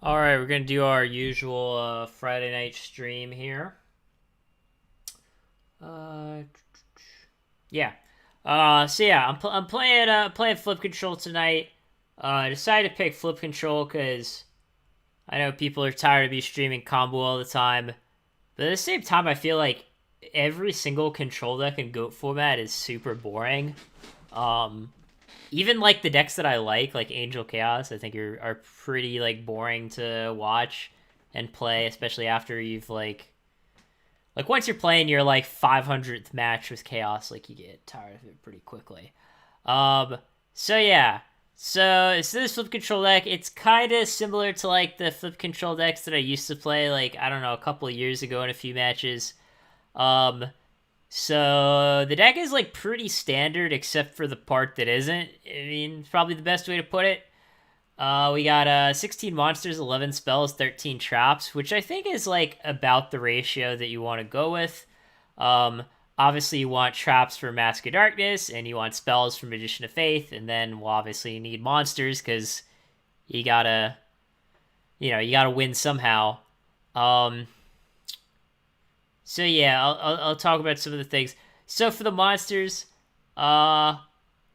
All right, we're gonna do our usual Friday night stream here. Uh, yeah. I'm playing Flip Control tonight. I decided to pick Flip Control because I know people are tired of me streaming combo all the time, but at the same time, I feel like every single control deck in Goat format is super boring. Um, Even like the decks that I like Angel Chaos, I think are pretty like boring to watch and play, especially after you've like once you're playing your like 500th match with Chaos, like you get tired of it pretty quickly. Um, so yeah, so this flip control deck, it's kind of similar to like the flip control decks that I used to play, like I don't know, a couple of years ago in a few matches. Um, so the deck is like pretty standard, except for the part that isn't. I mean, it's probably the best way to put it. We got 16 monsters, 11 spells, 13 traps, which I think is like about the ratio that you want to go with. Um, Obviously, you want traps for Mask of Darkness, and you want spells for Magician of Faith, and then we'll obviously need monsters because you gotta, you gotta win somehow. Um, so yeah, I'll talk about some of the things. So for the monsters, uh,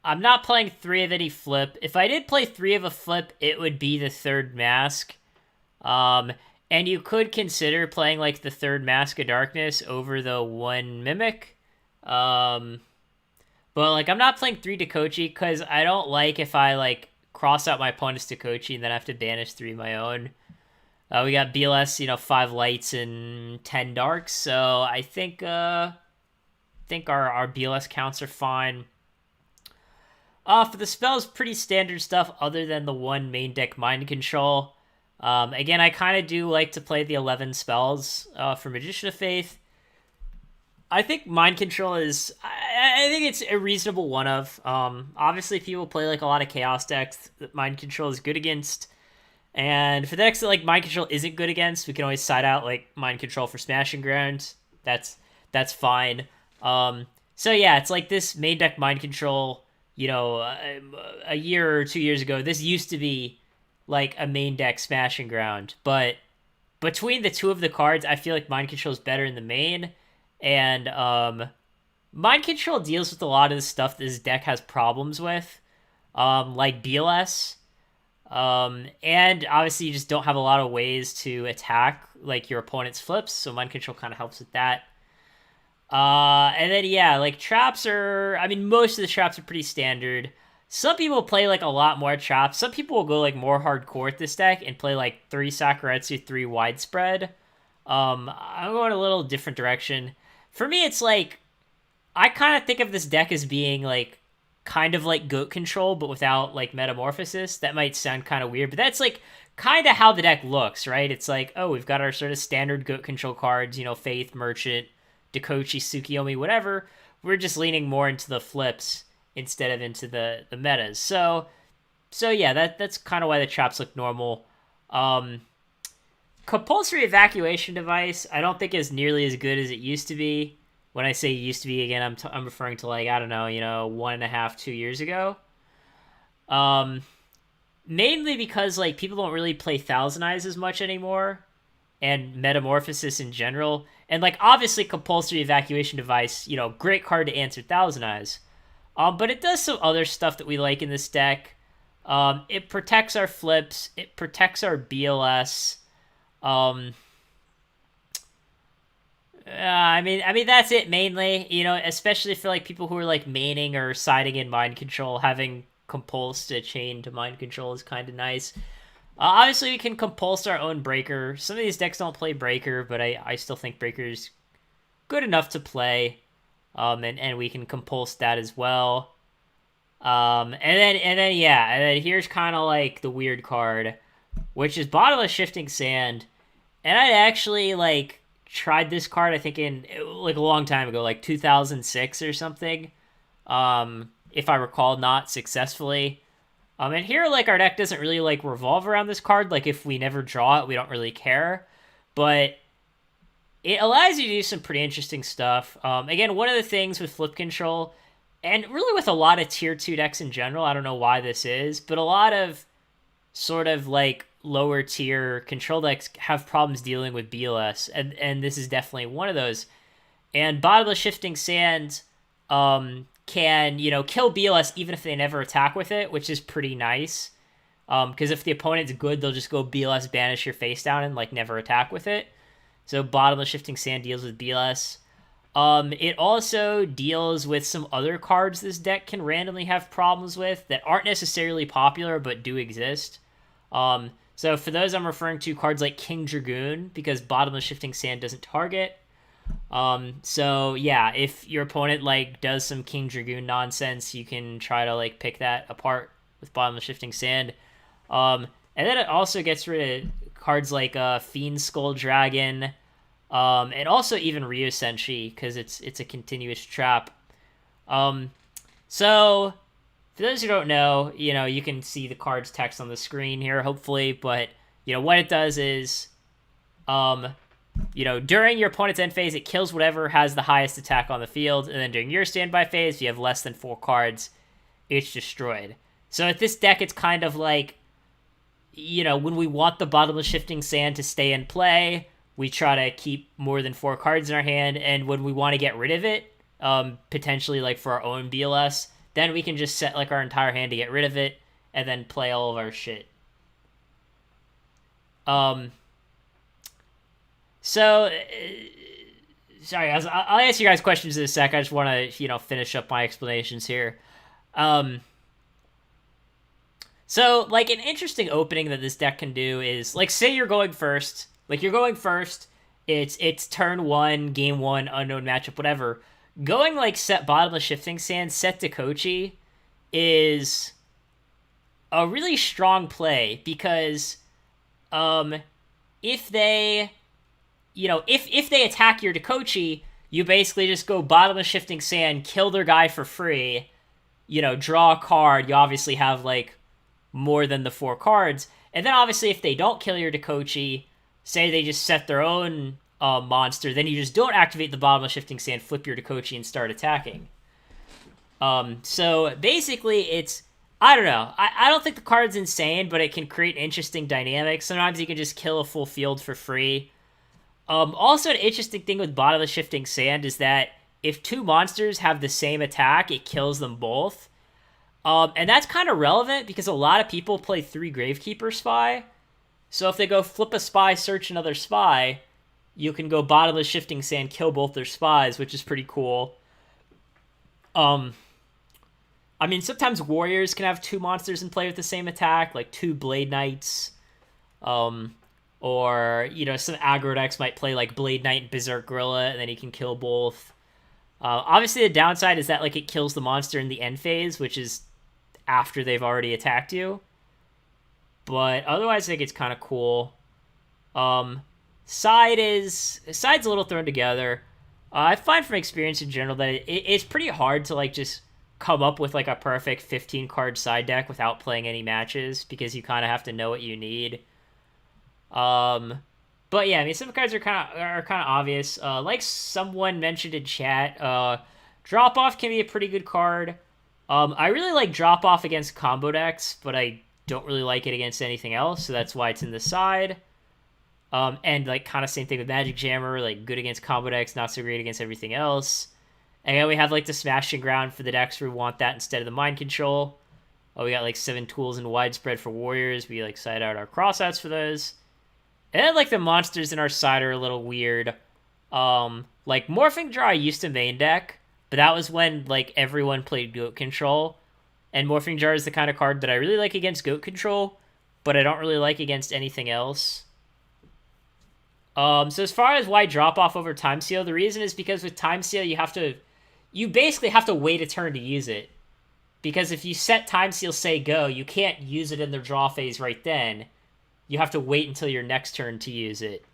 I'm not playing three of any flip. If I did play three of a flip, it would be the third mask. Um, and you could consider playing like the third Mask of Darkness over the one Mimic. Um, but like I'm not playing three Dekochi because I don't like if I like cross out my opponent's Dekochi and then I have to banish three of my own. We got BLS, five lights and 10 darks, so I think our BLS counts are fine. For the spells, pretty standard stuff other than the one main deck Mind Control. Again, I kind of do like to play the 11 spells for Magician of Faith. I think Mind Control is. I think it's a reasonable one of. Obviously, people play like a lot of Chaos decks that Mind Control is good against. And for the decks that like Mind Control isn't good against, we can always side out like Mind Control for Smashing Ground. That's fine. So yeah, it's like this main deck Mind Control. A year or 2 years ago, this used to be like a main deck Smashing Ground, but between the two of the cards, I feel like Mind Control is better in the main, and Mind Control deals with a lot of the stuff this deck has problems with, like BLS. And obviously you just don't have a lot of ways to attack like your opponent's flips, so Mind Control kind of helps with that. And then yeah, like traps are. I mean, most of the traps are pretty standard. Some people play like a lot more traps. Some people will go like more hardcore with this deck and play like three Sakuretsu, three widespread. I'm going a little different direction. For me, it's like I kind of think of this deck as being like kind of like goat control, but without like metamorphosis. That might sound kind of weird, but that's like kind of how the deck looks, right? It's like, oh, we've got our sort of standard goat control cards, Faith, Merchant, Dekochi, Tsukiyomi, whatever. We're just leaning more into the flips instead of into the metas. So yeah, that's kind of why the traps look normal. Um, Compulsory evacuation device, I don't think is nearly as good as it used to be. When I say used to be, again, I'm referring to like I don't know, 1.5, 2 years ago. Um, Mainly because like people don't really play Thousand Eyes as much anymore, and Metamorphosis in general. And like obviously compulsory evacuation device, great card to answer Thousand Eyes. But it does some other stuff that we like in this deck. It protects our flips. It protects our BLS. Um, I mean that's it mainly. Especially for like people who are like maining or siding in mind control, having compulse to chain to mind control is kind of nice. Obviously, we can compulse our own breaker. Some of these decks don't play breaker, but I still think breaker's good enough to play. And we can compulse that as well. And then here's kind of like the weird card, which is Bottomless Shifting Sand. And I actually like tried this card. I think in like a long time ago, like 2006 or something. If I recall, not successfully. And here, like, our deck doesn't really, like, revolve around this card. Like, if we never draw it, we don't really care. But it allows you to do some pretty interesting stuff. Again, one of the things with Flip Control, and really with a lot of Tier 2 decks in general, I don't know why this is, but a lot of sort of, like, lower tier control decks have problems dealing with BLS, and this is definitely one of those. And Bottomless Shifting Sand can, kill BLS even if they never attack with it, which is pretty nice. Because if the opponent's good, they'll just go BLS, banish your face down, and never attack with it. So Bottomless Shifting Sand deals with BLS. It also deals with some other cards this deck can randomly have problems with that aren't necessarily popular but do exist. So for those, I'm referring to cards like King Dragoon, because Bottomless Shifting Sand doesn't target. So yeah, if your opponent does some King Dragoon nonsense, you can try to pick that apart with Bottomless Shifting Sand. And then it also gets rid of cards like Fiend Skull Dragon, and also even Ryu Senshi, because it's a continuous trap. So for those who don't know, you can see the card's text on the screen here, hopefully, but what it does is, during your opponent's end phase, it kills whatever has the highest attack on the field, and then during your standby phase, if you have less than 4 cards, it's destroyed. So at this deck, it's kind of like, when we want the Bottomless Shifting Sand to stay in play, we try to keep more than 4 cards in our hand, and when we want to get rid of it, potentially for our own BLS, then we can just set our entire hand to get rid of it, and then play all of our shit. So, sorry guys, I'll ask you guys questions in a sec. I just want to, finish up my explanations here. So, an interesting opening that this deck can do is, say you're going first. It's turn 1, game 1, unknown matchup, whatever. Going, set Bottomless Shifting Sand, set Dakochi is a really strong play, because, if they attack your Dakochi, you basically just go Bottomless Shifting Sand, kill their guy for free, draw a card. You obviously have, more than the 4 cards. And then, obviously, if they don't kill your Dakochi, say they just set their own monster, then you just don't activate the Bottomless Shifting Sand, flip your Dakochi, and start attacking. So, basically, it's... I don't know. I don't think the card's insane, but it can create interesting dynamics. Sometimes you can just kill a full field for free. Also, an interesting thing with Bottomless Shifting Sand is that if 2 monsters have the same attack, it kills them both. And that's kind of relevant because a lot of people play 3 Gravekeeper Spy. So if they go flip a spy, search another spy, you can go Bottomless Shifting Sand, kill both their spies, which is pretty cool. Sometimes warriors can have 2 monsters in play with the same attack, like 2 Blade Knights. Or, some aggro decks might play Blade Knight and Berserk Gorilla, and then you can kill both. Obviously, the downside is that it kills the monster in the end phase, which is after they've already attacked you. But otherwise, I think it's kind of cool. Side's a little thrown together. I find from experience in general that it's pretty hard to just come up with a perfect 15 card side deck without playing any matches, because you kind of have to know what you need. But yeah, some cards are kind of obvious. Like someone mentioned in chat, Drop Off can be a pretty good card. I really like Drop Off against combo decks, but I don't really like it against anything else, so that's why it's in the side. And kind of same thing with Magic Jammer, good against combo decks, not so great against everything else. And then we have the Smashing Ground for the decks where we want that instead of the Mind Control. We got 7 tools and Widespread for warriors. We side out our crossouts for those. And then the monsters in our side are a little weird. Morphing Jar I used to main deck, but that was when everyone played Goat Control. And Morphing Jar is the kind of card that I really like against Goat Control, but I don't really like against anything else. So as far as why Drop Off over Time Seal, the reason is because with Time Seal you basically have to wait a turn to use it. Because if you set Time Seal, say go, you can't use it in the draw phase right then. You have to wait until your next turn to use it.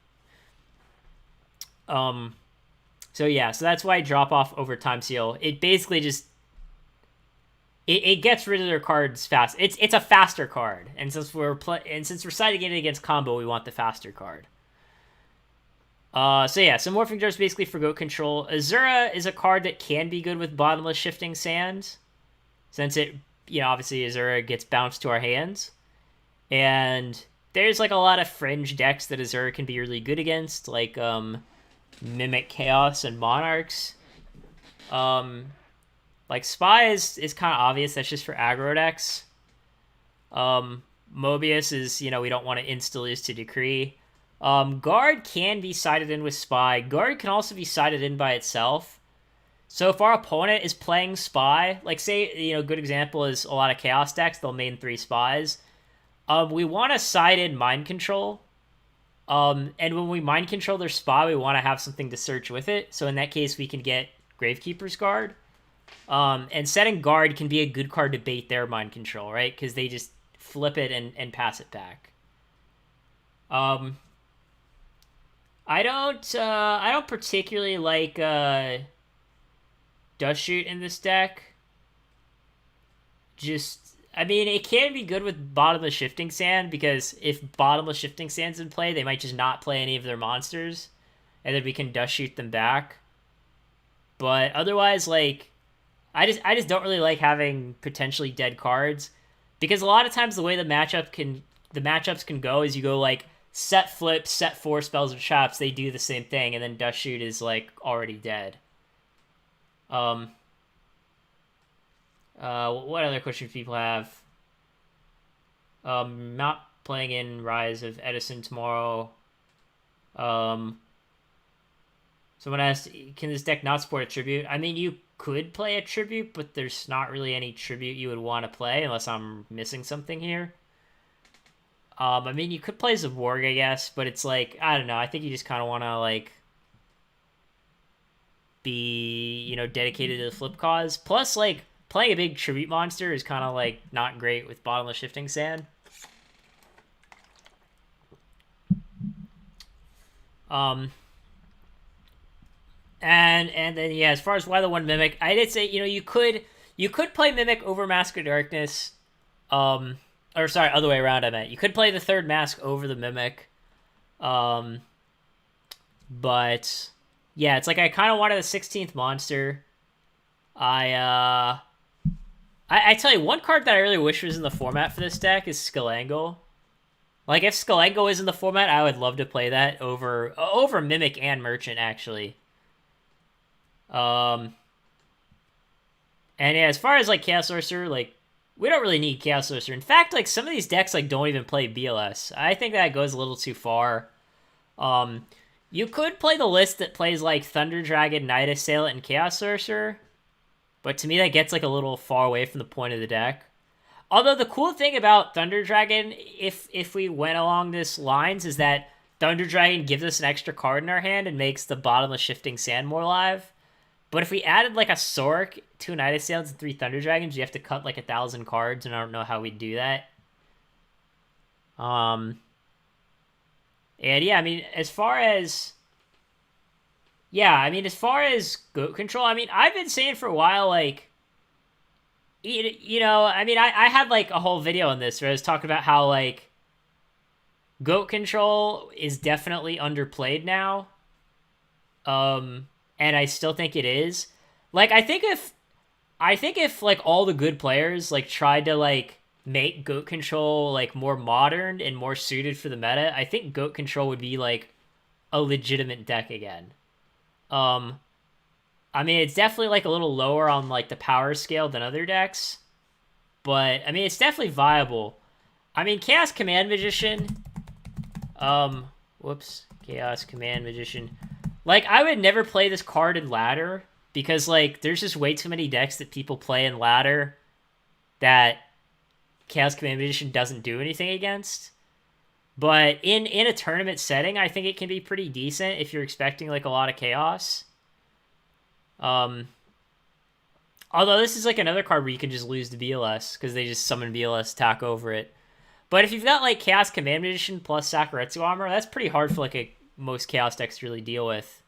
So that's why Drop Off over Time Seal. It basically just... It gets rid of their cards fast. It's a faster card. And since we're siding it against combo, we want the faster card. So Morphing Jar is basically for Goat Control. Azura is a card that can be good with Bottomless Shifting Sand, since it, obviously Azura gets bounced to our hands. And there's like a lot of fringe decks that Azure can be really good against, like Mimic Chaos and Monarchs. Like Spy is kind of obvious. That's just for aggro decks. Mobius is, we don't want to insta-lose to Decree. Guard can be sided in with Spy. Guard can also be sided in by itself. So if our opponent is playing Spy, like say, good example is a lot of Chaos decks, they'll main 3 Spies. We want to side in Mind Control. And when we Mind Control their Spy, we want to have something to search with it. So in that case, we can get Gravekeeper's Guard. And setting Guard can be a good card to bait their Mind Control, right? Because they just flip it and pass it back. I don't particularly like Dust Shoot in this deck. It can be good with Bottomless Shifting Sand, because if Bottomless Shifting Sand's in play, they might just not play any of their monsters, and then we can Dust Shoot them back. But otherwise, like, I just don't really like having potentially dead cards, because a lot of times the way the matchups can go is you go like set flip, set 4 spells or traps, they do the same thing, and then Dust Shoot is like already dead. What other questions people have? Not playing in Rise of Edison tomorrow. Someone asked, can this deck not support a tribute? I mean, you could play a tribute, but there's not really any tribute you would want to play unless I'm missing something here. You could play Zaborg, I guess, but it's like, I don't know. I think you just kind of want to, like, be, dedicated to the flip cause. Plus, like, playing a big tribute monster is kind of, like, not great with Bottomless Shifting Sand. And then, yeah, as far as why the one Mimic, I did say, you could play Mimic over Mask of Darkness. Or sorry, other way around, I meant. You could play the 3rd Mask over the Mimic. But yeah, it's like I kind of wanted a 16th monster. I tell you, one card that I really wish was in the format for this deck is Skalango. Like, if Skalango is in the format, I would love to play that over Mimic and Merchant, actually. And yeah, as far as, like, Chaos Sorcerer, like, we don't really need Chaos Sorcerer. In fact, like, some of these decks, like, don't even play BLS. I think that goes a little too far. You could play the list that plays, like, Thunder Dragon, Night Assailant, and Chaos Sorcerer. But to me, that gets, like, a little far away from the point of the deck. Although the cool thing about Thunder Dragon, if we went along this lines, is that Thunder Dragon gives us an extra card in our hand and makes the Bottomless Shifting Sand more live. But if we added, like, a Sork, 2 Night Assailants, and 3 Thunder Dragons, you have to cut, like, 1,000 cards, and I don't know how we'd do that. And yeah, as far as goat control, I've been saying for a while, like, I had, like, a whole video on this where I was talking about how, like, goat control is definitely underplayed now. And I still think it is. Like, I think if like all the good players like tried to like make goat control like more modern and more suited for the meta, I think goat control would be like a legitimate deck again. It's definitely like a little lower on like the power scale than other decks, but it's definitely viable. Chaos Command Magician. Chaos Command Magician. Like, I would never play this card in ladder because, like, there's just way too many decks that people play in ladder that Chaos Command Magician doesn't do anything against. But in a tournament setting, I think it can be pretty decent if you're expecting, like, a lot of chaos. Although this is, like, another card where you can just lose to BLS because they just summon BLS, attack over it. But if you've got, like, Chaos Command Magician plus Sakuretsu Armor, that's pretty hard for, like, most Chaos decks to really deal with.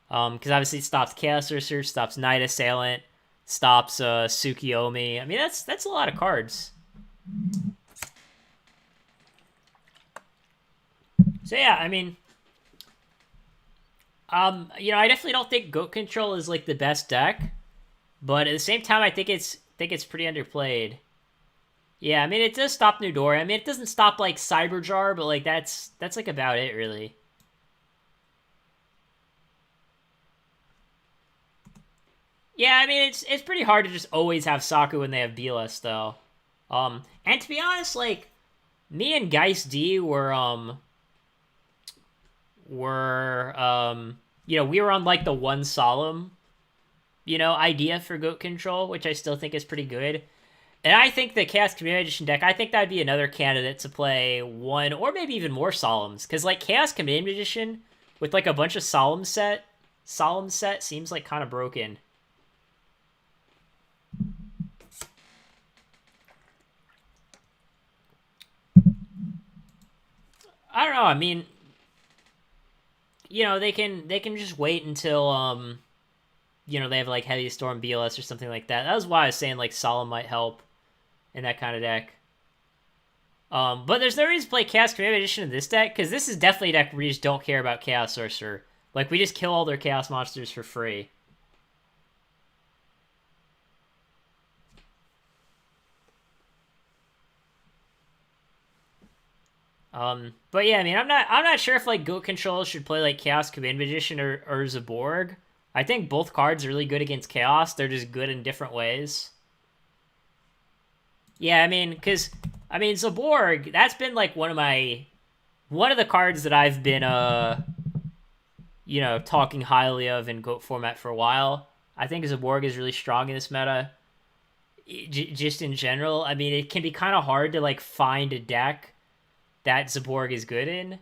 Because obviously it stops Chaos Sorcerer, stops Night Assailant, stops Tsukiyomi. That's a lot of cards. So yeah, I definitely don't think Goat Control is like the best deck, but at the same time, I think it's pretty underplayed. Yeah, I mean it does stop Nudora. I mean it doesn't stop like Cyberjar, but like that's like about it really. Yeah, I mean it's pretty hard to just always have Saku when they have Beelus though. And to be honest, like me and Geist D were we were on like the one solemn, idea for goat control, which I still think is pretty good. And I think the Chaos Command Magician deck, I think that'd be another candidate to play one or maybe even more Solemns. Because like Chaos Command Magician with like a bunch of Solemn set seems like kind of broken. I don't know. I mean, they can just wait until they have like Heavy Storm BLS or something like that. That was why I was saying like Solemn might help in that kind of deck. But there's no reason to play Chaos Command Magician in this deck, because this is definitely a deck where you just don't care about Chaos Sorcerer. Like, we just kill all their Chaos monsters for free. But yeah, I mean, I'm not sure if like Goat Control should play like Chaos Command Magician or Zaborg. I think both cards are really good against Chaos. They're just good in different ways. Yeah, I mean, Zaborg, that's been like one of the cards that I've been talking highly of in Goat format for a while. I think Zaborg is really strong in this meta. Just in general, I mean, it can be kind of hard to like find a deck that Zaborg is good in.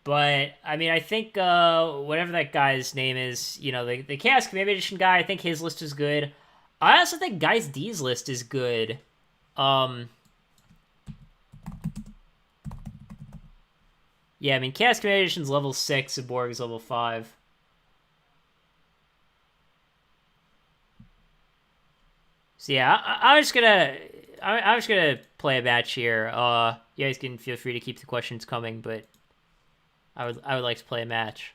But I mean, I think whatever that guy's name is, the Chaos Command Magician guy, I think his list is good. I also think Geist D's list is good. Yeah, I mean, Chaos Command Magician's level 6, Zaborg is level 5. So yeah, I'm just gonna play a match here. You guys can feel free to keep the questions coming, but I would like to play a match.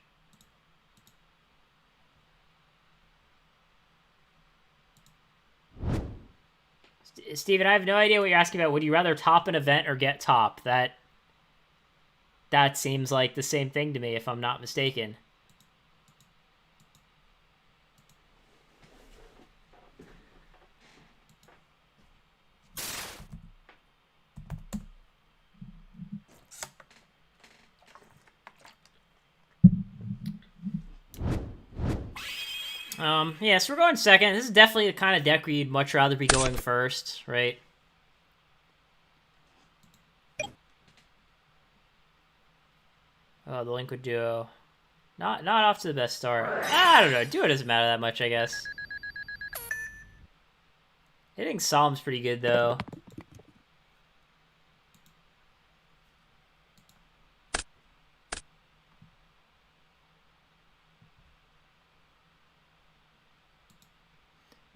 Steven, I have no idea what you're asking about. Would you rather top an event or get top? That seems like the same thing to me, if I'm not mistaken. Yeah, so we're going second. This is definitely the kind of deck where you'd much rather be going first, right? Oh, the Liquid Duo. Not off to the best start. I don't know. Duo doesn't matter that much, I guess. Hitting Solemn's pretty good, though.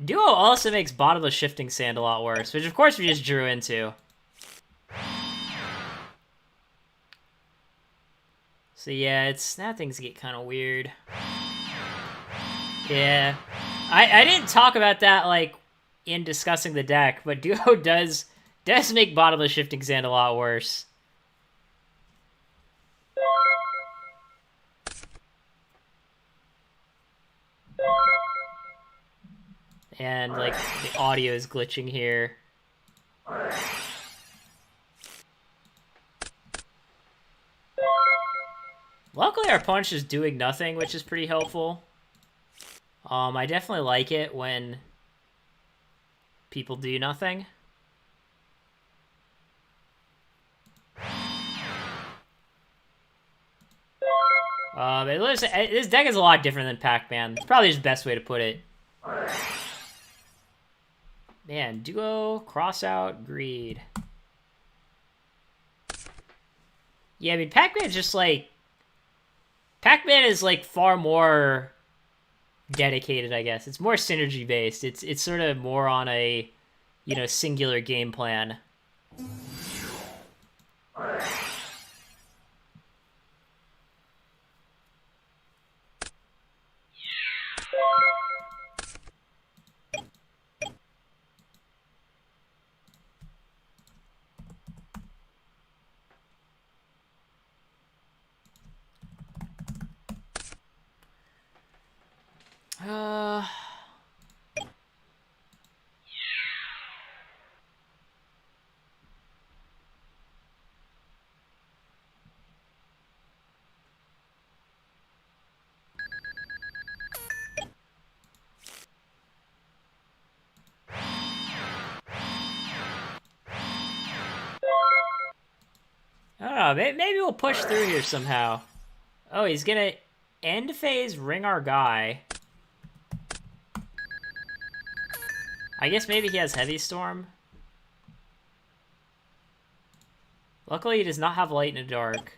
Duo also makes Bottomless Shifting Sand a lot worse, which of course we just drew into. So yeah, now things get kind of weird. Yeah. I didn't talk about that, like, in discussing the deck, but Duo does make Bottomless Shifting Sand a lot worse. And, like, the audio is glitching here. Luckily, our punch is doing nothing, which is pretty helpful. I definitely like it when people do nothing. This deck is a lot different than Pac-Man. It's probably just the best way to put it. Man, Duo, Cross Out, Greed. Yeah, I mean, Pac-Man is like, far more dedicated, I guess. It's more synergy based. It's sort of more on a, singular game plan. Uh... I don't know, maybe we'll push through here somehow. Oh, he's gonna end phase ring our guy. I guess maybe he has Heavy Storm. Luckily, he does not have Light in the Dark.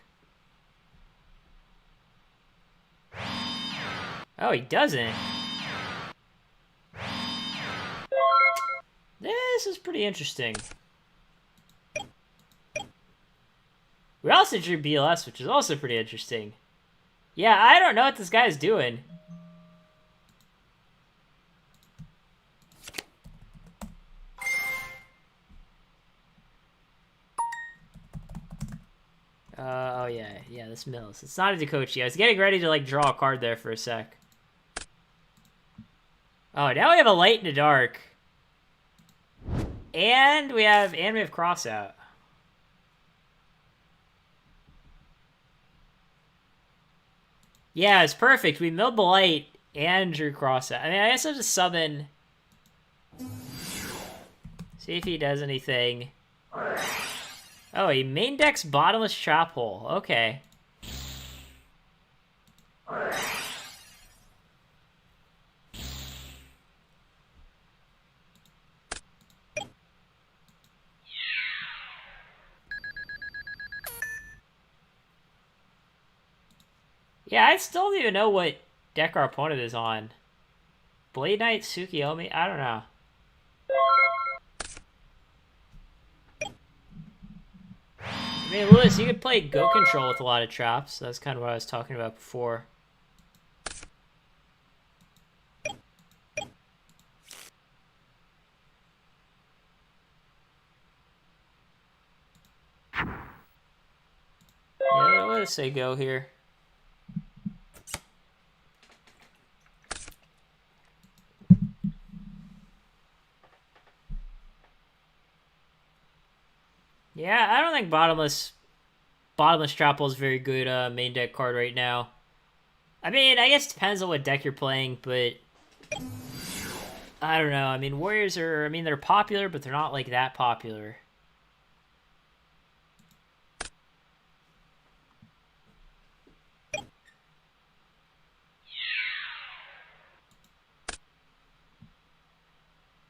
Oh, he doesn't. This is pretty interesting. We also drew BLS, which is also pretty interesting. Yeah, I don't know what this guy's doing. Oh yeah, this Mills. It's not a Dekochi. I was getting ready to like draw a card there for a sec. Oh, now we have a Light in the Dark. And we have Crossout. Yeah, it's perfect. We milled the Light and drew Crossout. I mean, I guess I'll just summon. See if he does anything. Oh, he main decks Bottomless Trap Hole. Okay. Yeah, I still don't even know what deck our opponent is on. Blade Knight, Tsukiyomi? I don't know. I mean, Lewis, you could play Go Control with a lot of traps. That's kind of what I was talking about before. Yeah, let us say go here. Yeah, I don't think Bottomless Trap Hole is very good main deck card right now. I mean, I guess it depends on what deck you're playing, but I don't know. I mean, Warriors are, I mean, they're popular, but they're not like that popular.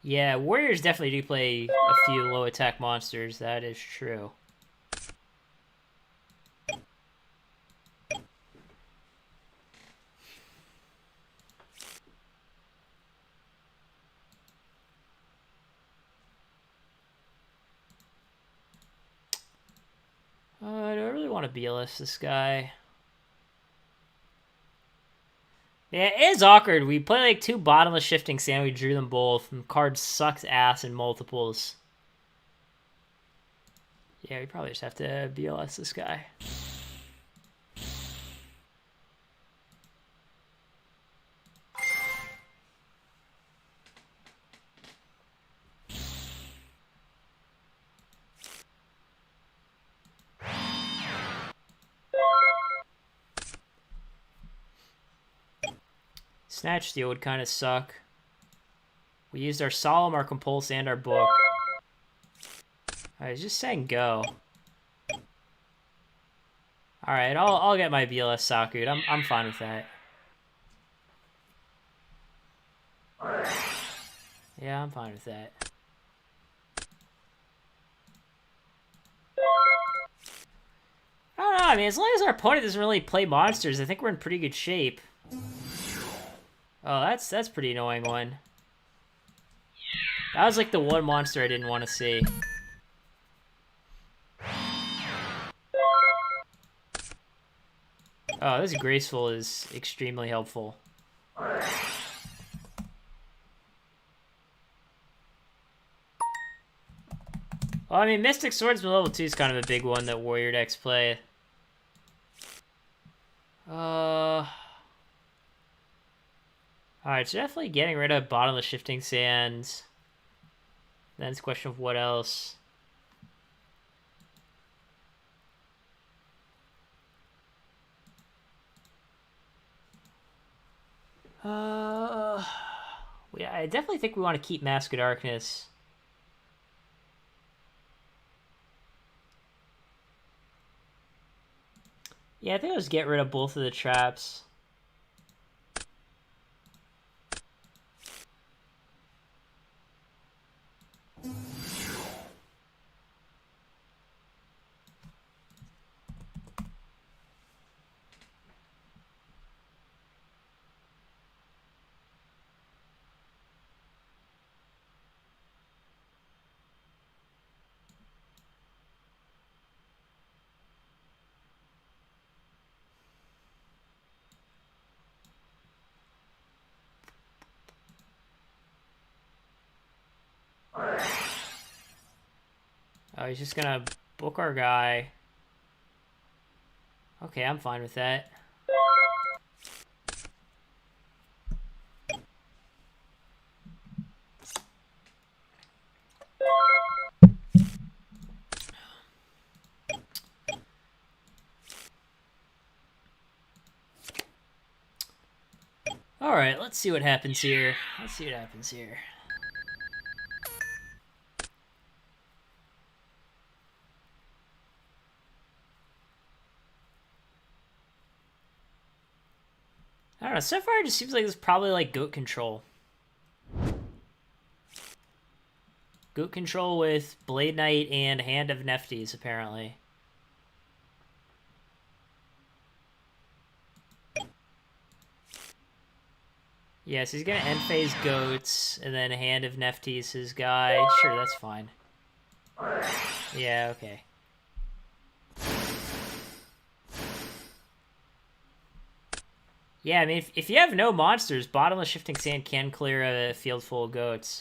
Yeah, Warriors definitely do play a few low attack monsters. That is true. Do I really want to BLS this guy? Yeah, it is awkward. We play like two Bottomless Shifting Sand. We drew them both. And the card sucks ass in multiples. Yeah, we probably just have to BLS this guy. Snatch Steal would kind of suck. We used our Solemn, our Compulse, and our book. I was just saying go. Alright, I'll get my BLS Sakud. I'm fine with that. Yeah, I'm fine with that. I don't know, I mean, as long as our opponent doesn't really play monsters, I think we're in pretty good shape. Oh, that's pretty annoying one. That was like the one monster I didn't want to see. Oh, this Graceful is extremely helpful. Well, I mean, Mystic Swordsman level 2 is kind of a big one that Warrior decks play. Alright, so definitely getting rid of bottomless shifting sands. Then it's a question of what else. Yeah, I definitely think we want to keep Mask of Darkness. Yeah, I think let's get rid of both of the traps. Oh, he's just gonna book our guy. Okay, I'm fine with that. Alright, let's see what happens here. Let's see what happens here. I don't know, so far it just seems like it's probably like goat control. Goat control with Blade Knight and Hand of Nephthys, apparently. Yes, he's gonna end phase goats, and then Hand of Nephthys his guy. Sure, that's fine. Yeah, okay. Yeah, I mean, if you have no monsters, Bottomless Shifting Sand can clear a field full of goats.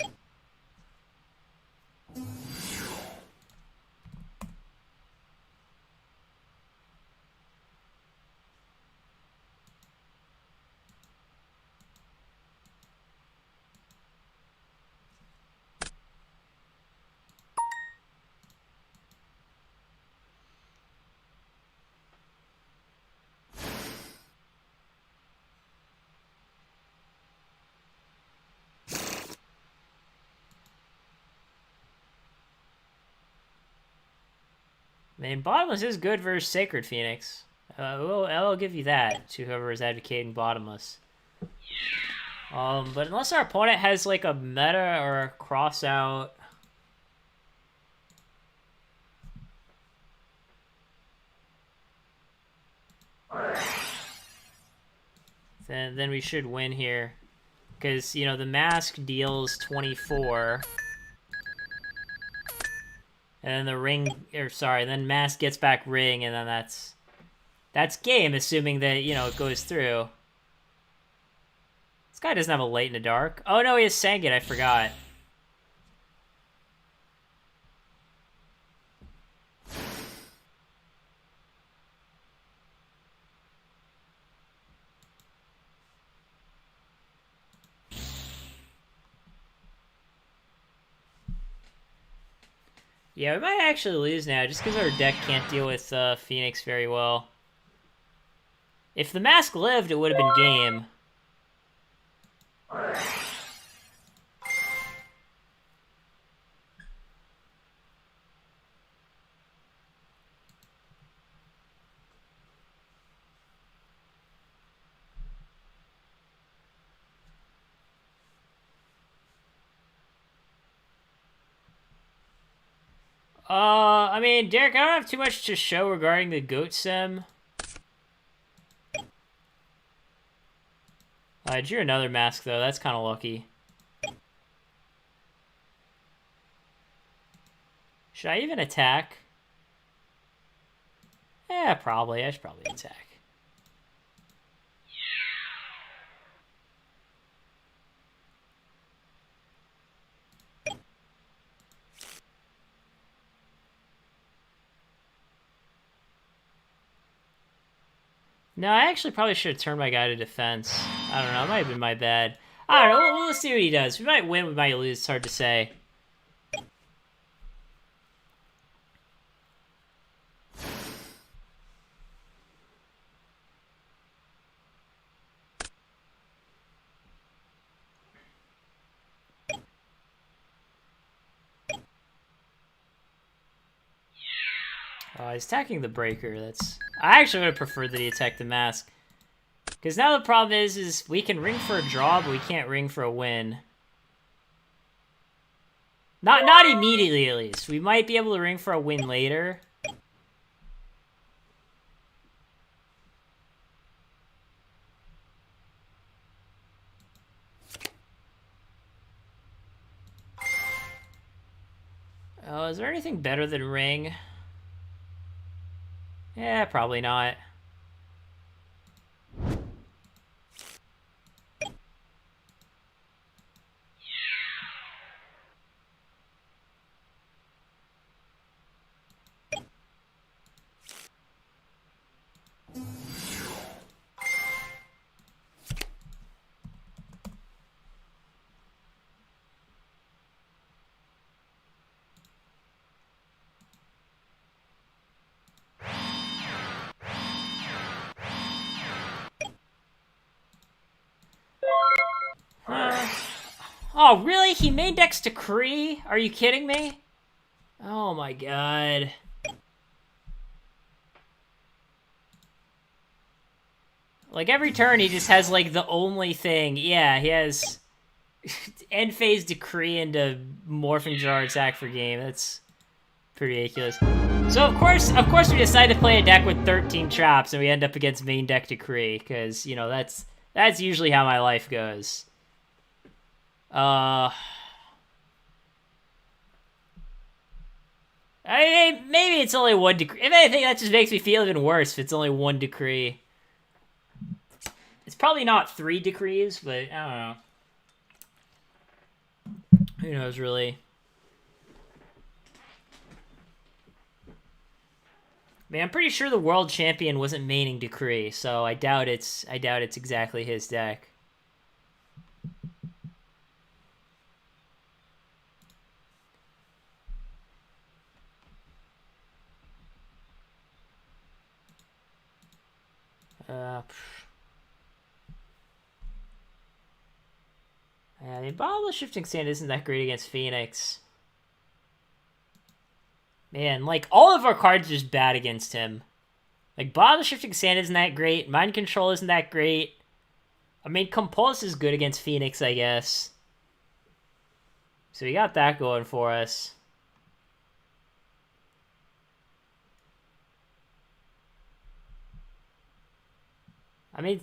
I mean, Bottomless is good versus Sacred Phoenix. I'll give you that to whoever is advocating Bottomless. But unless our opponent has like a meta or a cross out, then we should win here. Because, you know, the mask deals 24. And then the ring, or sorry, then mask gets back ring, and then that's game, assuming that, you know, it goes through. This guy doesn't have a light in the dark. Oh no, he has Sangit, I forgot. Yeah, we might actually lose now, just because our deck can't deal with Phoenix very well. If the mask lived, it would have been game. I mean, Derek, I don't have too much to show regarding the goat sim. I drew another mask, though. That's kind of lucky. Should I even attack? Yeah, probably. I should probably attack. No, I actually probably should have turned my guy to defense. I don't know. It might have been my bad. I don't know. We'll see what he does. We might win, we might lose. It's hard to say. He's attacking the breaker. I actually would have preferred that he attacked the mask. Because now the problem is we can ring for a draw, but we can't ring for a win. Not immediately, at least. We might be able to ring for a win later. Oh, is there anything better than ring? Yeah, probably not. Oh, really? He main decks Decree? Are you kidding me? Oh my god. Like, every turn he just has, like, the only thing. Yeah, he has end phase Decree into Morphing Jar attack for game. That's pretty ridiculous. So, of course we decided to play a deck with 13 traps, and we end up against main deck Decree, because, you know, that's usually how my life goes. I mean, maybe it's only one Decree. If anything, that just makes me feel even worse if it's only one Decree. It's probably not 3 Decrees, but I don't know. Who knows, really? I mean, I'm pretty sure the world champion wasn't maining Decree, so I doubt it's exactly his deck. Yeah, I mean, Bottomless Shifting Sand isn't that great against Phoenix. Man, like, all of our cards are just bad against him. Like, Bottomless Shifting Sand isn't that great. Mind Control isn't that great. I mean, Compulse is good against Phoenix, I guess. So we got that going for us. I mean,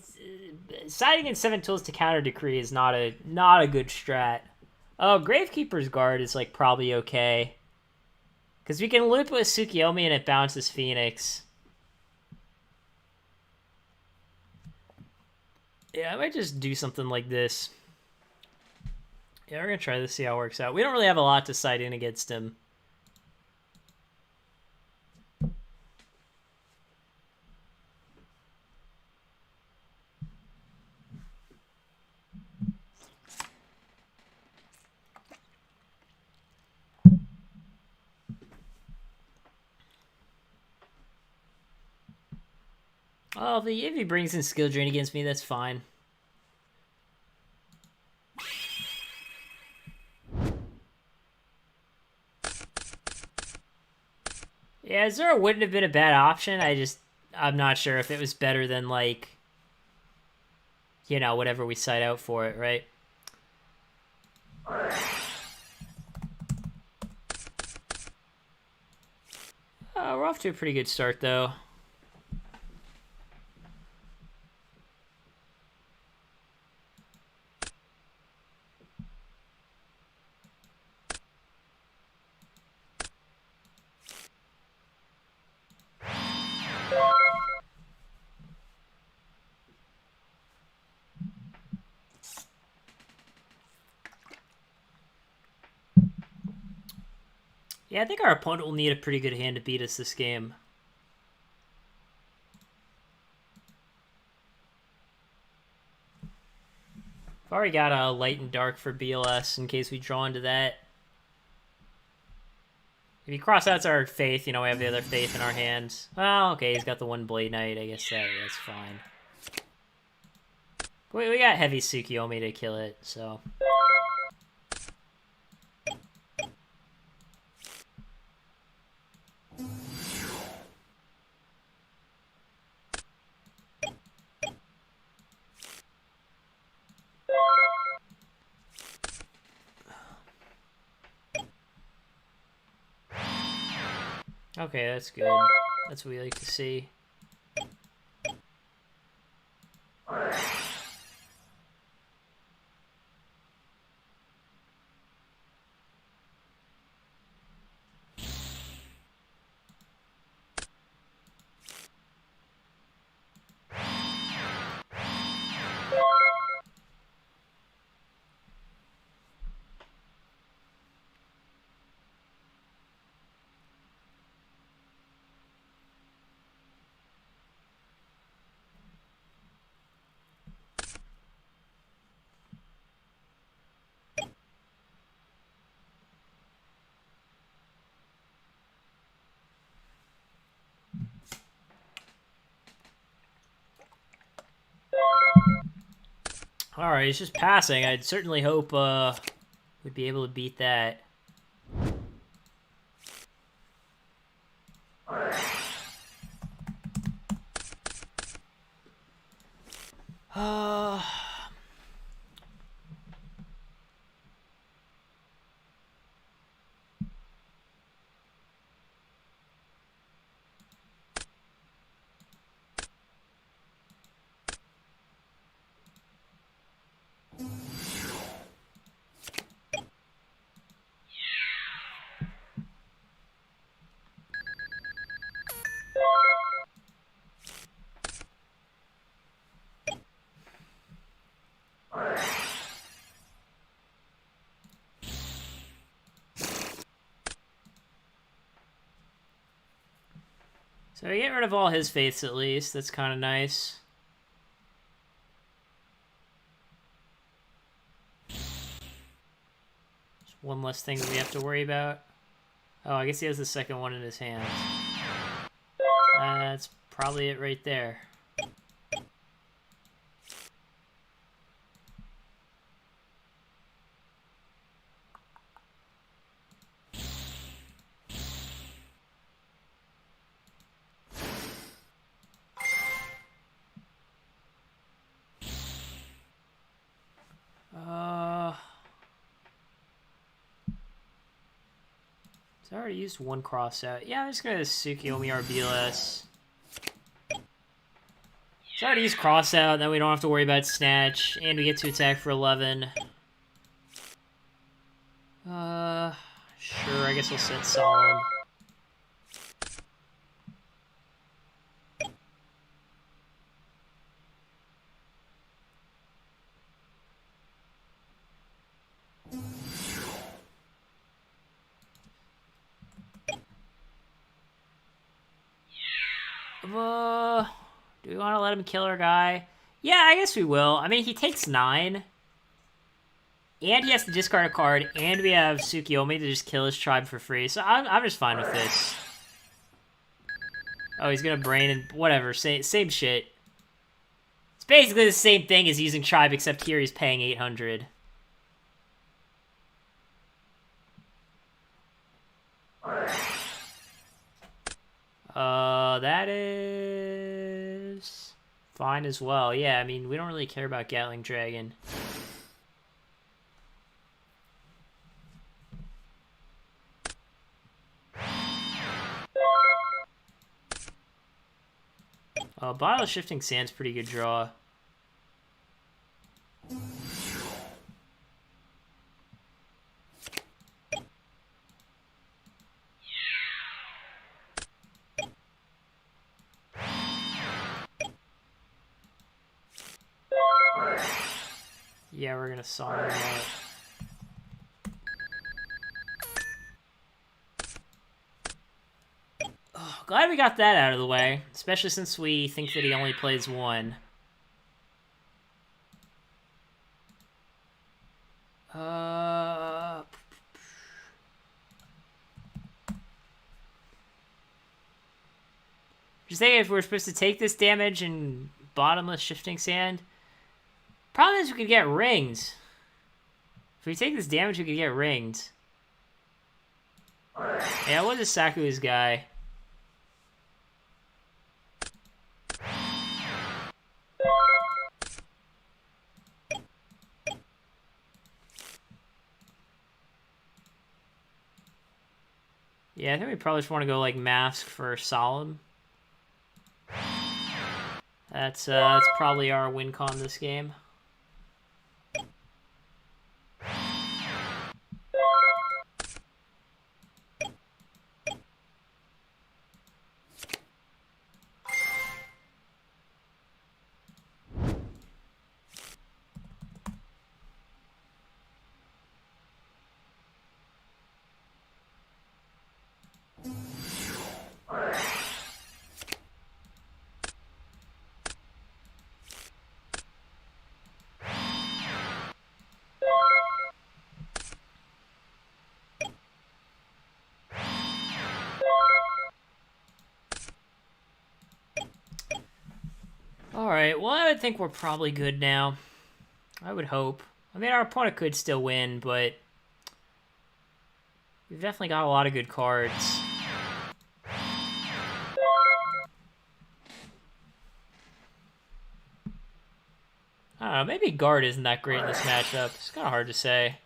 siding in 7 tools to counter Decree is not a good strat. Oh, Gravekeeper's Guard is, like, probably okay. Because we can loop with Tsukiyomi and it bounces Phoenix. Yeah, I might just do something like this. Yeah, we're going to try this, see how it works out. We don't really have a lot to side in against him. Oh, if he brings in Skill Drain against me, that's fine. Yeah, Zero wouldn't have been a bad option. I'm not sure if it was better than, like, you know, whatever we side out for it, right? We're off to a pretty good start, though. Yeah, I think our opponent will need a pretty good hand to beat us this game. I've already got a light and dark for BLS in case we draw into that. If he cross outs our Faith, you know, we have the other Faith in our hands. Well, okay, he's got the one Blade Knight. I guess that's fine. We got heavy Tsukiyomi to kill it, so... Okay, that's good. That's what we like to see. Alright, he's just passing. I'd certainly hope we'd be able to beat that. So we get rid of all his faiths at least. That's kind of nice. Just one less thing that we have to worry about. Oh, I guess he has the second one in his hand. That's probably it right there. So I already used one cross out. Yeah, I'm just gonna Tsukiyomi our BLS. So I already used cross out, then we don't have to worry about snatch, and we get to attack for 11. Sure, I guess we'll set Solemn. Do we want to let him kill our guy? Yeah, I guess we will. I mean, he takes 9. And he has to discard a card, and we have Tsukiyomi to just kill his tribe for free. So I'm just fine with this. Oh, he's gonna brain and whatever. Same shit. It's basically the same thing as using tribe, except here he's paying 800. That is fine as well. Yeah, I mean, we don't really care about Gatling Dragon. Bottle of Shifting Sand's pretty good draw. Yeah, we're gonna Solemn that. Oh, glad we got that out of the way, especially since we think that he only plays 1. Just thinking if we're supposed to take this damage and bottomless shifting sand. Problem is we could get ringed. If we take this damage, we could get ringed. Yeah, what is Saku's guy? Yeah, I think we probably just want to go like mask for Solemn. That's probably our win con this game. Alright, well, I would think we're probably good now. I would hope. I mean, our opponent could still win, but we've definitely got a lot of good cards. I don't know, maybe guard isn't that great in this matchup. It's kind of hard to say.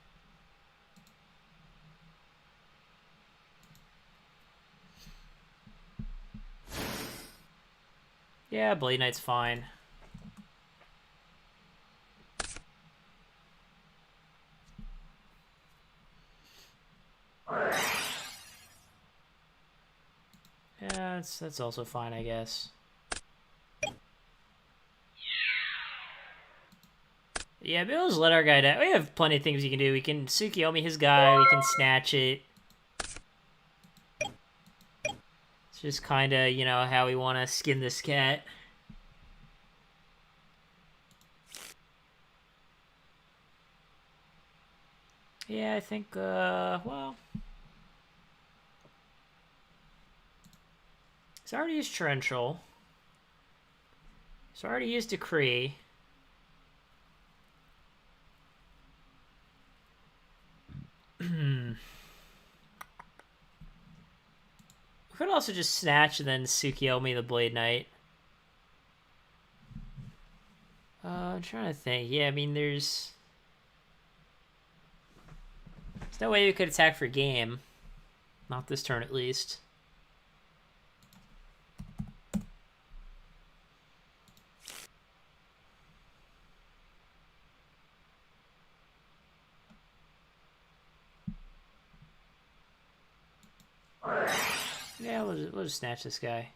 Yeah, Blade Knight's fine. Yeah, that's also fine, I guess. Yeah, but we'll just let our guy down. We have plenty of things we can do. We can Tsukiyomi his guy, we can snatch it. It's just kind of, you know, how we want to skin this cat. Yeah, I think, well... He's already used Torrential. He's already used Decree. We could also just snatch and then Tsukiyomi the Blade Knight. I'm trying to think. Yeah, I mean, there's no way we could attack for game. Not this turn, at least. Yeah, we'll just snatch this guy.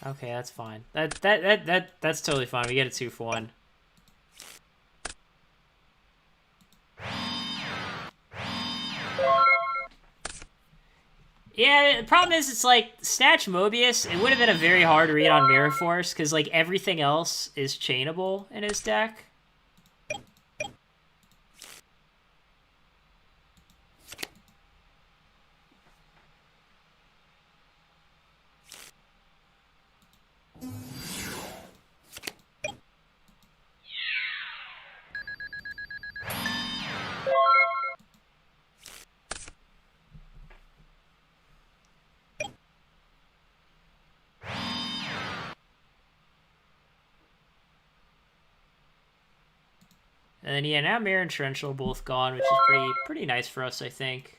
Okay, that's fine. That's totally fine. We get a 2-for-1. Yeah, the problem is it's like Snatch Mobius, it would have been a very hard read on Mirror Force because like everything else is chainable in his deck. And then yeah, now Mirror and Torrential both gone, which is pretty nice for us, I think.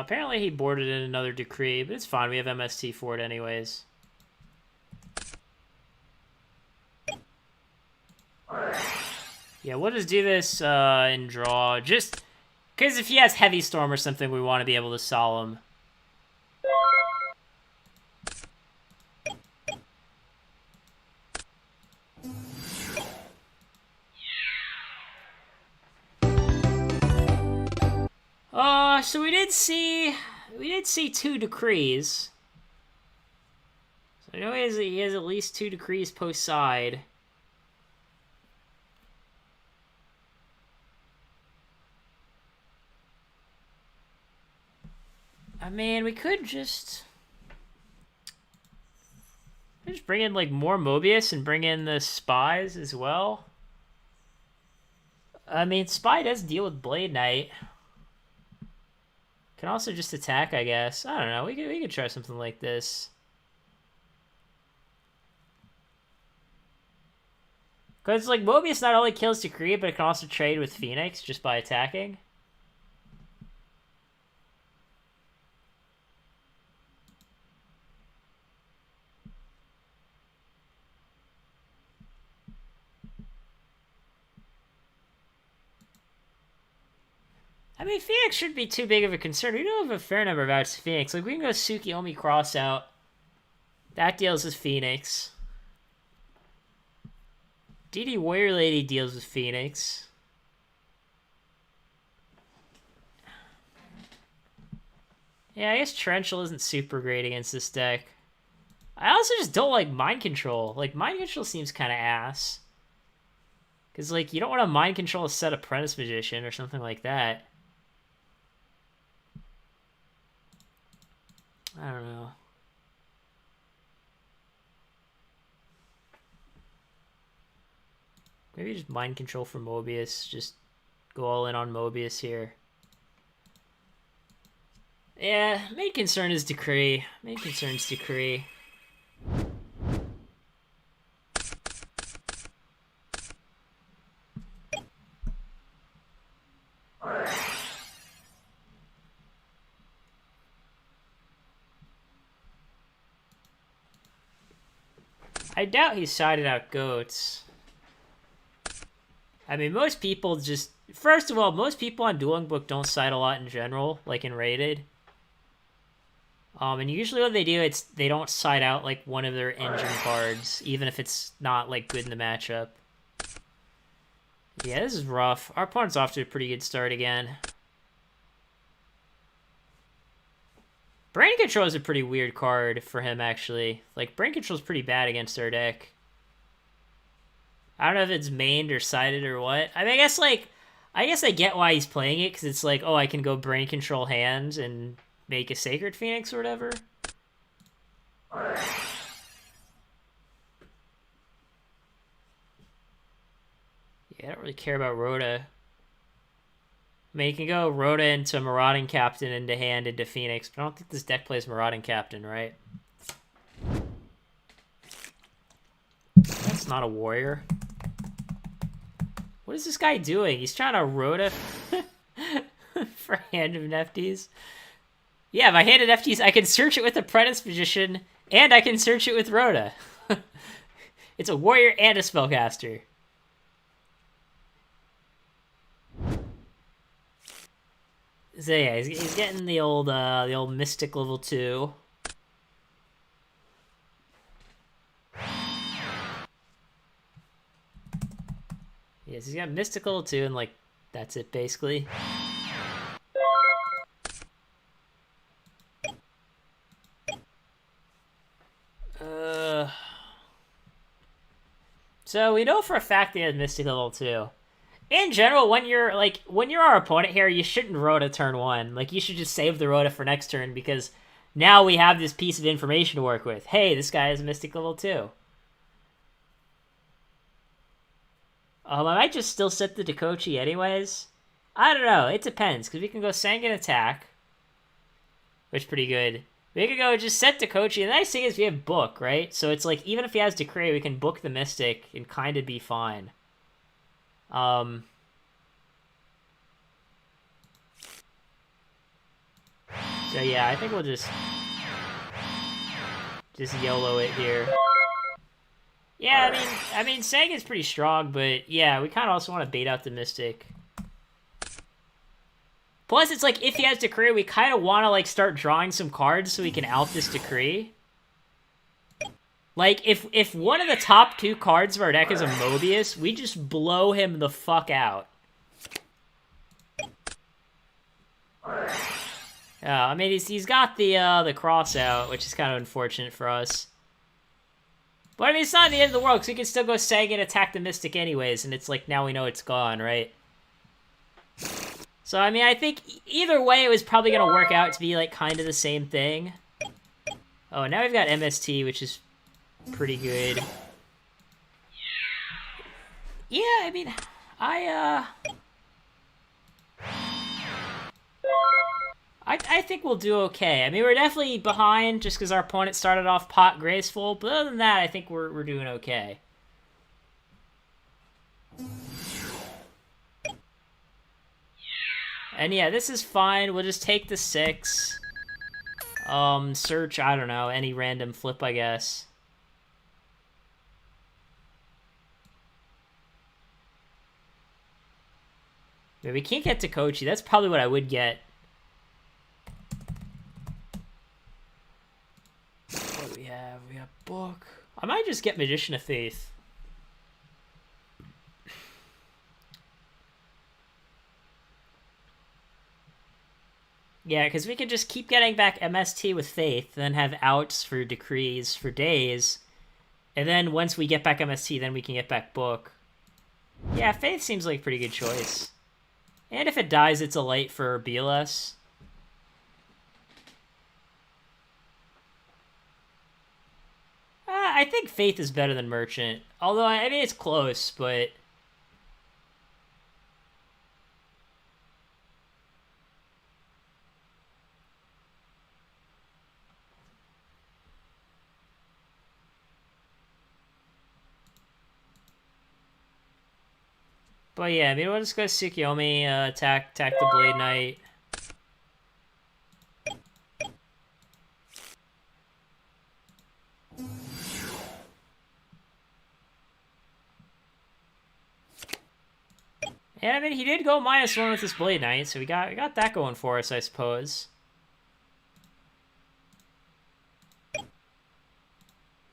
Apparently he boarded in another Decree, but it's fine. We have MST for it anyways. Yeah, we'll just do this and draw. Just because if he has Heavy Storm or something, we want to be able to Solemn. So we did see 2 Decrees. So I know he has at least 2 Decrees post side. I mean, we could just bring in like more Mobius and bring in the spies as well. I mean, Spy does deal with Blade Knight. Can also just attack, I guess. I don't know. We could try something like this. Because, like, Mobius not only kills Decree, but it can also trade with Phoenix just by attacking. I mean, Phoenix shouldn't be too big of a concern. We do have a fair number of outs to Phoenix. Like, we can go Tsukiyomi Cross out. That deals with Phoenix. DD Warrior Lady deals with Phoenix. Yeah, I guess Torrential isn't super great against this deck. I also just don't like Mind Control. Like, Mind Control seems kind of ass. Because, like, you don't want to Mind Control a set Apprentice Magician or something like that. I don't know. Maybe just Mind Control for Mobius. Just go all in on Mobius here. Yeah, main concern is Decree. Main concern is Decree. I doubt he sided out Goats. I mean, most people just... First of all, most people on Dueling Book don't side a lot in general, like in Rated. And usually what they do, they don't side out, like, one of their engine cards, even if it's not, like, good in the matchup. Yeah, this is rough. Our opponent's off to a pretty good start again. Brain Control is a pretty weird card for him, actually. Like, Brain Control is pretty bad against our deck. I don't know if it's mained or sided or what. I mean, I guess I get why he's playing it, because it's like, oh, I can go Brain Control hands and make a Sacred Phoenix or whatever. Yeah, I don't really care about Rhoda. I mean, you can go Rhoda into Marauding Captain into hand into Phoenix, but I don't think this deck plays Marauding Captain, right? That's not a warrior. What is this guy doing? He's trying to Rhoda for Hand of Nefties. Yeah, if I Hand of Nefties, I can search it with Apprentice Magician, and I can search it with Rhoda. It's a warrior and a spellcaster. So yeah, he's getting the old Mystic level 2. Yes, he's got Mystic level 2, and like that's it basically. So we know for a fact he has Mystic level 2. In general, when you're our opponent here, you shouldn't Rhoda turn 1. Like, you should just save the Rhoda for next turn, because now we have this piece of information to work with. Hey, this guy has Mystic level 2. I might just still set the Dekochi anyways. I don't know. It depends, because we can go Sanguine Attack, which is pretty good. We could go just set Dekochi. And the nice thing is we have Book, right? So it's like, even if he has Decree, we can book the Mystic and kind of be fine. So yeah, I think we'll just YOLO it here. Yeah, I mean, Sagan's pretty strong, but yeah, we kind of also want to bait out the Mystic. Plus, it's like, if he has Decree, we kind of want to, like, start drawing some cards so we can out this Decree. Like, if one of the top 2 cards of our deck is a Mobius, we just blow him the fuck out. I mean, he's got the cross out, which is kind of unfortunate for us. But, I mean, it's not the end of the world, because we can still go Sagan and attack the Mystic anyways, and it's like, now we know it's gone, right? So, I mean, I think either way it was probably going to work out to be, like, kind of the same thing. Oh, now we've got MST, which is pretty good. Yeah, I mean, I think we'll do okay. I mean, we're definitely behind just because our opponent started off pot graceful, but other than that, I think we're doing okay. And yeah, this is fine. We'll just take the 6. Search, I don't know, any random flip, I guess. Yeah, we can't get to Kochi. That's probably what I would get. What do we have? We have Book. I might just get Magician of Faith. Yeah, because we could just keep getting back MST with Faith, then have outs for Decrees for days. And then once we get back MST, then we can get back Book. Yeah, Faith seems like a pretty good choice. And if it dies, it's a light for BLS. I think Faith is better than Merchant. Although, I mean, it's close, but... But yeah, I mean, we'll just go Tsukiyomi, attack the Blade Knight. And I mean, he did go -1 with his Blade Knight, so we got that going for us, I suppose.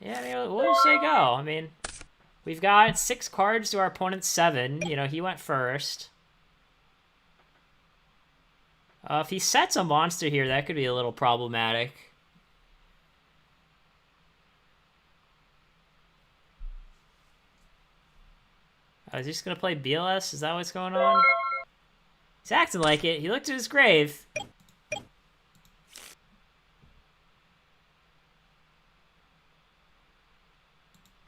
Yeah, I mean, we'll just say go. I mean, we've got 6 cards to our opponent's 7. You know, he went first. If he sets a monster here, that could be a little problematic. Is he just going to play BLS? Is that what's going on? He's acting like it. He looked at his grave.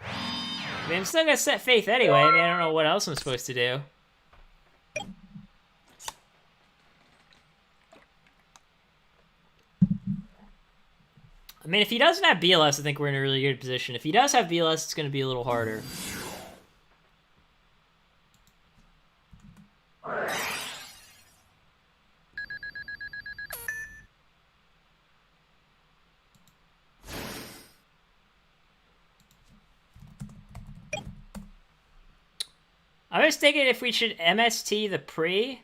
I mean, I'm still going to set Faith anyway. I mean, I don't know what else I'm supposed to do. I mean, if he doesn't have BLS, I think we're in a really good position. If he does have BLS, it's going to be a little harder. I was thinking if we should MST the pre.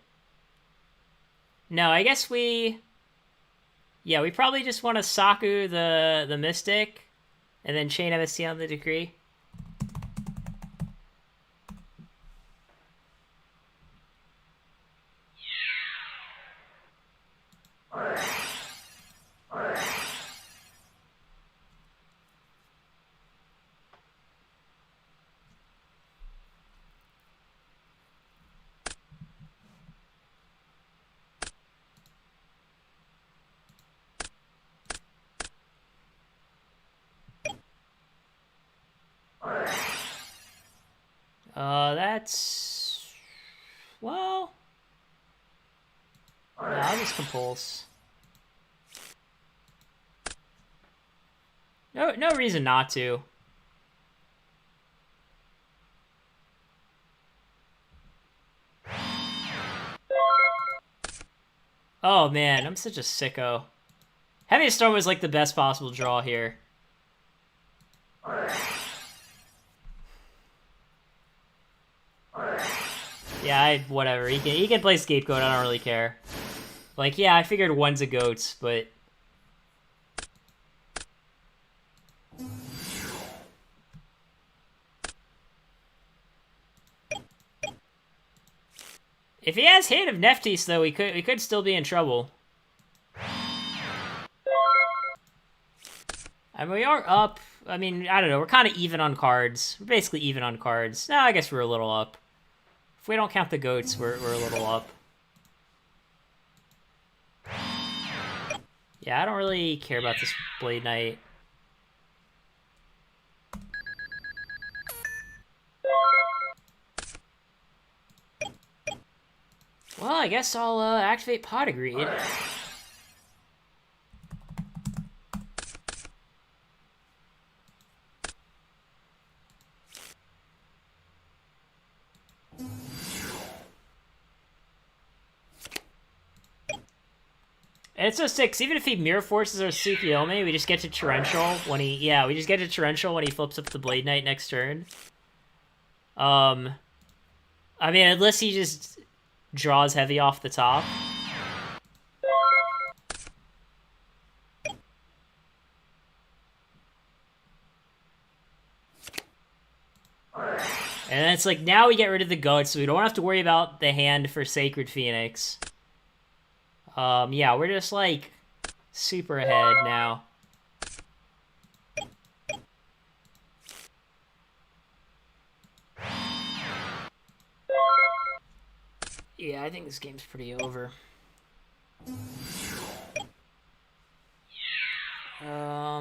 No, I guess we... Yeah, we probably just want to Saku the Mystic, and then chain MST on the Decree. That's... Well... No, I'll just Compulse. No reason not to. Oh man, I'm such a sicko. Heavy Storm was like the best possible draw here. Yeah, whatever. He can play Scapegoat. I don't really care. Like, yeah, I figured one's a goat, but if he has Hand of Nephthys, though, we could still be in trouble. I mean, we are up. I mean, I don't know. We're kind of even on cards. We're basically even on cards. No, I guess we're a little up. If we don't count the goats, we're a little up. Yeah, I don't really care about this Blade Knight. Well, I guess I'll activate Pot of Greed. And it's so sick, 'cause even if he Mirror Forces or Tsukiyomi, we just get to Torrential when he... Yeah, we just get to Torrential when he flips up the Blade Knight next turn. I mean, unless he just draws heavy off the top. And it's like, now we get rid of the goats, so we don't have to worry about the hand for Sacred Phoenix. Yeah, we're just, like, super ahead now. Yeah, I think this game's pretty over. I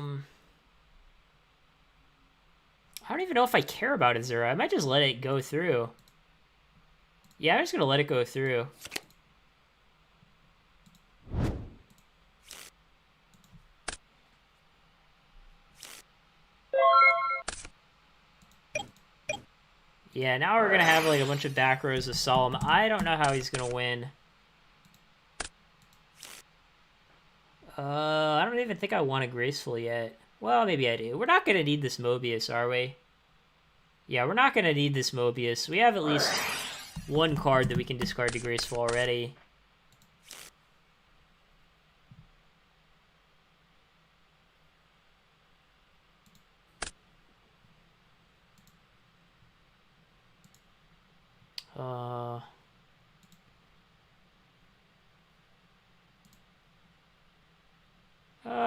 don't even know if I care about Azura. I might just let it go through. Yeah, I'm just gonna let it go through. Yeah, now we're gonna have like a bunch of back rows of Solemn. I don't know how he's gonna win. I don't even think I want a Graceful yet. Well, maybe I do. We're not gonna need this Mobius, are we? Yeah, we're not gonna need this Mobius. We have at least one card that we can discard to Graceful already.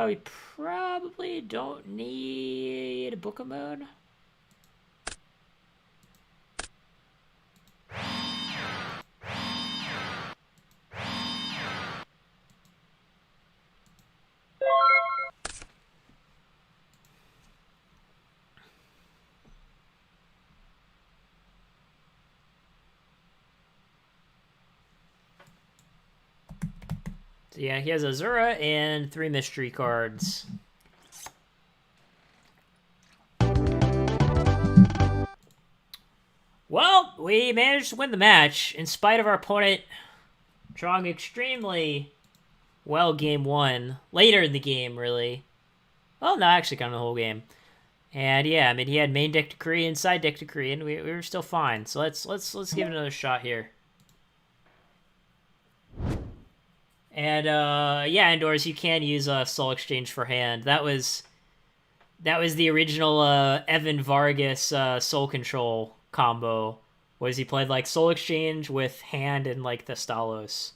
We probably don't need a Book of Moon. So yeah, he has Azura and 3 mystery cards. Well, we managed to win the match, in spite of our opponent drawing extremely well game 1. Later in the game, really. Well, no, actually kind of the whole game. And yeah, I mean, he had main deck Decree and side deck Decree, and we were still fine. So let's give it another shot here. And yeah, indoors you can use Soul Exchange for hand. That was the original Evan Vargas Soul Control combo. Was he played like Soul Exchange with hand and like the Stalos.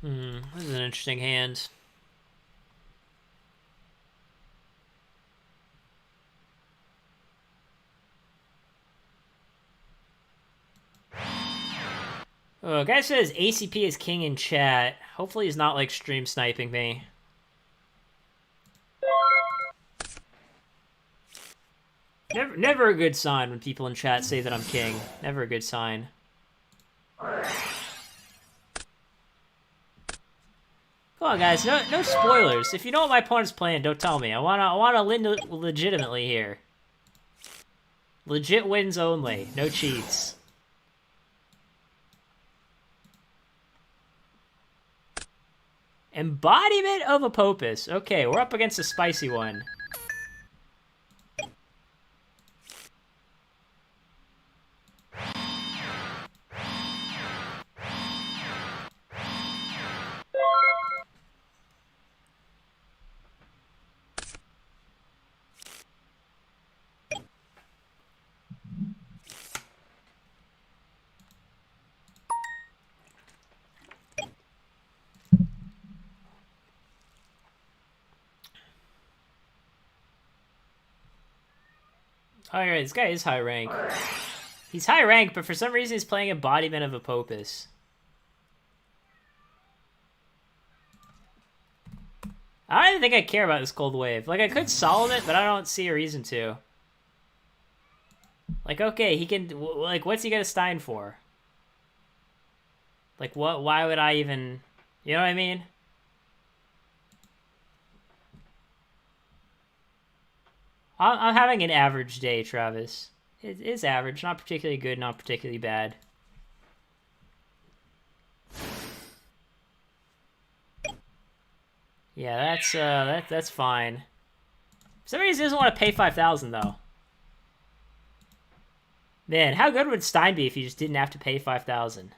This is an interesting hand. Oh, guy says ACP is king in chat. Hopefully he's not like stream sniping me. Never a good sign when people in chat say that I'm king. Never a good sign. Come on, guys. No spoilers. If you know what my opponent's playing, don't tell me. I wanna win legitimately here. Legit wins only. No cheats. Embodiment of Apopus. Okay, we're up against a spicy one. Alright, this guy is high rank. He's high rank, but for some reason he's playing Embodiment of Apopus. I don't even think I care about this Cold Wave. Like, I could solve it, but I don't see a reason to. Like, okay, he can... Like, what's he gonna Stein for? Like, what? Why would I even... You know what I mean? I'm having an average day, Travis. It is average. Not particularly good, not particularly bad. Yeah, that's fine. For some reason, he doesn't want to pay 5,000 though. Man, how good would Stein be if he just didn't have to pay 5,000?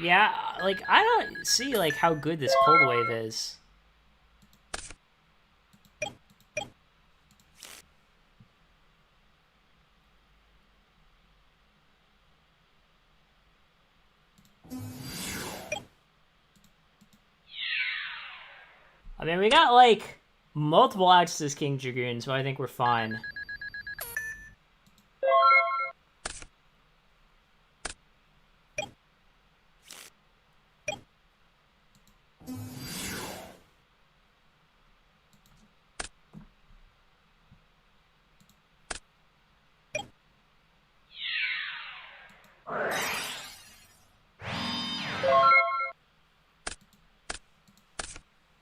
Yeah, like, I don't see, like, how good this Cold Wave is. I mean, we got, like, multiple access King Dragoon, so I think we're fine.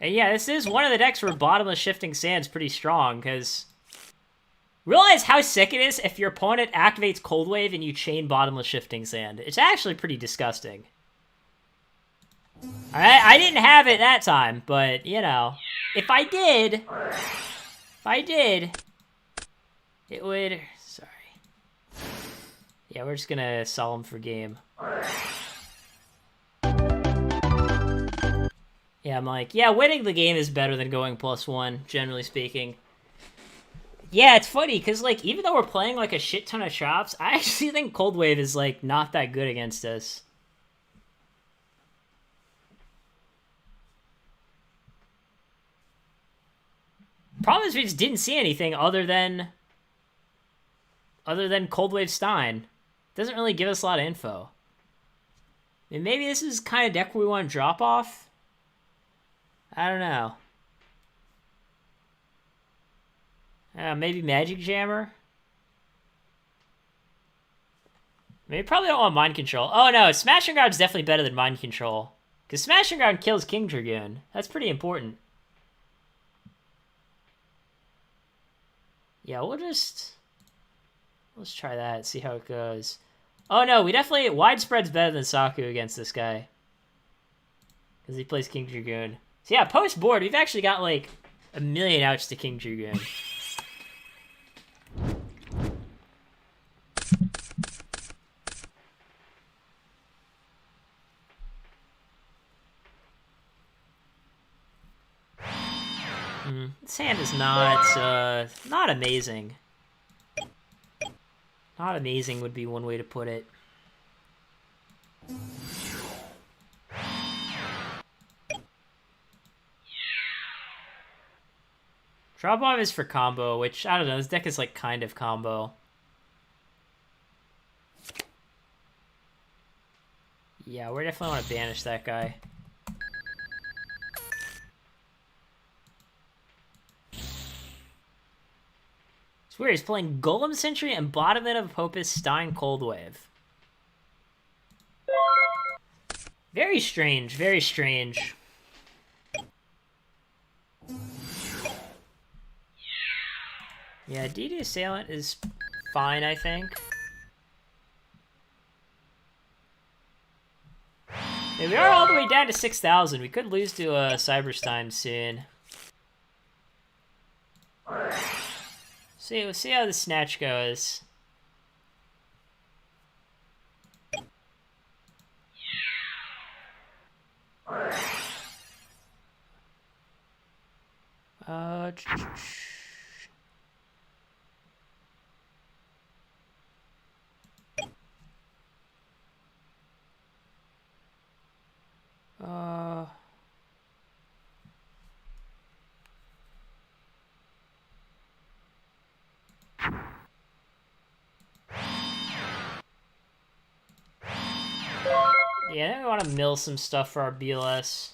And yeah, this is one of the decks where Bottomless Shifting Sand's pretty strong, because... Realize how sick it is if your opponent activates Cold Wave and you chain Bottomless Shifting Sand. It's actually pretty disgusting. I didn't have it that time, but, you know, if I did, it would... Sorry. Yeah, we're just gonna Solemn for game. Yeah, I'm like, yeah, winning the game is better than going +1, generally speaking. Yeah, it's funny, because, like, even though we're playing, like, a shit ton of chops, I actually think Cold Wave is, like, not that good against us. Problem is we just didn't see anything other than Cold Wave Stein. Doesn't really give us a lot of info. I mean, maybe this is kind of deck we want to drop off. I don't know. Maybe Magic Jammer? Maybe probably don't want Mind Control. Oh no, Smashing Ground's definitely better than Mind Control. Because Smashing Ground kills King Dragoon. That's pretty important. Yeah, let's try that, see how it goes. Oh no, we definitely... Widespread's better than Saku against this guy. Because he plays King Dragoon. So yeah, post-board, we've actually got, like, a million outs to King Dragoon. This hand is not amazing. Not amazing would be one way to put it. Drop off is for combo, which, I don't know, this deck is like kind of combo. Yeah, we definitely want to banish that guy. It's weird, he's playing Golem Sentry and bottom end of Hopus Stein Cold Wave. Very strange, very strange. Yeah, DD Assailant is fine, I think. Yeah, we are all the way down to 6,000. We could lose to Cyberstein soon. We'll see how the snatch goes. Uh, yeah, I want to mill some stuff for our BLS.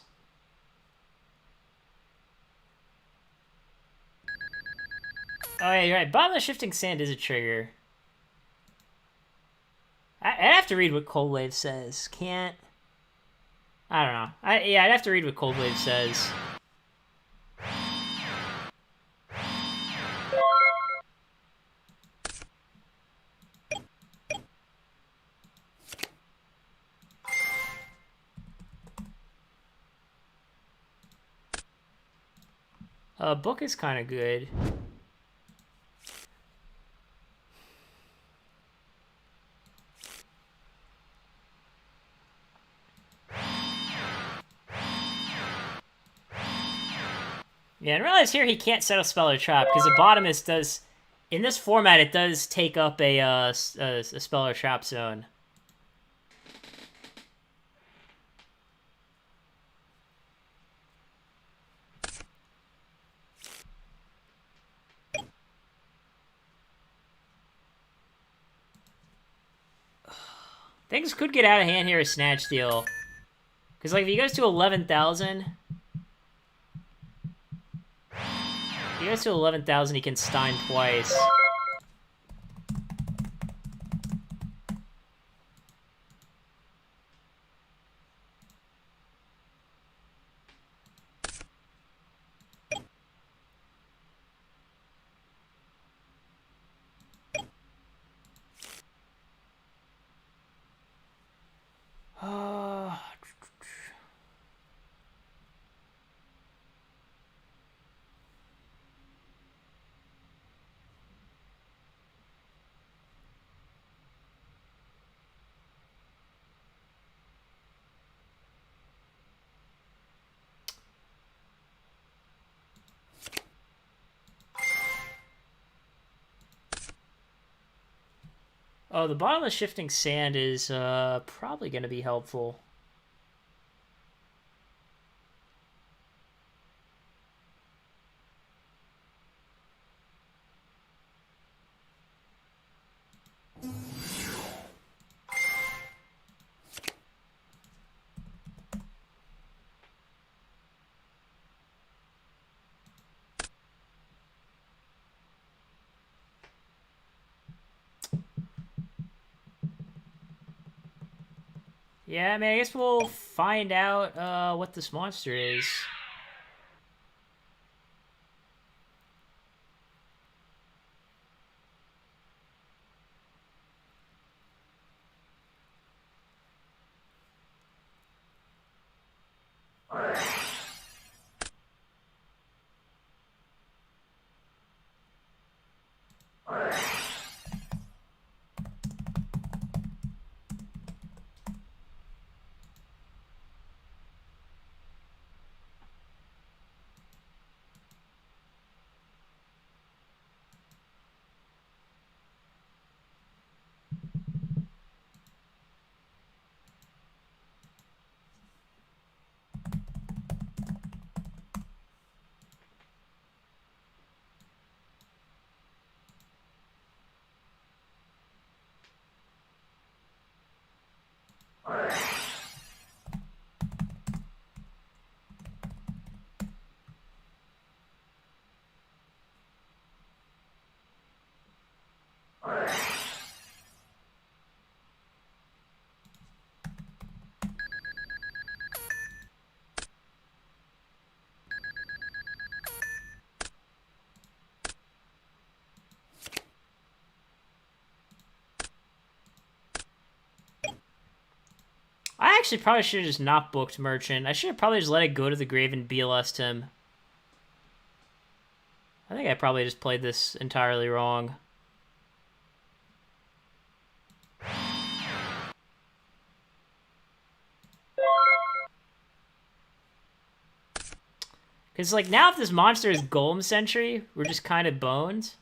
Oh yeah, you're right. Bottomless Shifting Sand is a trigger. I'd have to read what Cold Wave says. Can't. I don't know. I'd have to read what Cold Wave says. Book is kind of good. Yeah, and realize here he can't set a spell or trap because the Bottomist does, in this format, it does take up a spell or trap zone. Things could get out of hand here with Snatch Steal. Because, like, if he goes to 11,000... If he goes to 11,000, he can Stein twice. Oh, the Bottomless Shifting Sand is probably going to be helpful. Yeah, I mean, I guess we'll find out what this monster is. actually probably should have just not booked Merchant. I should have probably just let it go to the grave and BLS'd him. I think I probably just played this entirely wrong. Because, like, now if this monster is Golem Sentry, we're just kind of boned.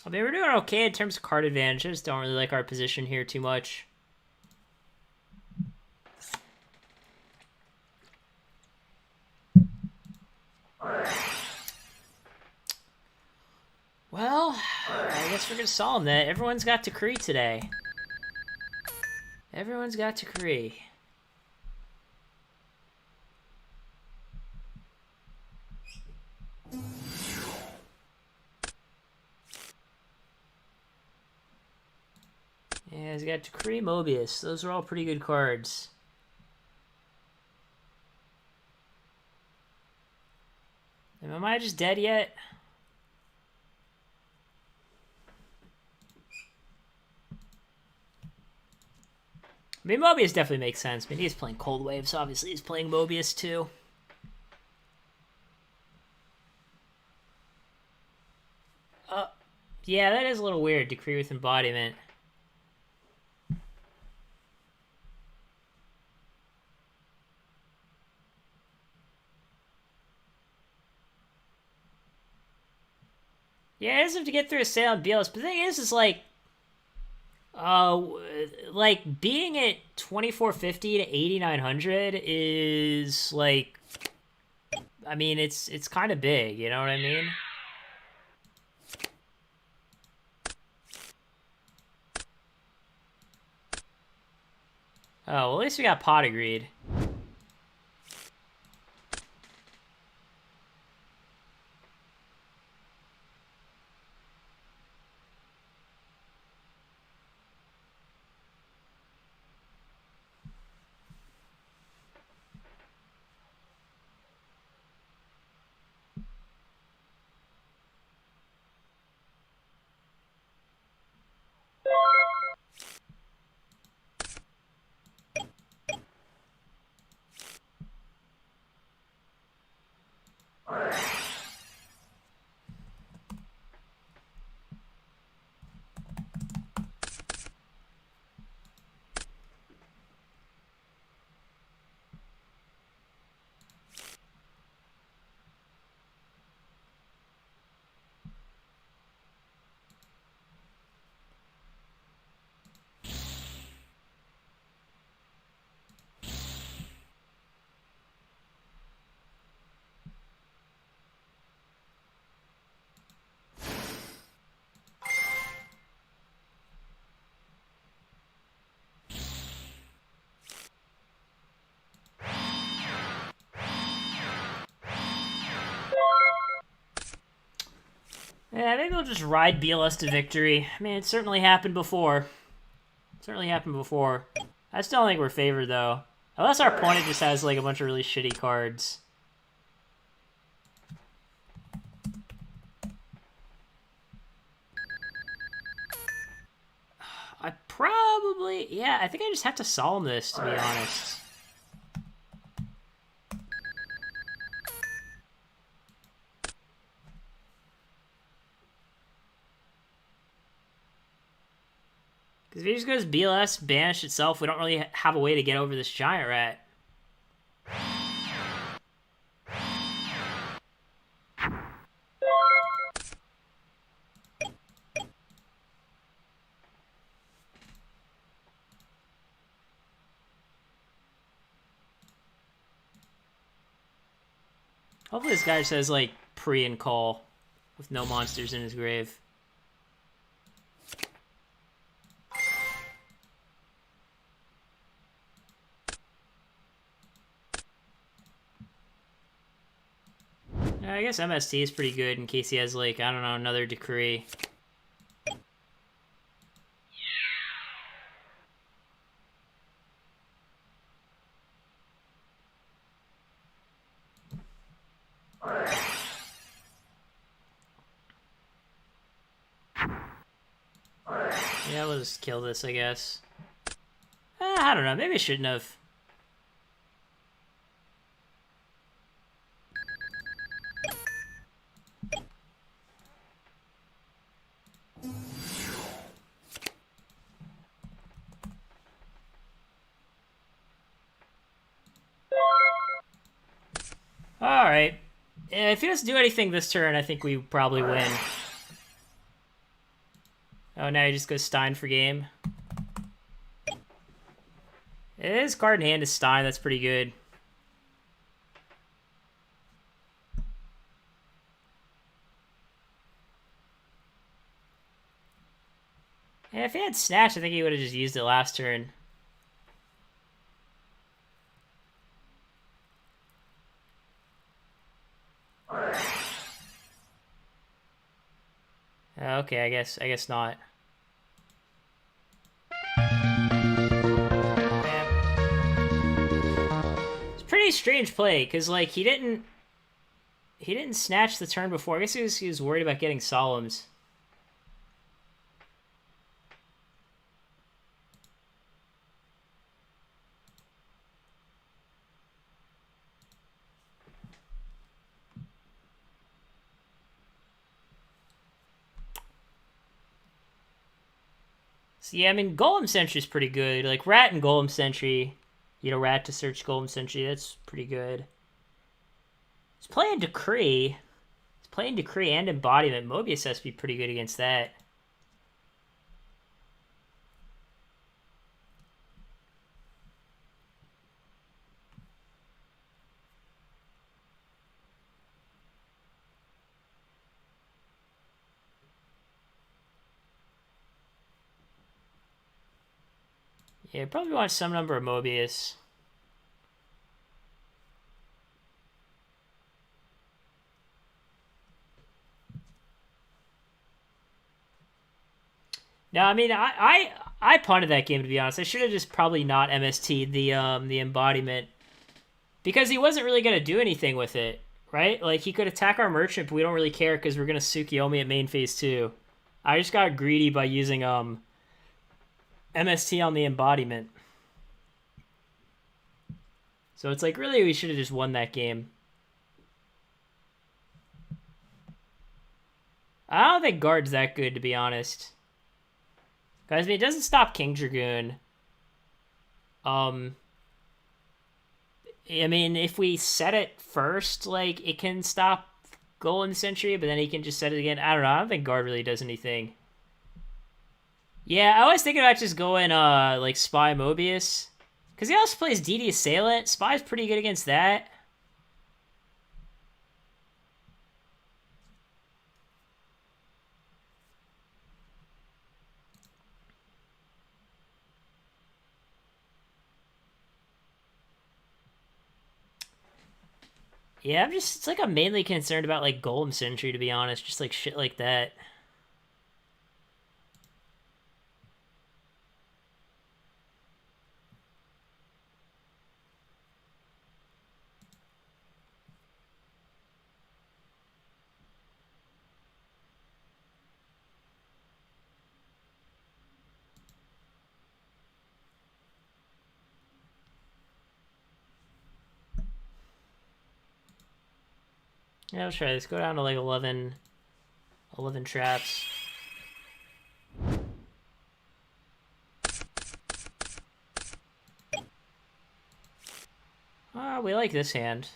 I mean, we're doing okay in terms of card advantage. I just don't really like our position here too much. Well, I guess we're going to solve that. Everyone's got Decree today. Everyone's got Decree. Yeah, he's got Decree, Mobius. Those are all pretty good cards. Am I just dead yet? I mean, Mobius definitely makes sense. I mean, he's playing Cold Wave, so obviously he's playing Mobius too. Yeah, that is a little weird. Decree with Embodiment. Yeah, it is have to get through a sale on BLS, but the thing is like being at 2450 to 8900 is like, I mean, it's kind of big, you know what I mean? Oh, well, at least we got Pot Agreed. Yeah, maybe we'll just ride BLS to victory. I mean, it certainly happened before. I still think we're favored, though. Unless our opponent just has, like, a bunch of really shitty cards. I probably... Yeah, I think I just have to Solemn this, to be honest. Because if he just goes BLS, banish itself, we don't really have a way to get over this Giant Rat. Hopefully this guy just has, like, pre and call with no monsters in his grave. I guess MST is pretty good in case he has, like, I don't know, another Decree. Yeah, we'll just kill this, I guess. I don't know. Maybe I shouldn't have. Alright. If he doesn't do anything this turn, I think we probably win. Oh, now he just goes Stein for game. His card in hand is Stein. That's pretty good. Yeah, if he had Snatch, I think he would have just used it last turn. Okay, I guess not. It's a pretty strange play, because like he didn't snatch the turn before. I guess he was worried about getting Solemns. So yeah, I mean Golem Sentry is pretty good. Like Rat and Golem Sentry, you know, Rat to search Golem Sentry, that's pretty good. He's playing Decree. He's playing Decree and Embodiment. Mobius has to be pretty good against that. Yeah, probably want some number of Mobius. No, I mean I punted that game, to be honest. I should have just probably not MST'd the embodiment, because he wasn't really gonna do anything with it, right? Like he could attack our merchant, but we don't really care because we're gonna Tsukiyomi at main phase 2. I just got greedy by using MST on the embodiment. So it's like really we should have just won that game. I don't think guard's that good, to be honest. Guys, I mean, it doesn't stop King Dragoon. I mean, if we set it first, like, it can stop Golem Sentry, but then he can just set it again. I don't know. I don't think guard really does anything. Yeah, I was thinking about just going, like, Spy Mobius. Because he also plays DD Assailant. Spy's pretty good against that. Yeah, it's like I'm mainly concerned about, like, Golem Sentry, to be honest. Just, like, shit like that. Yeah, let's try this. Go down to, like, 11 traps. We like this hand.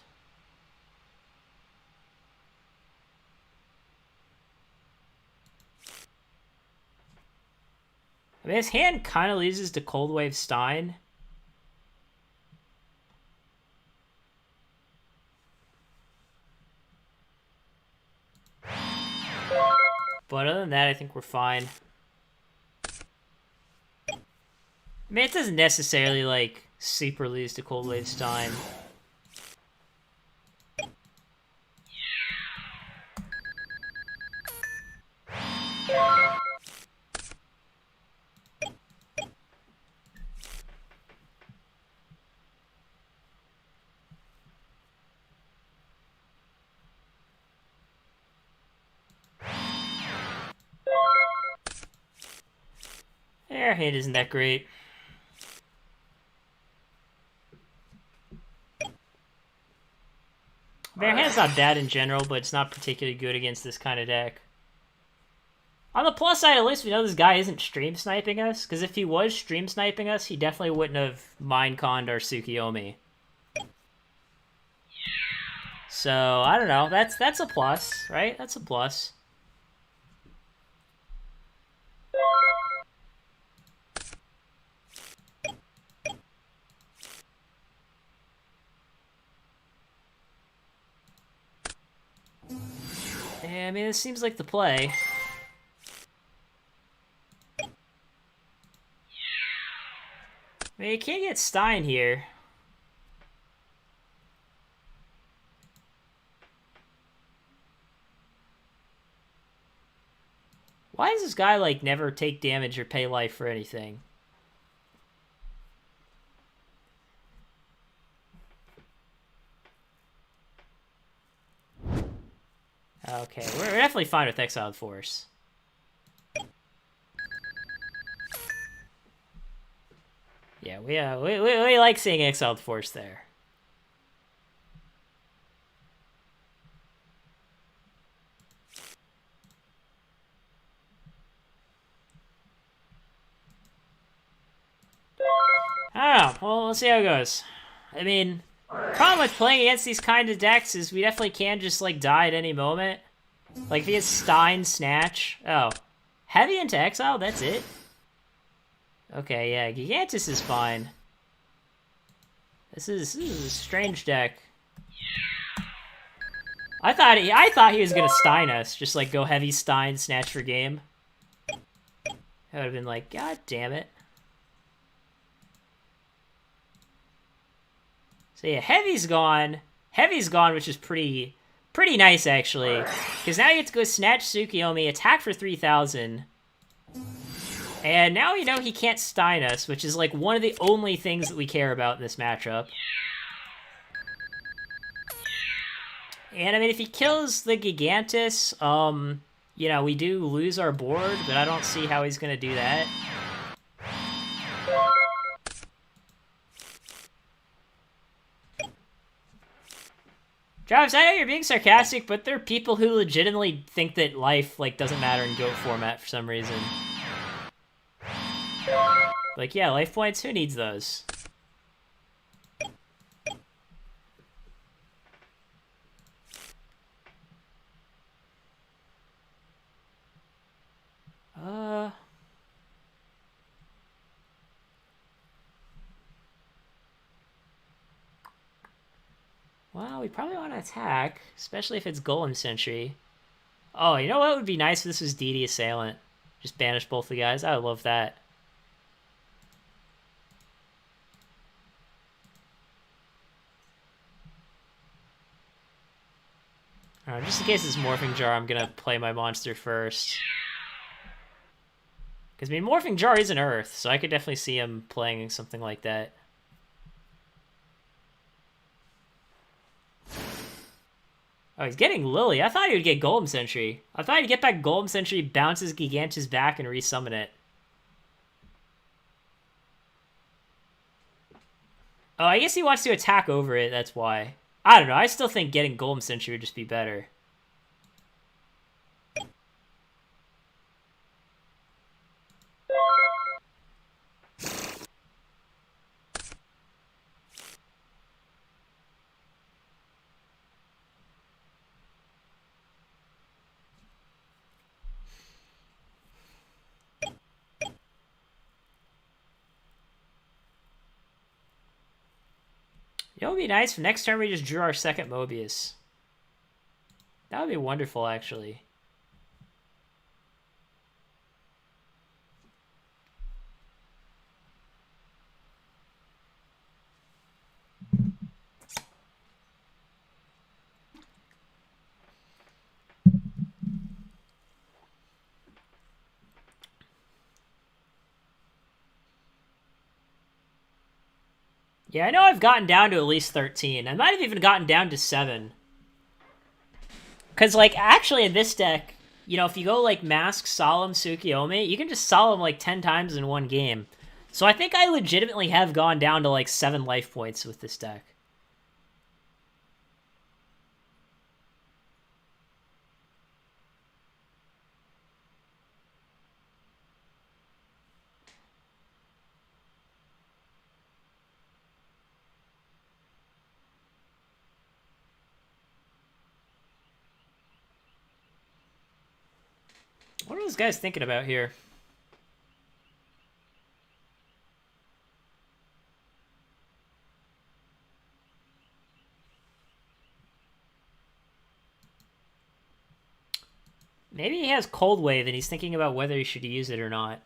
I mean, his hand kind of loses to Cold Wave Stein. But other than that, I think we're fine. I mean, it doesn't necessarily, like, super lose to Cold Wave Stein. Our hand isn't that great. Our hand's not bad in general, but it's not particularly good against this kind of deck. On the plus side, at least we know this guy isn't stream sniping us, because if he was stream sniping us, he definitely wouldn't have mind-conned our Tsukiyomi. So, I don't know. That's a plus, right? That's a plus. Yeah, I mean, this seems like the play. I mean, you can't get Stein here. Why does this guy, like, never take damage or pay life for anything? Okay, we're definitely fine with Exiled Force. Yeah, we like seeing Exiled Force there. I don't know. Well, let's see how it goes. I mean, problem with playing against these kind of decks is we definitely can just, like, die at any moment. Like, if he has Stein, Snatch... Oh. Heavy into Exile? That's it? Okay, yeah, Gigantus is fine. This is a strange deck. I thought he was gonna Stein us. Just, like, go Heavy, Stein, Snatch for game. I would have been like, God damn it. So yeah, Heavy's gone. Heavy's gone, which is pretty nice, actually. Because now you get to go Snatch Tsukiyomi, attack for 3,000. And now you know he can't Stein us, which is like one of the only things that we care about in this matchup. And I mean, if he kills the Gigantus, you know, we do lose our board, but I don't see how he's gonna do that. Travis, I know you're being sarcastic, but there are people who legitimately think that life, like, doesn't matter in GOAT format for some reason. Like, yeah, life points, who needs those? Well, we probably want to attack, especially if it's Golem Sentry. Oh, you know what would be nice if this was DD Assailant? Just banish both the guys. I would love that. Alright, just in case it's Morphing Jar, I'm gonna play my monster first. Because, I mean, Morphing Jar is an Earth, so I could definitely see him playing something like that. Oh, he's getting Lily. I thought he would get Golem Sentry. I thought he'd get back Golem Sentry, bounces Gigantus back, and resummon it. Oh, I guess he wants to attack over it, that's why. I don't know, I still think getting Golem Sentry would just be better. You know what would be nice? If next turn we just drew our second Mobius. That would be wonderful, actually. Yeah, I know I've gotten down to at least 13. I might have even gotten down to 7. Because, like, actually in this deck, you know, if you go like Mask, Solemn, Tsukiyomi, you can just Solemn like 10 times in one game. So I think I legitimately have gone down to like 7 life points with this deck. What are those guys thinking about here? Maybe he has Cold Wave and he's thinking about whether he should use it or not.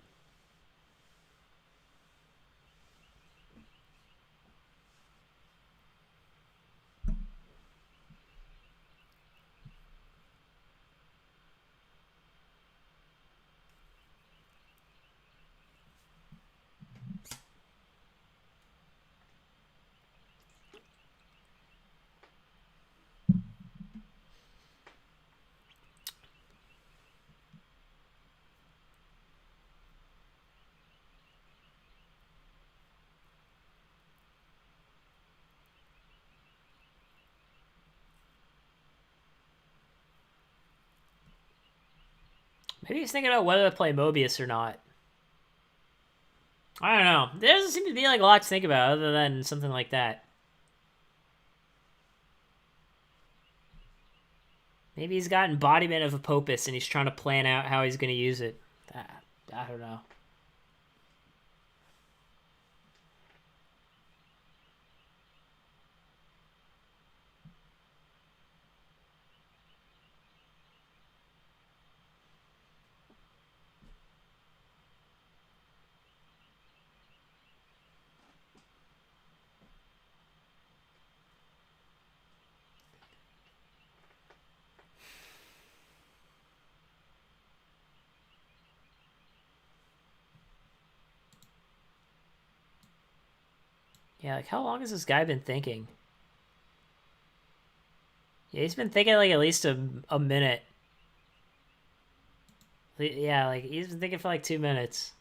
Maybe he's thinking about whether to play Mobius or not. I don't know. There doesn't seem to be like a lot to think about other than something like that. Maybe he's got Embodiment of Apopus and he's trying to plan out how he's going to use it. I don't know. Yeah, like how long has this guy been thinking? Yeah, he's been thinking like at least a minute. Yeah, like he's been thinking for like 2 minutes.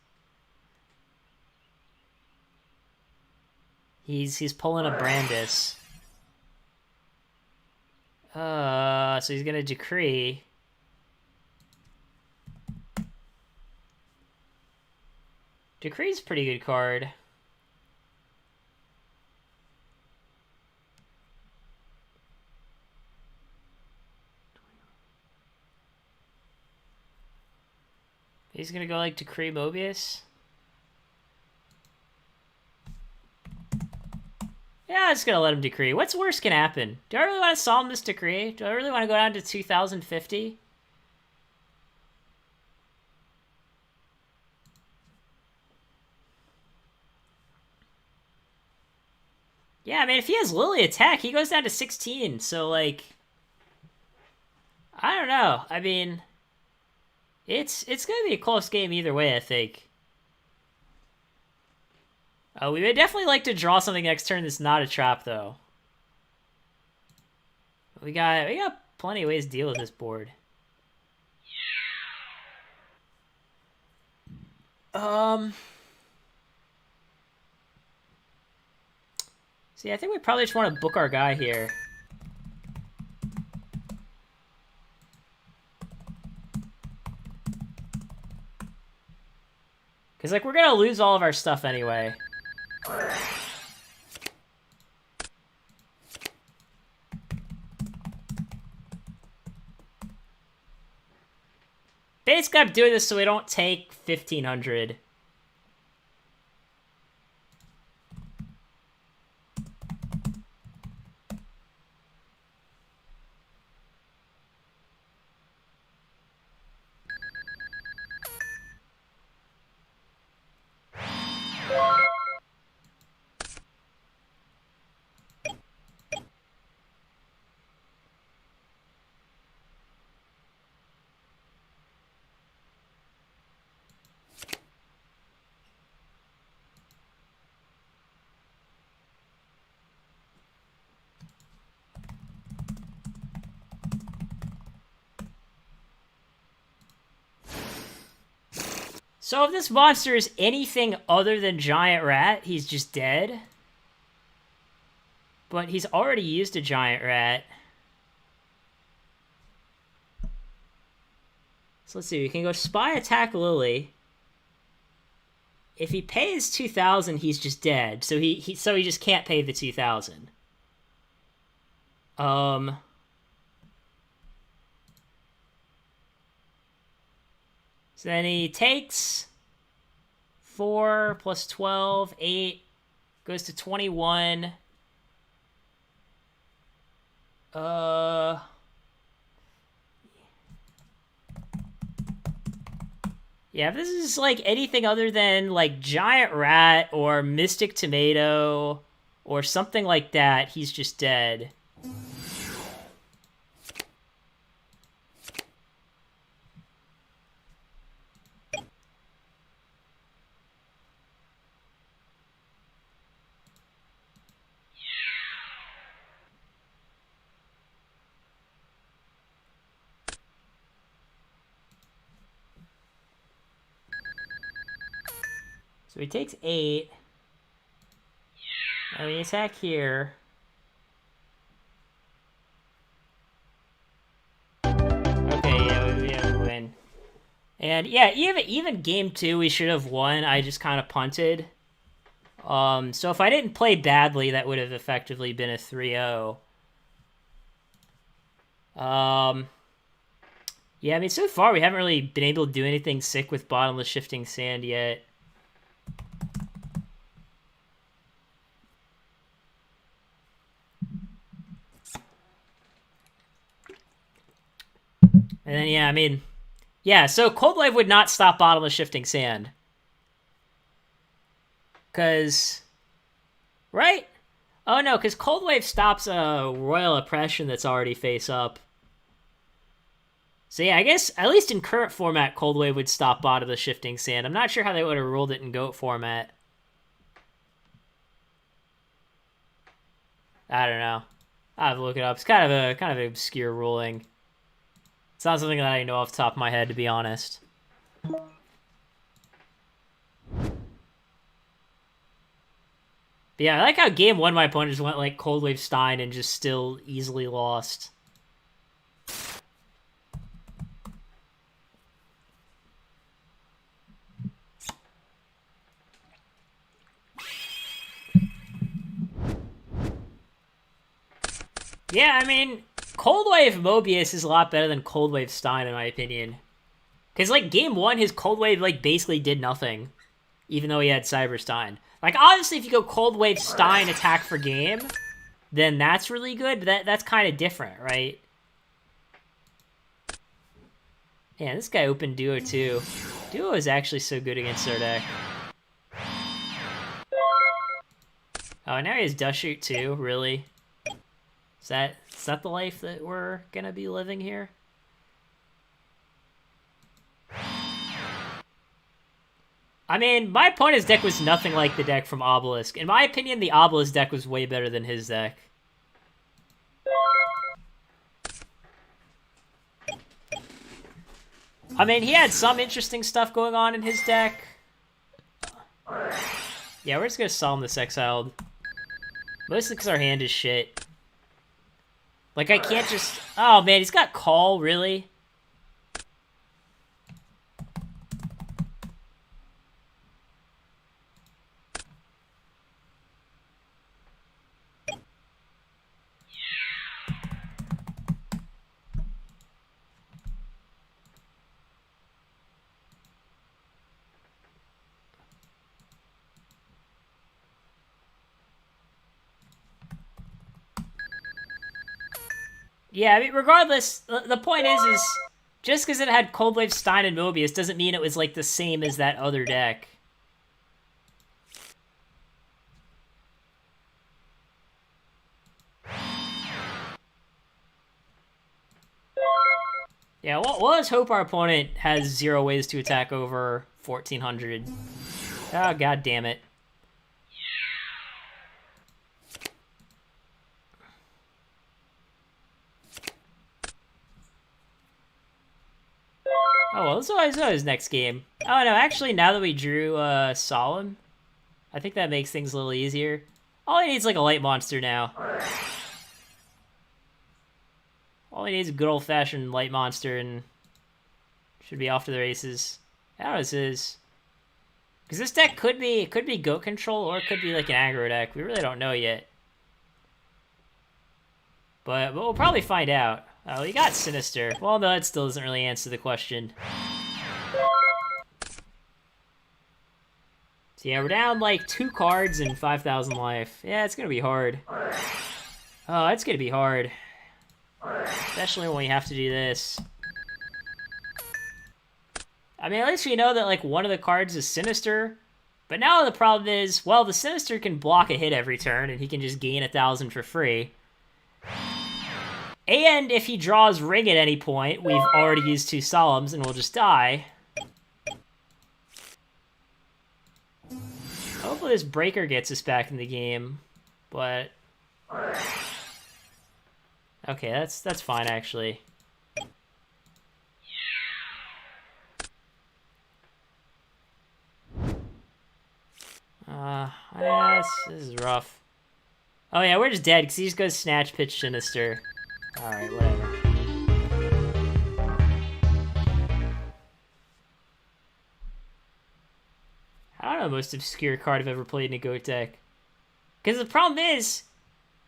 He's pulling a Brandis. So he's gonna Decree. Decree's a pretty good card. He's gonna go like Decree Mobius. Yeah, I'm just gonna let him Decree. What's worse can happen? Do I really want to solve this Decree? Do I really want to go down to 2050? Yeah, I mean, if he has Lily attack, he goes down to 16. So, like, I don't know. I mean, it's gonna be a close game either way, I think. We would definitely like to draw something next turn that's not a trap, though. We got plenty of ways to deal with this board. See, I think we probably just want to book our guy here. Because, like, we're going to lose all of our stuff anyway. Basically, I'm doing this so we don't take 1,500. So if this monster is anything other than Giant Rat, he's just dead. But he's already used a Giant Rat. So let's see, we can go Spy, attack Lily. If he pays 2,000, he's just dead. So he just can't pay the 2,000. So then he takes 4 plus 12, 8, goes to 21. Yeah, if this is like anything other than like Giant Rat or Mystic Tomato or something like that, he's just dead. So he takes 8. And we attack here. Okay, yeah, we win. And yeah, even game 2 we should have won. I just kind of punted. So if I didn't play badly, that would have effectively been a 3-0. Yeah, I mean, so far we haven't really been able to do anything sick with Bottomless Shifting Sand yet. And then, yeah, I mean, yeah, so Cold Wave would not stop Bottomless Shifting Sand. Because, right? Oh, no, because Cold Wave stops a Royal Oppression that's already face up. So, yeah, I guess, at least in current format, Cold Wave would stop Bottomless Shifting Sand. I'm not sure how they would have ruled it in GOAT format. I don't know. I'll have to look it up. It's kind of an obscure ruling. It's not something that I know off the top of my head, to be honest. But yeah, I like how game 1 my opponent just went like Cold Wave Stein and just still easily lost. Yeah, I mean, Cold Wave Mobius is a lot better than Cold Wave Stein, in my opinion. Because, like, game 1, his Cold Wave, like, basically did nothing. Even though he had Cyber Stein. Like, obviously, if you go Cold Wave Stein attack for game, then that's really good, but that's kind of different, right? Yeah, this guy opened Duo, too. Duo is actually so good against our deck. Oh, now he has Dust Shoot, too? Really? Is that the life that we're gonna be living here? I mean, my opponent's deck was nothing like the deck from Obelisk. In my opinion, the Obelisk deck was way better than his deck. I mean, he had some interesting stuff going on in his deck. Yeah, we're just gonna Solemn this Exiled. Mostly because our hand is shit. Like, I can't just... Oh, man, he's got Call, really? Yeah, I mean, regardless, the point is just because it had Cold Wave Stein and Mobius doesn't mean it was, like, the same as that other deck. Yeah, well, let's hope our opponent has 0 ways to attack over 1,400. Oh, god damn it. Oh, well, this always know his next game. Oh, no, actually, now that we drew Solemn, I think that makes things a little easier. All he needs is, like, a light monster now. All he needs is a good old-fashioned light monster, and should be off to the races. How is his? Because this deck could be goat control, or it could be, like, an aggro deck. We really don't know yet. But we'll probably find out. Oh, he got Sinister. Well, no, that still doesn't really answer the question. So yeah, we're down like 2 cards and 5,000 life. Yeah, it's gonna be hard. Oh, it's gonna be hard. Especially when we have to do this. I mean, at least we know that like one of the cards is Sinister. But now the problem is, well, the Sinister can block a hit every turn, and he can just gain 1,000 for free. And if he draws Ring at any point, we've already used 2 Solemns, and we'll just die. Hopefully this Breaker gets us back in the game, but... Okay, that's fine, actually. Yes, this is rough. Oh yeah, we're just dead, because he just goes Snatch, Pitch, Sinister. Alright, whatever. I don't know the most obscure card I've ever played in a GOAT deck. Because the problem is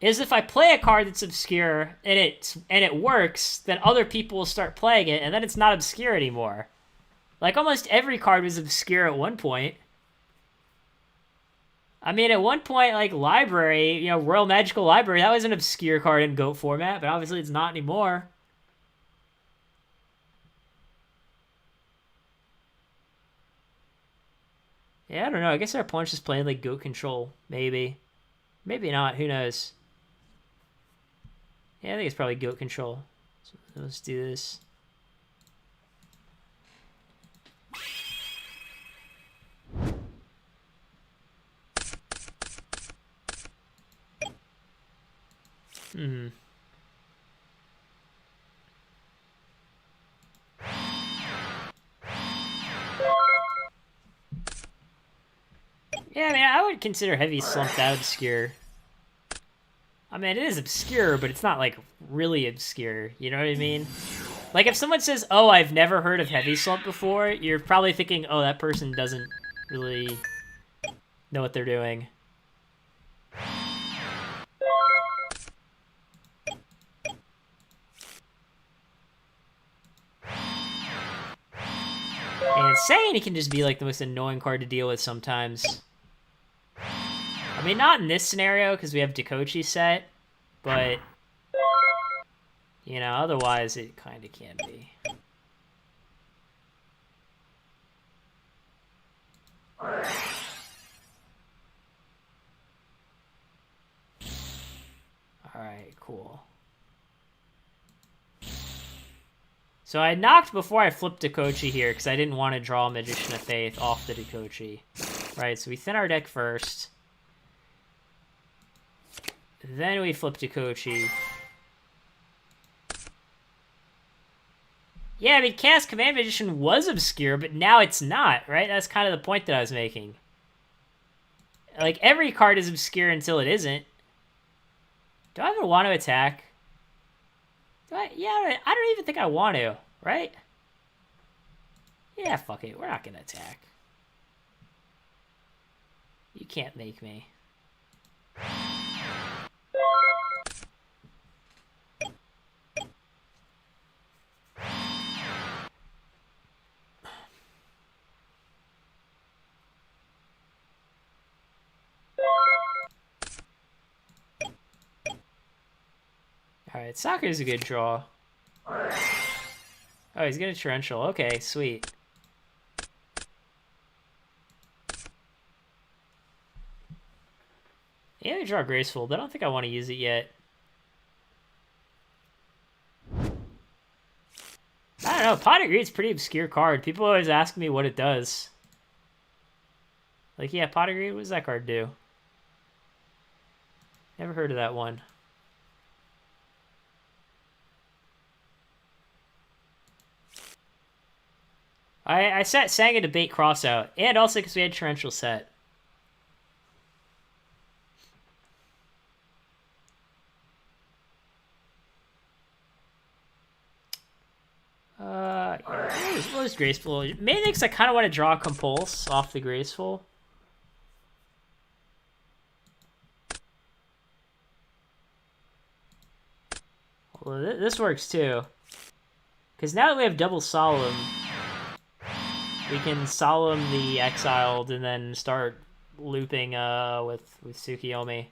if I play a card that's obscure and it works, then other people will start playing it, and then it's not obscure anymore. Like, almost every card was obscure at one point. I mean, at one point, like, Library, you know, Royal Magical Library, that was an obscure card in GOAT format, but obviously it's not anymore. Yeah, I don't know. I guess our opponent's just playing, like, GOAT control. Maybe. Maybe not. Who knows? Yeah, I think it's probably GOAT control. So let's do this. Yeah, I mean, I would consider Heavy Slump that obscure. I mean, it is obscure, but it's not, like, really obscure. You know what I mean? Like, if someone says, oh, I've never heard of Heavy Slump before, you're probably thinking, oh, that person doesn't really know what they're doing. And Insane can just be, like, the most annoying card to deal with sometimes. I mean, not in this scenario, because we have Dekochi set, but, you know, otherwise it kind of can be. Alright, cool. So I knocked before I flipped Dekochi here, because I didn't want to draw Magician of Faith off the Dekochi. Right, so we thin our deck first. Then we flip Dekochi. Yeah, I mean, Cast Command Magician was obscure, but now it's not, right? That's kind of the point that I was making. Like, every card is obscure until it isn't. Do I even want to attack? Yeah, I don't even think I want to, right? Yeah, fuck it. We're not going to attack. You can't make me. Alright, Sakura's a good draw. Oh, he's gonna Torrential. Okay, sweet. Yeah, they draw Graceful, but I don't think I want to use it yet. I don't know, Pot of Greed's a pretty obscure card. People always ask me what it does. Like, yeah, Pot of Greed, what does that card do? Never heard of that one. I sang a debate crossout, and also because we had torrential set. What was graceful? Main things I kind of want to draw compulse off the graceful. Well, this works too. Because now that we have double solemn, we can solemn the exiled and then start looping with Tsukiyomi.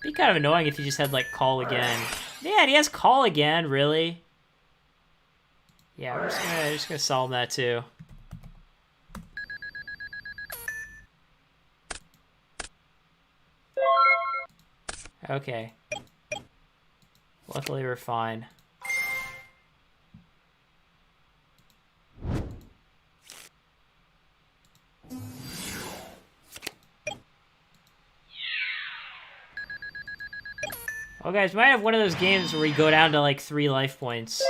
Be kind of annoying if you just had like call again. Man, he has call again, really? Yeah, we're just gonna solve that too. Okay. Luckily we're fine. Oh, guys, we might have one of those games where we go down to like 3 life points.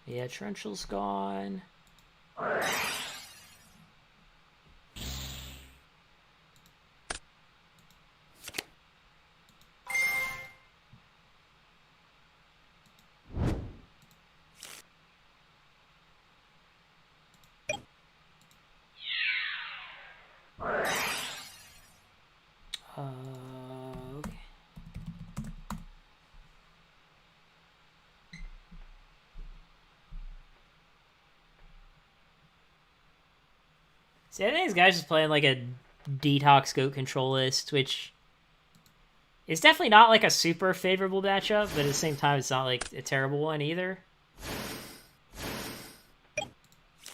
Yeah, Torrential's gone. Okay. See, I think these guys just playing like a detox goat control list, which is definitely not like a super favorable matchup, but at the same time, it's not like a terrible one either.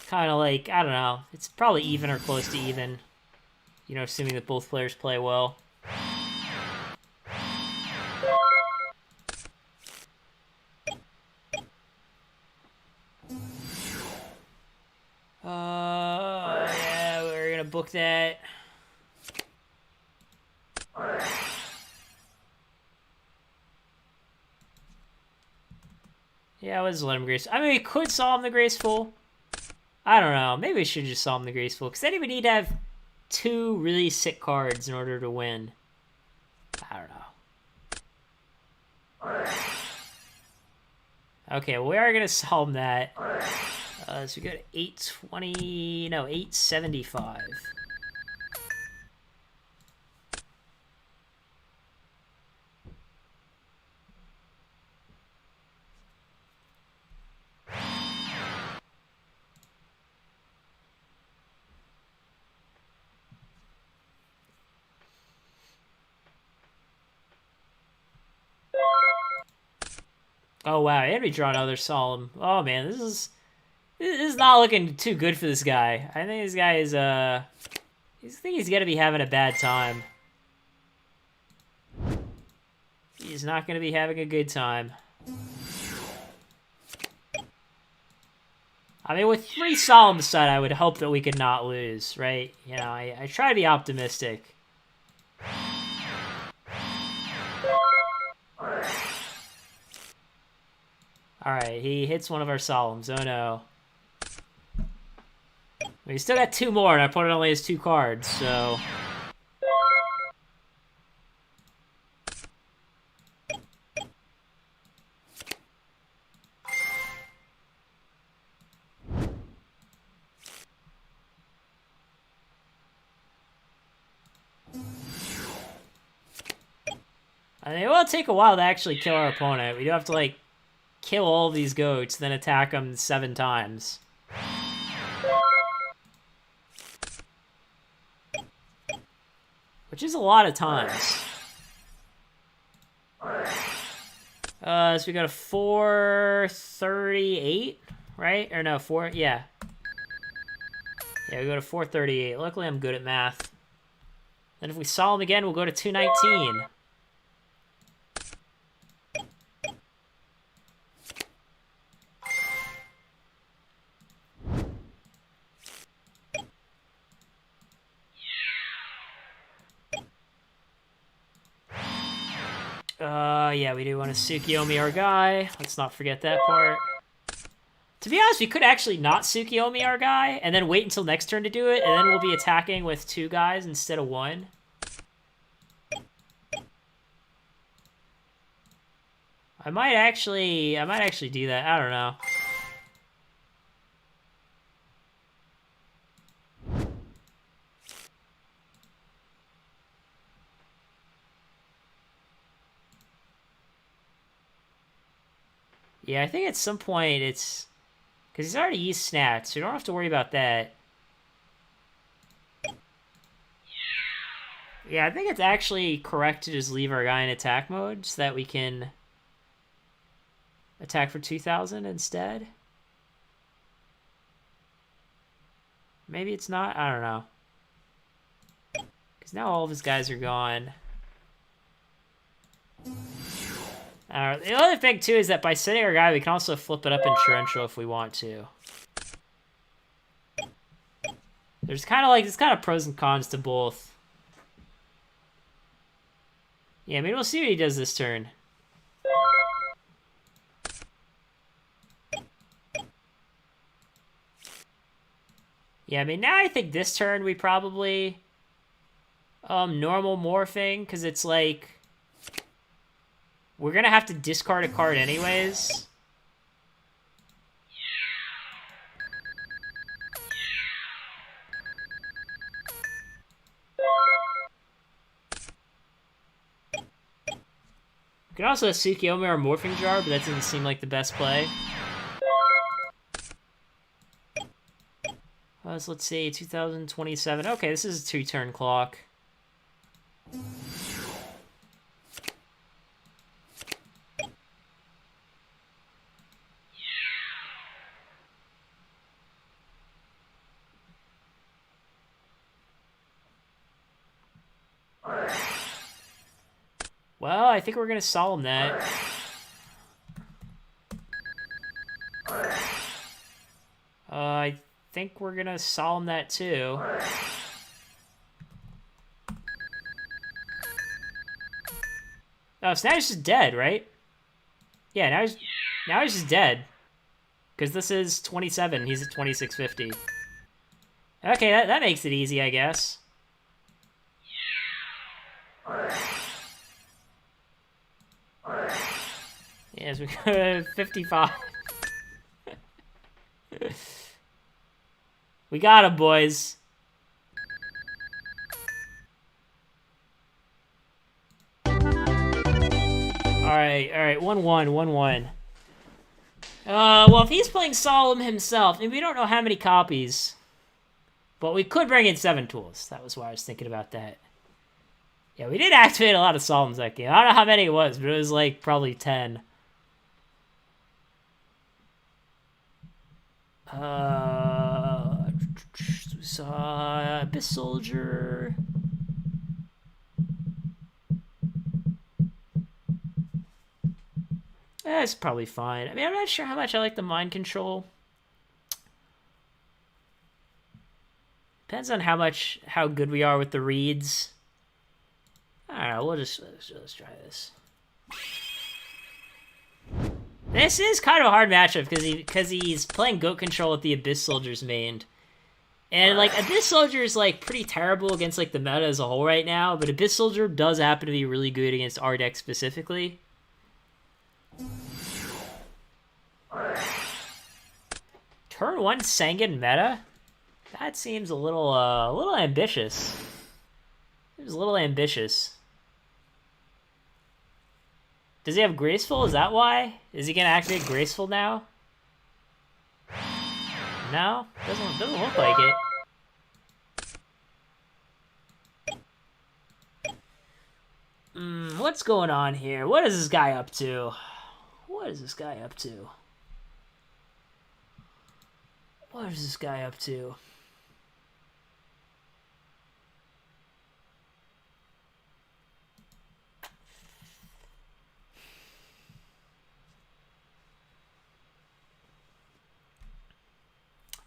Kind of like, I don't know, it's probably even or close to even, you know, assuming that both players play well. Yeah, we're gonna book that. Yeah, let's let him grace. I mean, we could solve the graceful. I don't know. Maybe we should just solve the graceful, because then we need to have 2 really sick cards in order to win. I don't know. Okay, well, we are gonna solve that. So we go to 820, no, 875. Oh wow, and we draw another solemn. Oh man, this is not looking too good for this guy. I think this guy is I think he's gonna be having a bad time. He's not gonna be having a good time. I mean, with 3 solemn side, I would hope that we could not lose, right? You know, I try to be optimistic. Alright, he hits one of our solemns. Oh no. We still got 2 more, and our opponent only has 2 cards, so... I mean, it will take a while to actually kill our opponent. We do have to, like, kill all these goats, then attack them 7 times. Which is a lot of times. So we got a 438, right? Or no, 4, yeah. Yeah, we go to 438. Luckily, I'm good at math. Then if we solve him again, we'll go to 219. Yeah, we do want to Tsukiyomi our guy. Let's not forget that part. To be honest, we could actually not Tsukiyomi our guy, and then wait until next turn to do it, and then we'll be attacking with 2 guys instead of 1. I might actually do that. I don't know. Yeah, I think at some point it's... Because he's already used Snat, so you don't have to worry about that. Yeah, I think it's actually correct to just leave our guy in attack mode so that we can attack for 2,000 instead. Maybe it's not? I don't know. Because now all of his guys are gone. The other thing, too, is that by sending our guy, we can also flip it up in Torrential if we want to. There's kind of pros and cons to both. Yeah, I mean, we'll see what he does this turn. Yeah, I mean, now I think this turn we probably normal morphing, because it's like we're gonna have to discard a card anyways. We can also Tsukiyomi our Morphing Jar, but that doesn't seem like the best play. So let's see, 2027. Okay, this is a 2-turn clock. Well, I think we're going to Solemn that. I think we're going to Solemn that too. Oh, so now he's just dead, right? Yeah, now he's just dead. Because this is 27, he's at 2650. Okay, that makes it easy, I guess. Yes, we got 55. We got him, boys. Alright, 1-1. Well, if he's playing Solemn himself, and we don't know how many copies, but we could bring in 7 tools. That was why I was thinking about that. Yeah, we did activate a lot of Solemns that game. I don't know how many it was, but it was like probably 10. Abyss Soldier. That's probably fine. I mean, I'm not sure how much I like the mind control. Depends on how good we are with the reads. Alright, let's try this. This is kind of a hard matchup because he's playing Goat Control with the Abyss Soldier's main. And, like, Abyss Soldier is, like, pretty terrible against, like, the meta as a whole right now, but Abyss Soldier does happen to be really good against our deck specifically. Turn 1 Sangan meta? That seems a little ambitious. Seems a little ambitious. Does he have Graceful? Is that why? Is he gonna activate Graceful now? No? Doesn't look like it. What's going on here? What is this guy up to? What is this guy up to? What is this guy up to?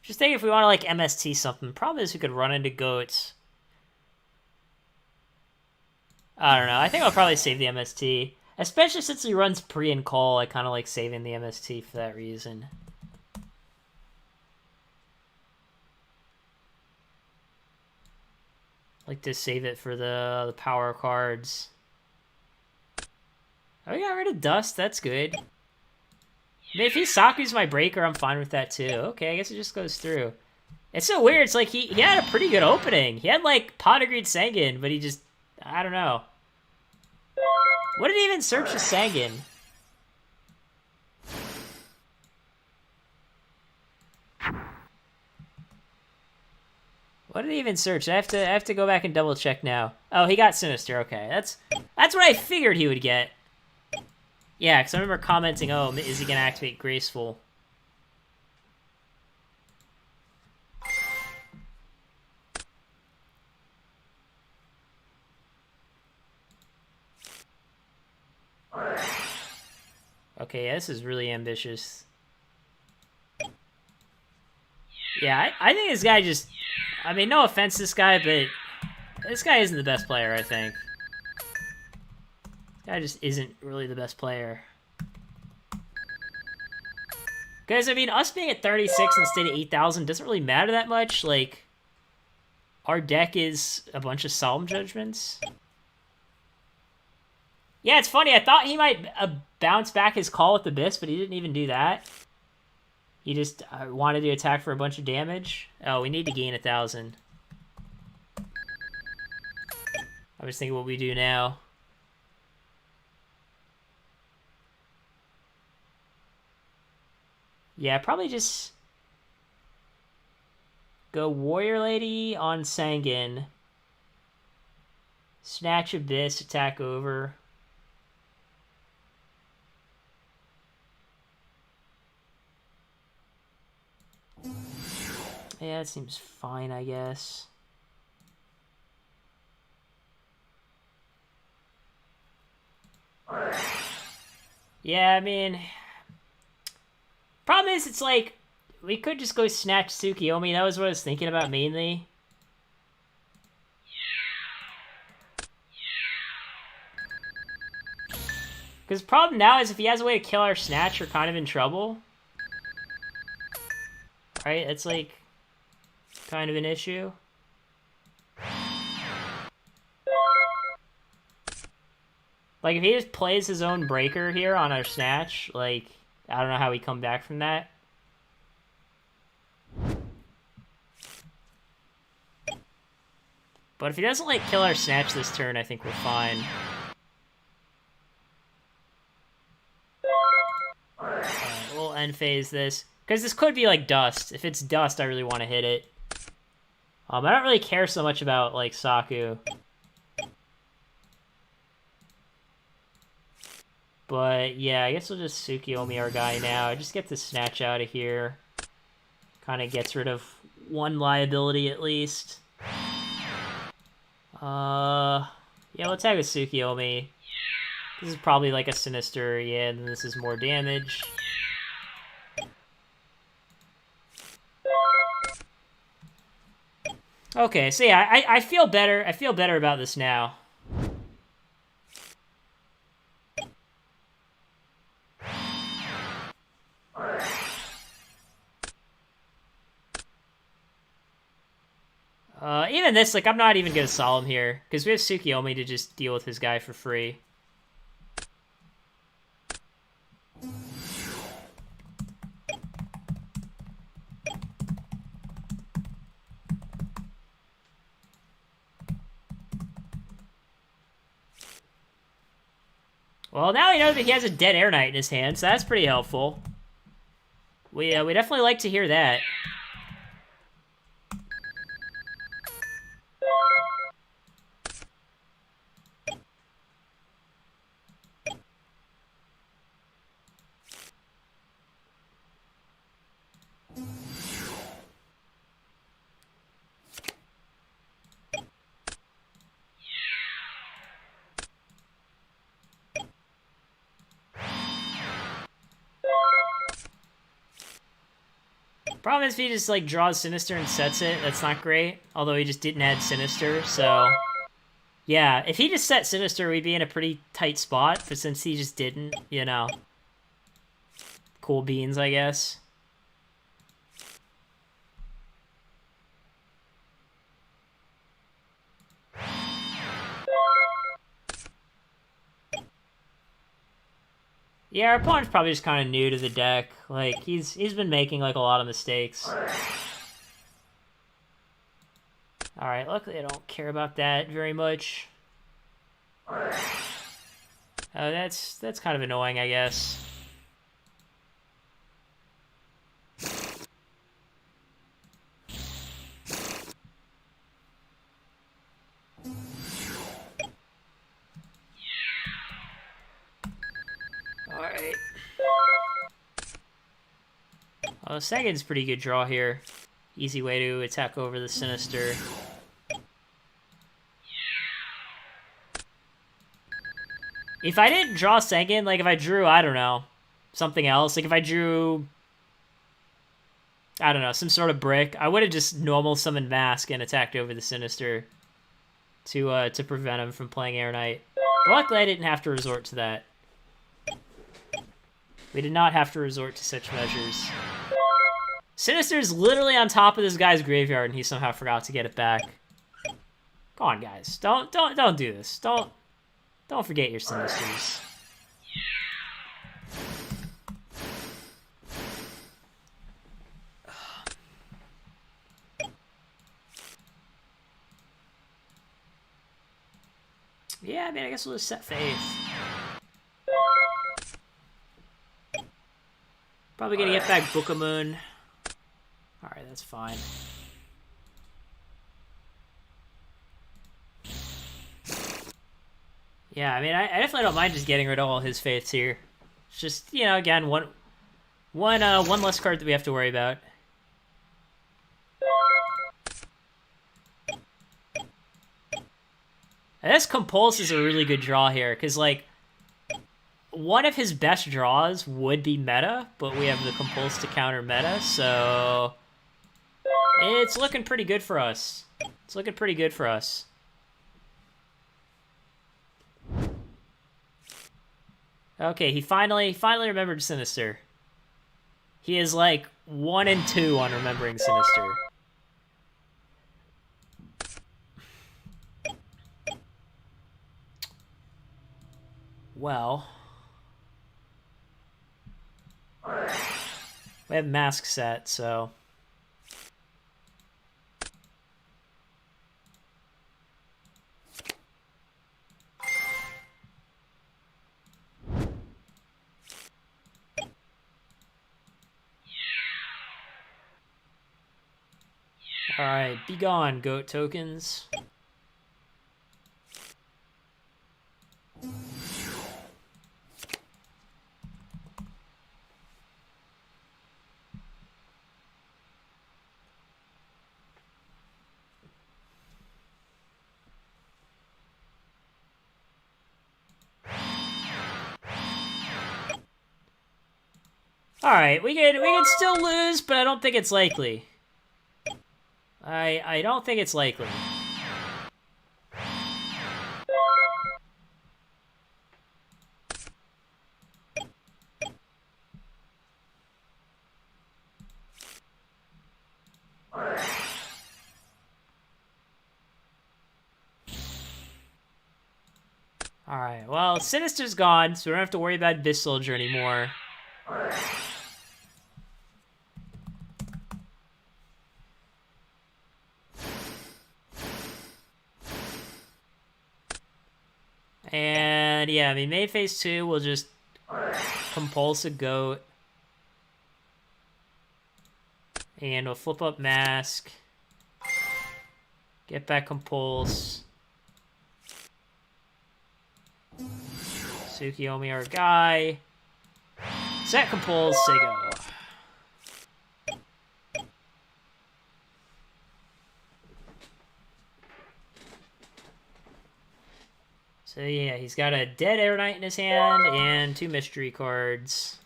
Just think if we want to, like, MST something. Problem is we could run into goats. I don't know. I think I'll probably save the MST. Especially since he runs pre and call, I kind of like saving the MST for that reason. Like to save it for the power cards. Oh, we got rid of Dust. That's good. I mean, if he Saku's my breaker, I'm fine with that too. Okay, I guess it just goes through. It's so weird. It's like he had a pretty good opening. He had like Pot of Greed Sengen, but he just... I don't know. What did he even search as Sengen? What did he even search? I have to go back and double check now. Oh, he got Sinister. Okay, that's what I figured he would get. Yeah, because I remember commenting, oh, is he going to activate Graceful? Okay, yeah, this is really ambitious. Yeah, I think this guy just... I mean, no offense to this guy, but this guy isn't the best player, I think. This guy just isn't really the best player. Because, I mean, us being at 36 instead of 8,000 doesn't really matter that much. Like, our deck is a bunch of Solemn Judgments. Yeah, it's funny. I thought he might bounce back his call with Abyss, but he didn't even do that. He just wanted to attack for a bunch of damage. Oh, we need to gain 1,000. I was thinking what we do now. Yeah, probably just go Warrior Lady on Sengen. Snatch Abyss, attack over. Yeah, it seems fine, I guess. Yeah, I mean... Problem is, it's like, we could just go snatch Tsukiyomi. That was what I was thinking about mainly. Because the problem now is if he has a way to kill our snatch, we're kind of in trouble. Right? It's like kind of an issue. Like, if he just plays his own breaker here on our snatch, like, I don't know how we come back from that. But if he doesn't, like, kill our snatch this turn, I think we're fine. Alright, we'll end phase this. Because this could be, like, Dust. If it's Dust, I really want to hit it. I don't really care so much about, like, Saku. But, yeah, I guess we'll just Tsukiyomi our guy now. Just get the Snatch out of here. Kind of gets rid of one liability, at least. Yeah, we'll tag with Tsukiyomi. This is probably, like, a Sinister, yeah, and this is more damage. Okay, so yeah, I feel better. I feel better about this now. Even this, like, I'm not even gonna Solemn here, because we have Tsukiyomi to just deal with his guy for free. Well, now we know that he has a Dead Air Knight in his hand, so that's pretty helpful. We definitely like to hear that. Problem is, if he just, like, draws Sinister and sets it, that's not great. Although he just didn't add Sinister, so... Yeah, if he just set Sinister, we'd be in a pretty tight spot, but since he just didn't, you know. Cool beans, I guess. Yeah, our opponent's probably just kind of new to the deck. Like, he's been making, like, a lot of mistakes. Alright, luckily I don't care about that very much. That's kind of annoying, I guess. Alright. Well, Sagan's pretty good draw here. Easy way to attack over the Sinister. If I didn't draw Sengen, like if I drew, I don't know, something else, like if I drew, I don't know, some sort of brick, I would have just normal summoned Mask and attacked over the Sinister to prevent him from playing Air Knight. But luckily I didn't have to resort to that. We did not have to resort to such measures. Sinister's literally on top of this guy's graveyard and he somehow forgot to get it back. Come on, guys. Don't do this. Don't forget your Sinisters. Yeah, I mean, I guess we'll just set Faith. Probably gonna get back Book of Moon. Alright, that's fine. Yeah, I mean, I definitely don't mind just getting rid of all his Faiths here. It's just, you know, again, one less card that we have to worry about. And this Compulse is a really good draw here, because, like, one of his best draws would be meta, but we have the Compulse to counter meta, so it's looking pretty good for us. It's looking pretty good for us. Okay, he finally remembered Sinister. He is like 1 and 2 on remembering Sinister. Well, we have Mask set, so alright, be gone, goat tokens. Alright, we could still lose, but I don't think it's likely. I don't think it's likely. Alright, well, Sinister's gone, so we don't have to worry about Abyss Soldier anymore. And yeah, I mean, May phase 2, we'll just Compulse a goat. And we'll flip up Mask. Get back Compulse. Tsukiyomi, our guy. Set Compulse, say go. So yeah, he's got a dead Air Knight in his hand and 2 mystery cards.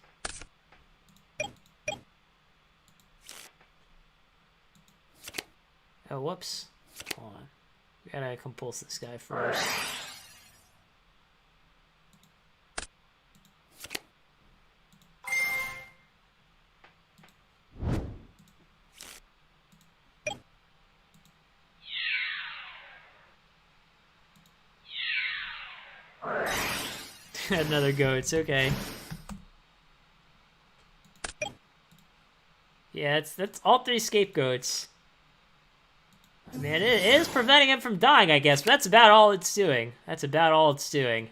Oh, whoops. Hold on. We gotta compulse this guy first. Another goat. It's okay. Yeah, that's all 3 scapegoats. I mean, it is preventing him from dying, I guess, but that's about all it's doing. That's about all it's doing.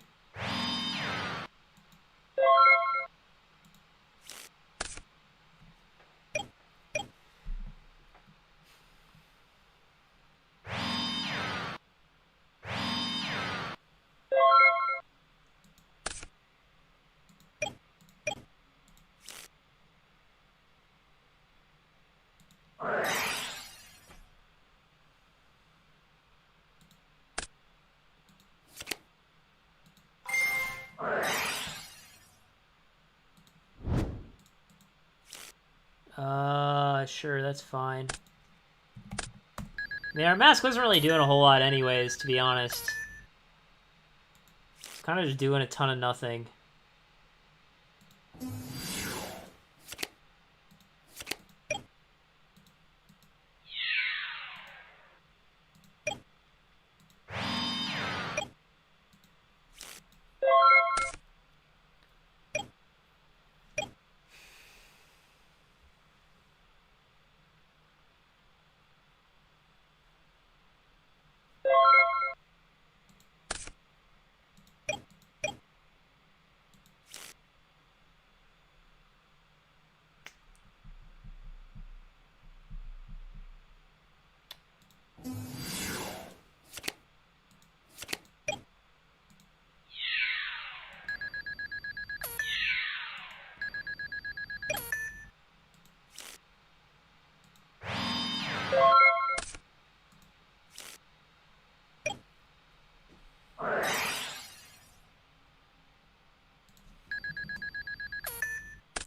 Sure, that's fine. I mean, our mask wasn't really doing a whole lot anyways, to be honest. Kind of just doing a ton of nothing.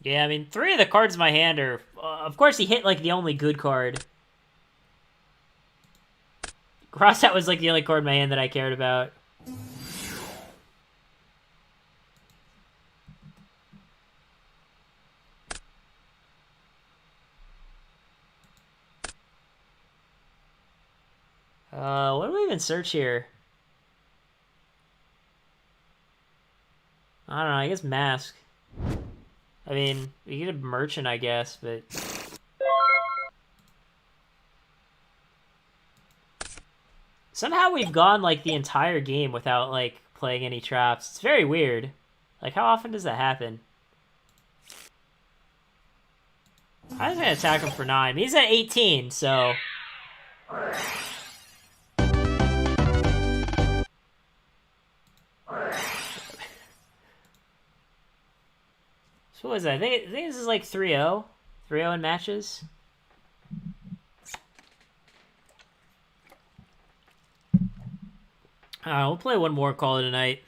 Yeah, I mean, 3 of the cards in my hand are... of course, he hit, like, the only good card. Crossout was, like, the only card in my hand that I cared about. What do we even search here? I don't know, I guess mask. I mean, we get a merchant, I guess, but... Somehow we've gone, like, the entire game without, like, playing any traps. It's very weird. Like, how often does that happen? I was gonna attack him for 9. He's at 18, so... So what was that? I think this is like 3-0. 3-0 in matches. We'll play one more, call it a night.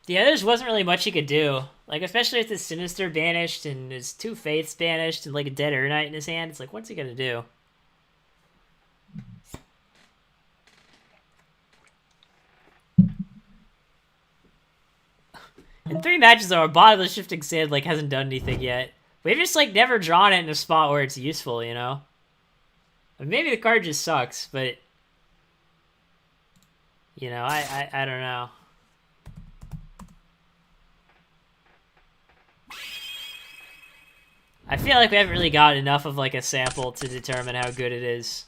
Yeah, there just wasn't really much he could do. Like, especially with his Sinister banished and his 2 Faiths banished and like a Dead Urnite in his hand. It's like, what's he gonna do? In 3 matches, though, our Bottomless Shifting Sand, like, hasn't done anything yet. We've just, like, never drawn it in a spot where it's useful, you know? Maybe the card just sucks, but... You know, I don't know. I feel like we haven't really got enough of, like, a sample to determine how good it is.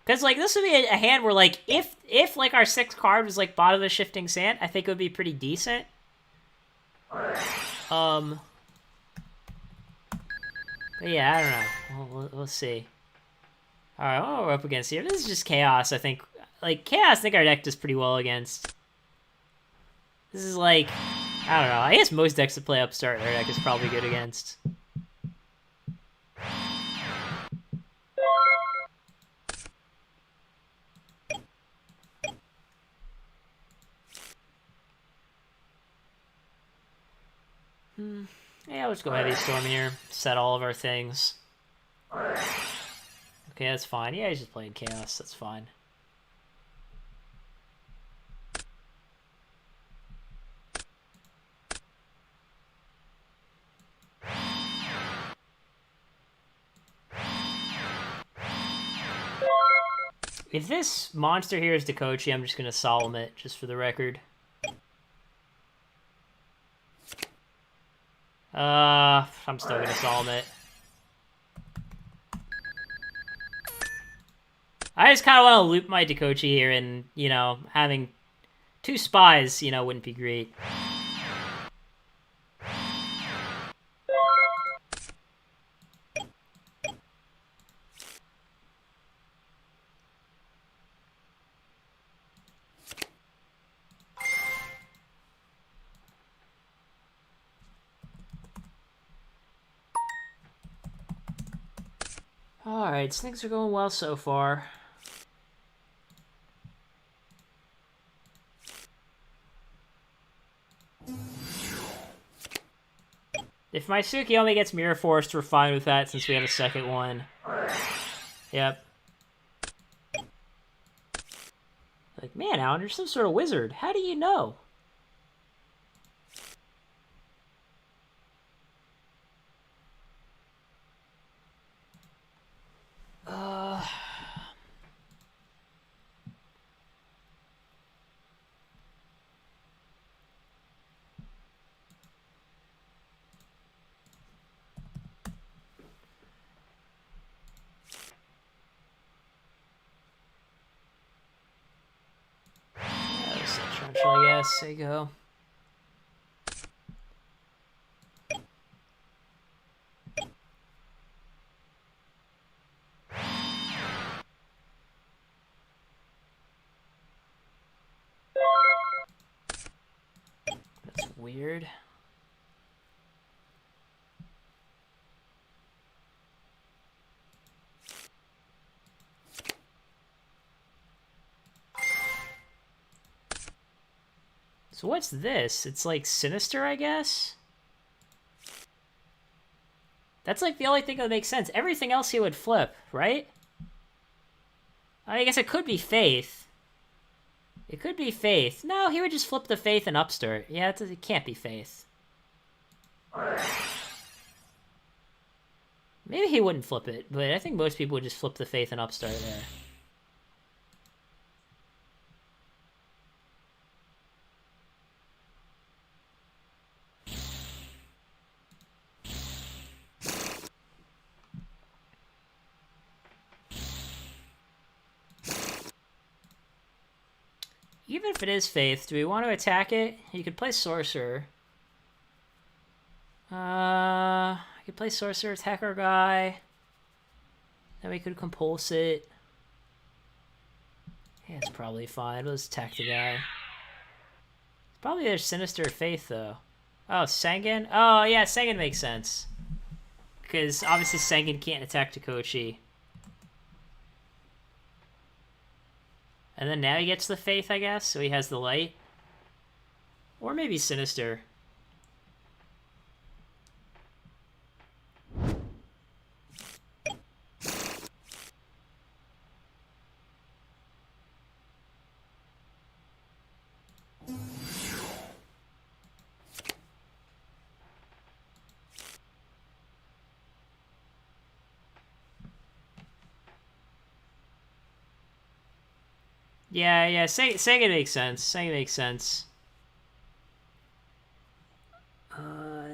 Because, like, this would be a hand where, like, if like, our 6th card was, like, Bottomless Shifting Sand, I think it would be pretty decent. But yeah, I don't know. We'll see. Alright, what we're up against here? This is just Chaos, I think. Like, Chaos, I think our deck does pretty well against. This is, like... I don't know. I guess most decks that play Upstart, their deck is probably good against. Yeah, let's go Heavy Storm here. Set all of our things. Okay, that's fine. Yeah, he's just playing Chaos. That's fine. If this monster here is Dekochi, I'm just going to Solemn it, just for the record. I'm still going to Solemn it. I just kind of want to loop my Dekochi here, and, you know, having 2 spies, you know, wouldn't be great. Alright, so things are going well so far. If my Suki only gets Mirror Force, we're fine with that since we have a second one. Yep. Like, man, Alan, you're some sort of wizard. How do you know? I guess. There you go. That's weird. So what's this? It's like Sinister, I guess? That's like the only thing that makes sense. Everything else he would flip, right? I guess it could be Faith. It could be Faith. No, he would just flip the Faith and Upstart. Yeah, it can't be Faith. Maybe he wouldn't flip it, but I think most people would just flip the Faith and Upstart there. Even if it is Faith, do we want to attack it? You could play Sorcerer. I could play Sorcerer, attack our guy. Then we could Compulse it. Yeah, it's probably fine. Let's attack the guy. Probably there's Sinister Faith, though. Oh, Sengen? Oh, yeah, Sengen makes sense. Because obviously Sengen can't attack Dekochi. And then now he gets the Faith, I guess, so he has the Light. Or maybe Sinister. Yeah, Sengen makes sense. Sengen makes sense.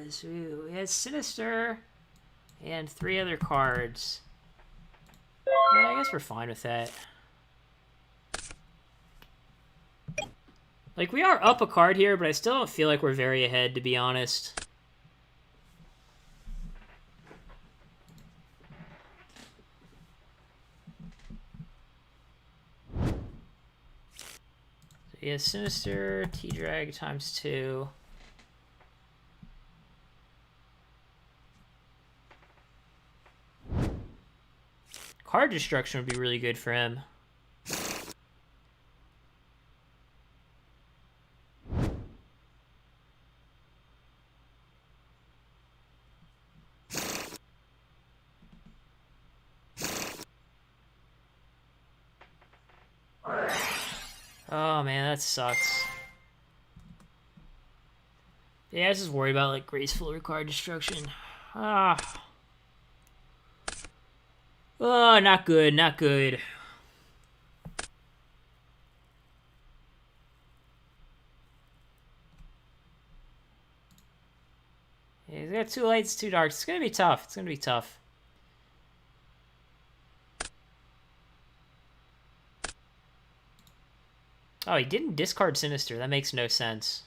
So we had Sinister and 3 other cards. Yeah, I guess we're fine with that. Like, we are up a card here, but I still don't feel like we're very ahead, to be honest. So he has Sinister, T-Drag times 2. Card destruction would be really good for him. Oh man, that sucks. Yeah, I was just worried about like graceful required destruction. Ah. Oh, not good, not good. Yeah, he's got 2 lights, 2 darks. It's gonna be tough. It's gonna be tough. Oh, he didn't discard Sinister. That makes no sense.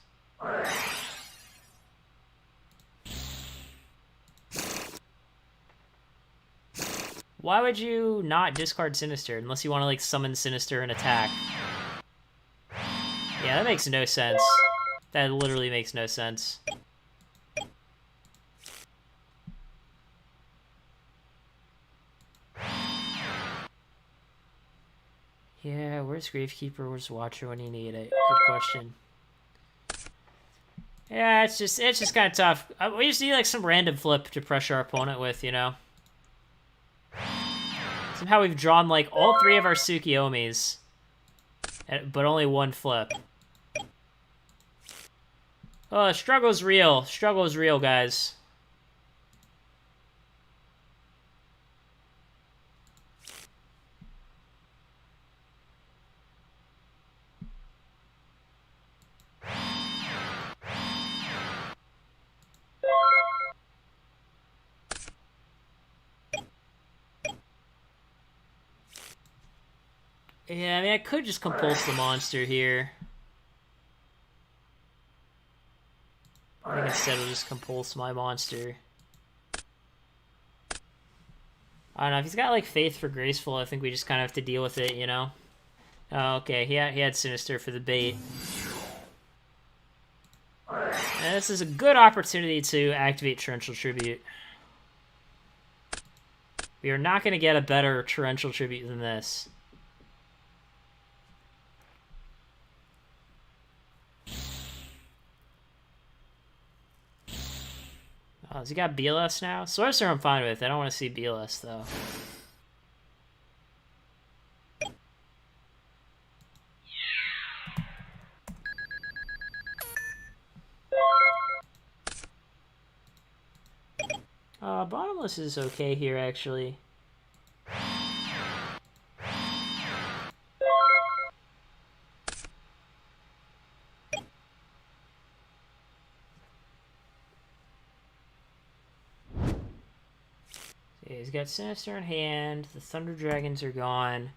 Why would you not discard Sinister unless you want to like summon Sinister and attack? Yeah, that makes no sense. That literally makes no sense. Yeah, where's Gravekeeper? Where's Watcher when you need it? Good question. Yeah, it's just kind of tough. We just need like some random flip to pressure our opponent with, you know. Somehow we've drawn like all 3 of our Tsukiyomis, but only 1 flip. Oh, struggle's real. Struggle is real, guys. Yeah, I mean, I could just compulse the monster here. I think instead we'll just compulse my monster. I don't know, if he's got, like, Faith for Graceful, I think we just kind of have to deal with it, you know? Oh, okay, he had Sinister for the bait. And this is a good opportunity to activate Torrential Tribute. We are not going to get a better Torrential Tribute than this. Oh, has he got BLS now? Sorcerer I'm fine with. I don't want to see BLS, though. Bottomless is okay here, actually. Okay, he's got Sinister in hand. The Thunder Dragons are gone.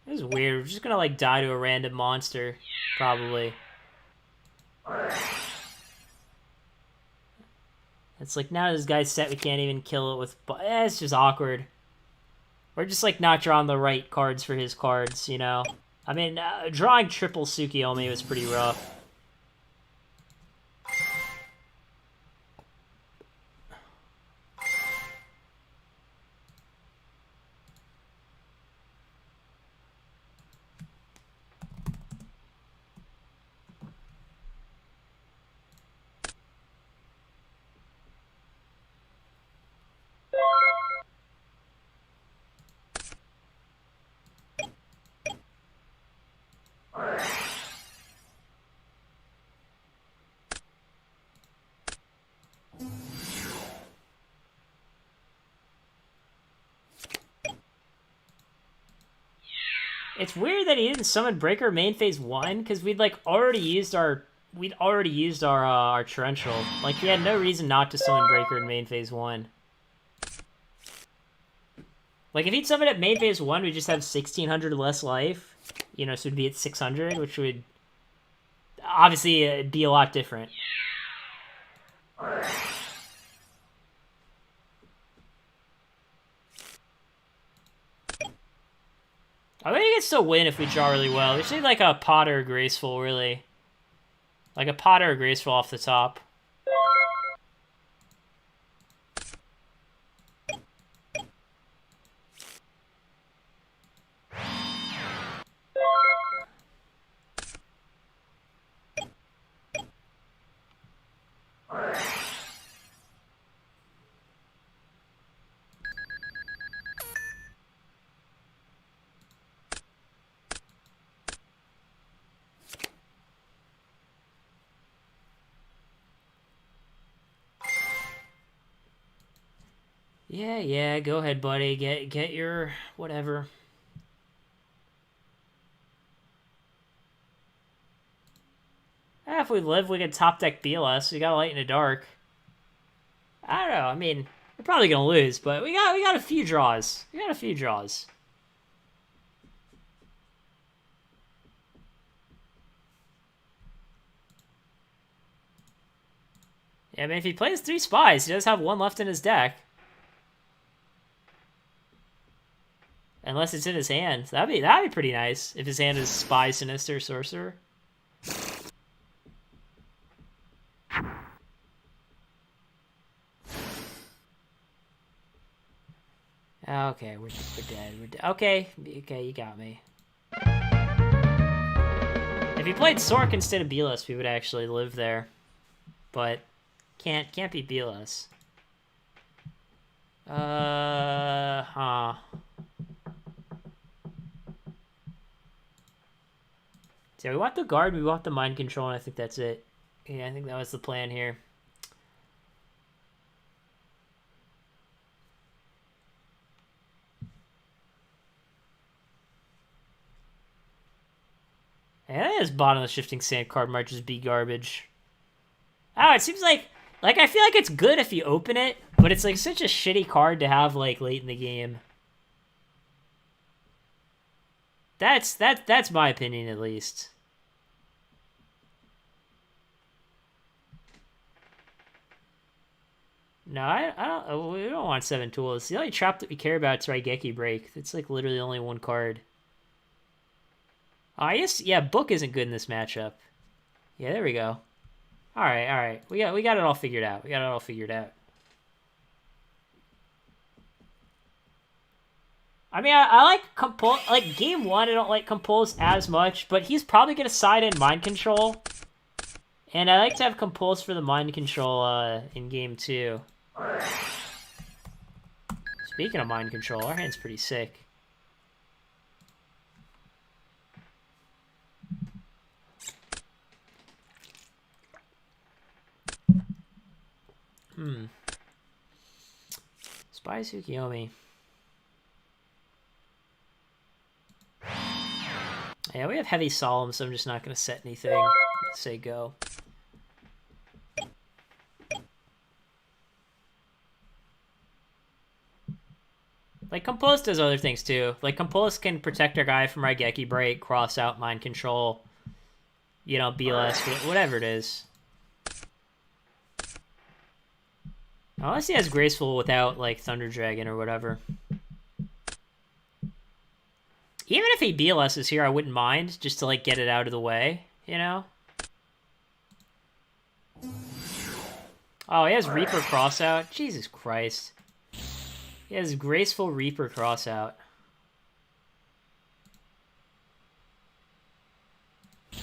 This is weird. We're just gonna, like, die to a random monster. Probably. It's like, now this guy's set, we can't even kill it with... it's just awkward. We're just, like, not drawing the right cards for his cards, you know? I mean, drawing triple Tsukiyomi was pretty rough. It's weird that he didn't summon Breaker main phase 1, because we'd like already used our our torrential. Like, he had no reason not to summon Breaker in main phase 1. Like, if he'd summoned it main phase 1, we'd just have 1600 less life. You know, so it'd be at 600, which would obviously be a lot different. I think he can still win if we draw really well. We just need like a Potter or Graceful, really. Like a Potter or Graceful off the top. Yeah, go ahead, buddy. Get your whatever. If we live, we can top deck BLS. We got Light in the Dark. I don't know. I mean, we're probably gonna lose, but we got a few draws. We got a few draws. Yeah, I mean, if he plays 3 spies, he does have 1 left in his deck. Unless it's in his hand. That'd be pretty nice if his hand is Spy, Sinister, Sorcerer. Okay, we're dead. Okay, you got me. If he played Sork instead of Belis, we would actually live there. But can't be Belis. Huh. So we want the guard, we want the mind control, and I think that's it. Yeah, I think that was the plan here. And this bottom of the Shifting Sand card might just be garbage. Oh, it seems like I feel like it's good if you open it, but it's like such a shitty card to have like late in the game. That's my opinion at least. No, I don't. We don't want 7 tools. The only trap that we care about is Raigeki Break. It's like literally only 1 card. Oh, I guess yeah. Book isn't good in this matchup. Yeah, there we go. All right. We got it all figured out. I mean, I like Compulse. Like game 1, I don't like Compulse as much, but he's probably gonna side in Mind Control, and I like to have Compulse for the Mind Control in game 2. Speaking of Mind Control, our hand's pretty sick. Spy Tsukiyomi. Yeah, we have Heavy Solemn, so I'm just not going to set anything. Say go. Like, Compulse does other things, too. Like, Compulse can protect our guy from Raigeki Break, cross out Mind Control, you know, BLS, whatever it is. Unless he has Graceful without, like, Thunder Dragon or whatever. Even if he BLS is here, I wouldn't mind, just to, like, get it out of the way, you know? Oh, he has Reaper Crossout? Jesus Christ. He has Graceful Reaper Crossout. I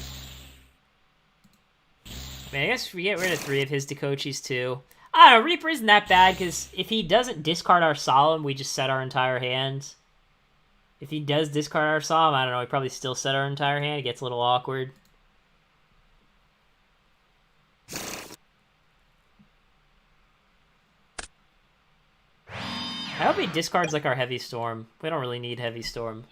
mean, I guess we get rid of 3 of his Dekochis, too. I don't know, Reaper isn't that bad, because if he doesn't discard our Solemn, we just set our entire hand. If he does discard our Solemn, I don't know, we probably still set our entire hand. It gets a little awkward. I hope he discards, like, our Heavy Storm. We don't really need Heavy Storm.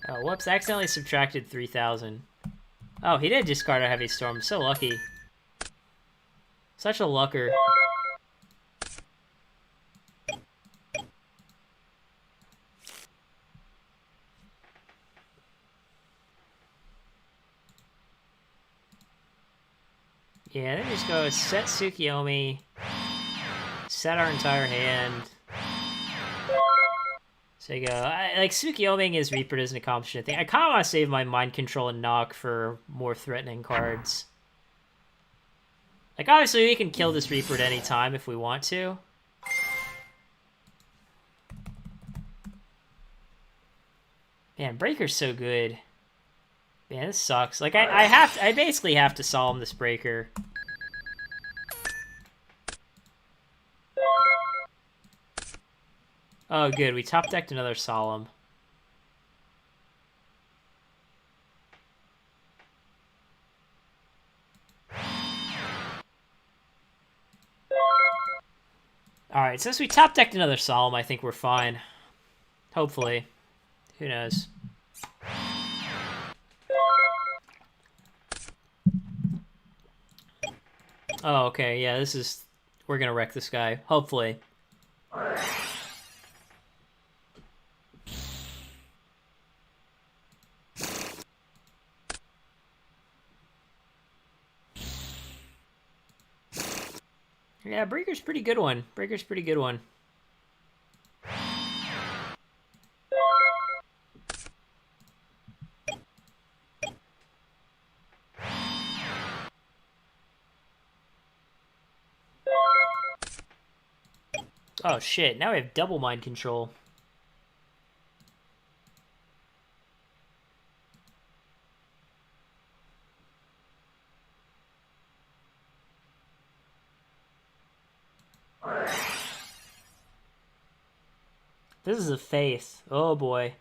Oh, whoops, I accidentally subtracted 3,000. Oh, he did discard a Heavy Storm. So lucky. Such a lucker. Yeah, then just go set Tsukiyomi, set our entire hand. So you go, like, Tsukiyomi is Reaper doesn't accomplish anything. I kind of want to save my Mind Control and Knock for more threatening cards. Like, obviously, we can kill this Reaper at any time if we want to. Man, Breaker's so good. Man, this sucks. Like, I basically have to Solemn this Breaker. Oh, good. We top decked another Solemn. Alright, since we top decked another Solemn, I think we're fine. Hopefully. Who knows? Oh, okay, yeah, this is... We're gonna wreck this guy. Hopefully. Yeah, Breaker's pretty good one. Breaker's pretty good one. Oh shit, now we have double mind control. This is a Faith. Oh boy.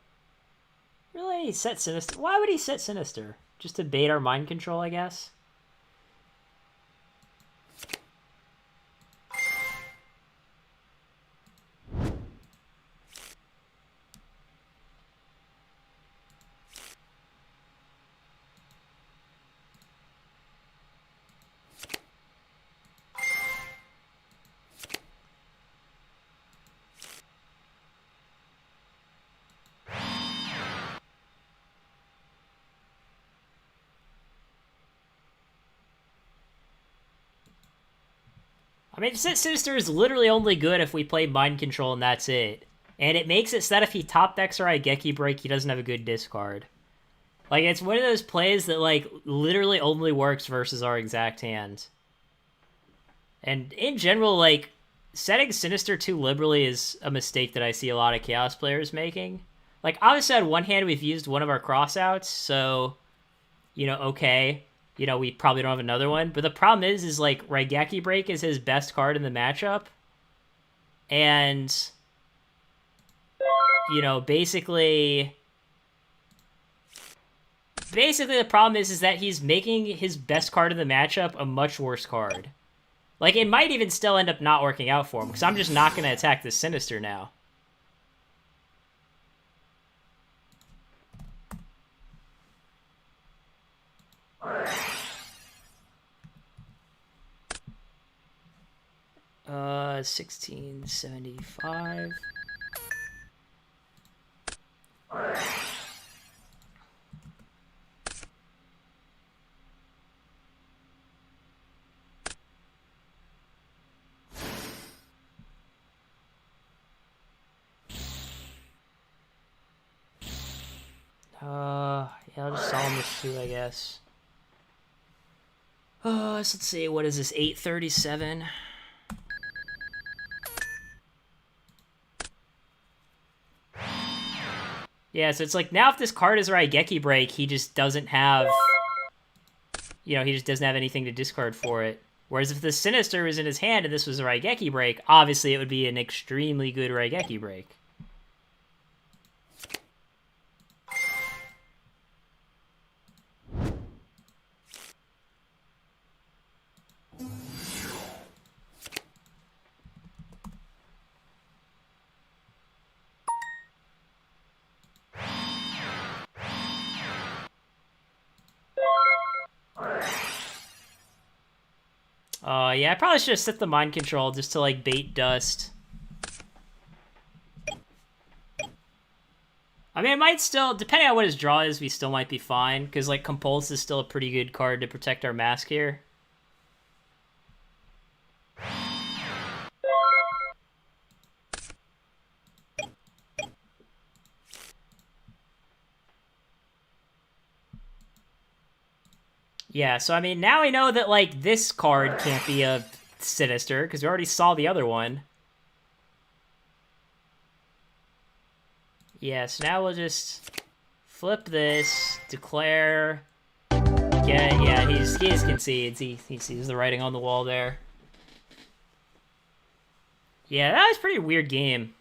Really? Set Sinister? Why would he set Sinister? Just to bait our mind control, I guess? I mean, Set Sinister is literally only good if we play Mind Control and that's it. And it makes it so that if he top decks our Raigeki Break, he doesn't have a good discard. Like, it's one of those plays that, like, literally only works versus our exact hand. And in general, like, setting Sinister too liberally is a mistake that I see a lot of Chaos players making. Like, obviously on one hand, we've used one of our crossouts, so, you know, okay. You know, we probably don't have another one. But the problem is like, Raigeki Break is his best card in the matchup. And, you know, basically the problem is that he's making his best card in the matchup a much worse card. Like, it might even still end up not working out for him, because I'm just not going to attack the Sinister now. 1675. Yeah, I'll just Solemn this too, I guess. So let's see, what is this, 837? Yeah, so it's like, now if this card is Raigeki Break, he just doesn't have... You know, he just doesn't have anything to discard for it. Whereas if the Sinister was in his hand and this was a Raigeki Break, obviously it would be an extremely good Raigeki Break. Yeah, I probably should have set the Mind Control just to, like, bait Dust. I mean, it might still, depending on what his draw is, we still might be fine, because, like, Compulse is still a pretty good card to protect our Mask here. Yeah, so I mean, now we know that, like, this card can't be a Sinister, because we already saw the other one. Yeah, so now we'll just flip this, declare. Yeah, he just concedes. He sees the writing on the wall there. Yeah, that was a pretty weird game.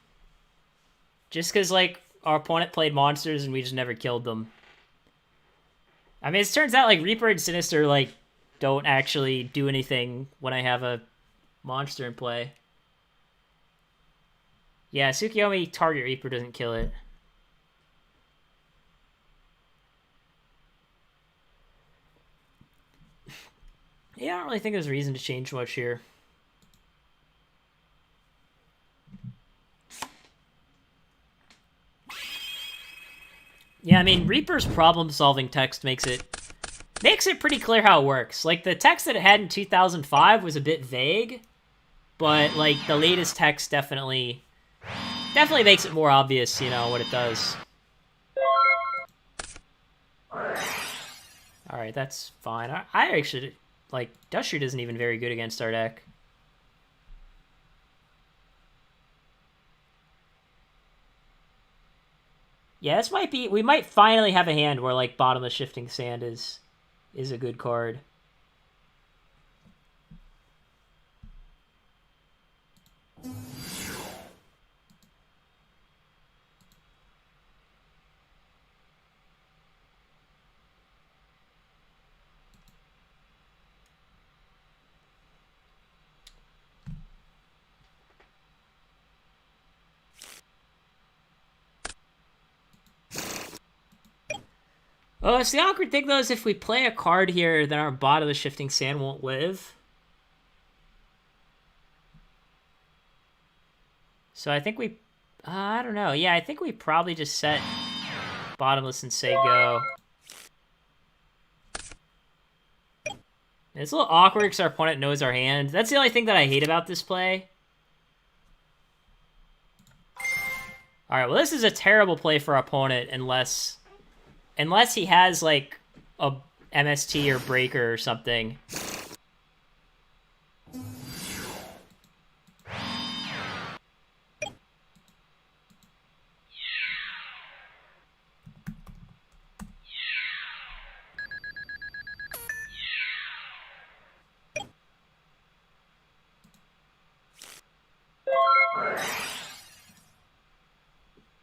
Just because, like, our opponent played monsters and we just never killed them. I mean, it turns out, like, Reaper and Sinister, like, don't actually do anything when I have a monster in play. Yeah, Tsukiyomi target Reaper doesn't kill it. Yeah, I don't really think there's a reason to change much here. Yeah, I mean, Reaper's problem-solving text makes it pretty clear how it works. Like, the text that it had in 2005 was a bit vague, but, like, the latest text definitely makes it more obvious, you know, what it does. Alright, that's fine. I actually, like, Dustshreed isn't even very good against our deck. Yeah, this might be... We might finally have a hand where, like, Bottomless Shifting Sand is a good card. Oh, so the awkward thing, though, is if we play a card here, then our Bottomless Shifting Sand won't live. So I think we... I don't know. Yeah, I think we probably just set Bottomless and say go. It's a little awkward because our opponent knows our hand. That's the only thing that I hate about this play. Alright, well, this is a terrible play for our opponent unless he has, like, a MST or Breaker or something.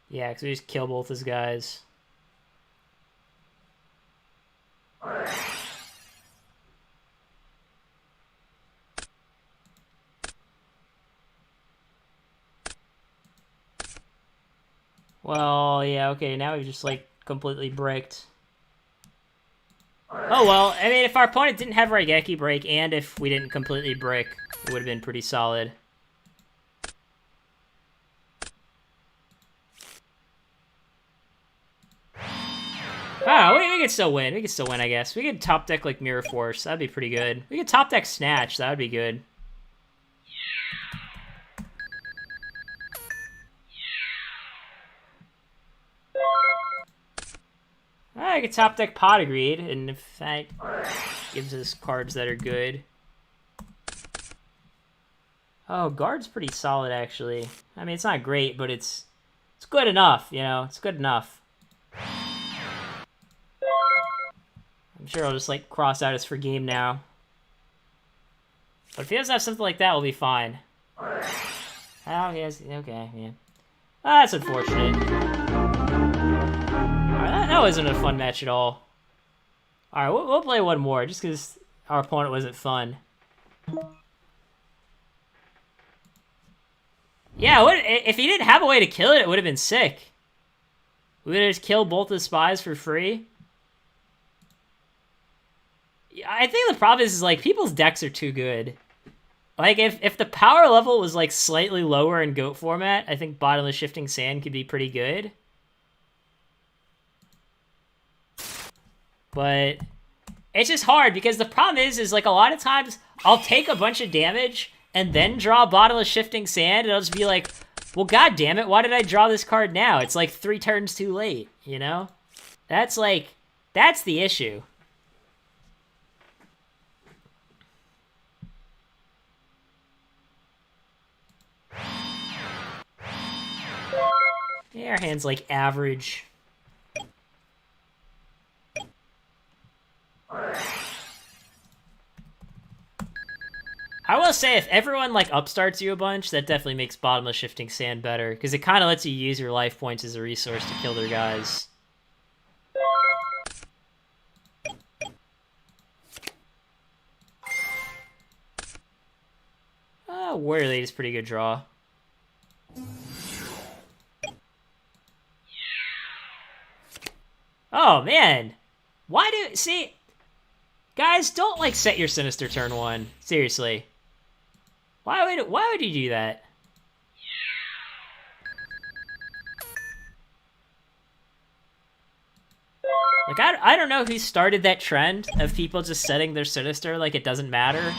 Yeah, because we just kill both his guys. Well, yeah, okay, now we've just, like, completely bricked. Oh, well, I mean, if our opponent didn't have Raigeki break, and if we didn't completely brick, it would have been pretty solid. Oh, we could still win. We could still win, I guess. We could top deck, like, Mirror Force. That'd be pretty good. We could top deck Snatch. That would be good. I could top deck Pot of Greed, and if that gives us cards that are good. Oh, Guard's pretty solid, actually. I mean, it's not great, but it's good enough, you know? It's good enough. I'm sure I'll just, like, cross out his for game now. But if he doesn't have something like that, we'll be fine. Oh, he has... Okay, yeah. That's unfortunate. Alright, that wasn't a fun match at all. Alright, we'll play one more, just because our opponent wasn't fun. Yeah, if he didn't have a way to kill it, it would have been sick. We would have just killed both the spies for free. I think the problem is like, people's decks are too good. Like, if the power level was, like, slightly lower in GOAT format, I think Bottomless Shifting Sand could be pretty good. But it's just hard, because the problem is like, a lot of times, I'll take a bunch of damage, and then draw Bottomless Shifting Sand, and I'll just be like, well, god damn it, why did I draw this card now? It's, like, 3 turns too late, you know? That's, like, that's the issue. Yeah, our hand's, like, average. I will say, if everyone, like, upstarts you a bunch, that definitely makes Bottomless Shifting Sand better, because it kind of lets you use your life points as a resource to kill their guys. Warrior Lady's pretty good draw. Oh, man. Why do... See... Guys, don't, like, set your Sinister turn 1. Seriously. Why would you do that? Like, I don't know who started that trend of people just setting their Sinister like it doesn't matter.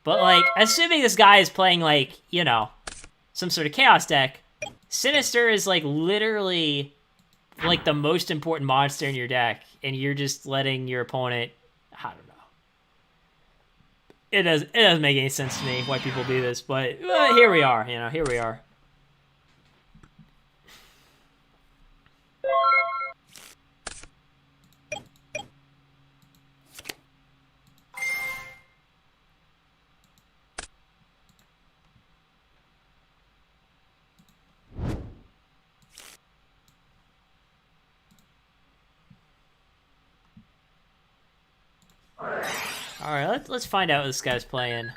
But, like, assuming this guy is playing, like, you know, some sort of Chaos deck, Sinister is, like, literally, like, the most important monster in your deck, and you're just letting your opponent... I don't know. It doesn't make any sense to me why people do this, but here we are, you know, here we are. Alright, let's find out what this guy's playing.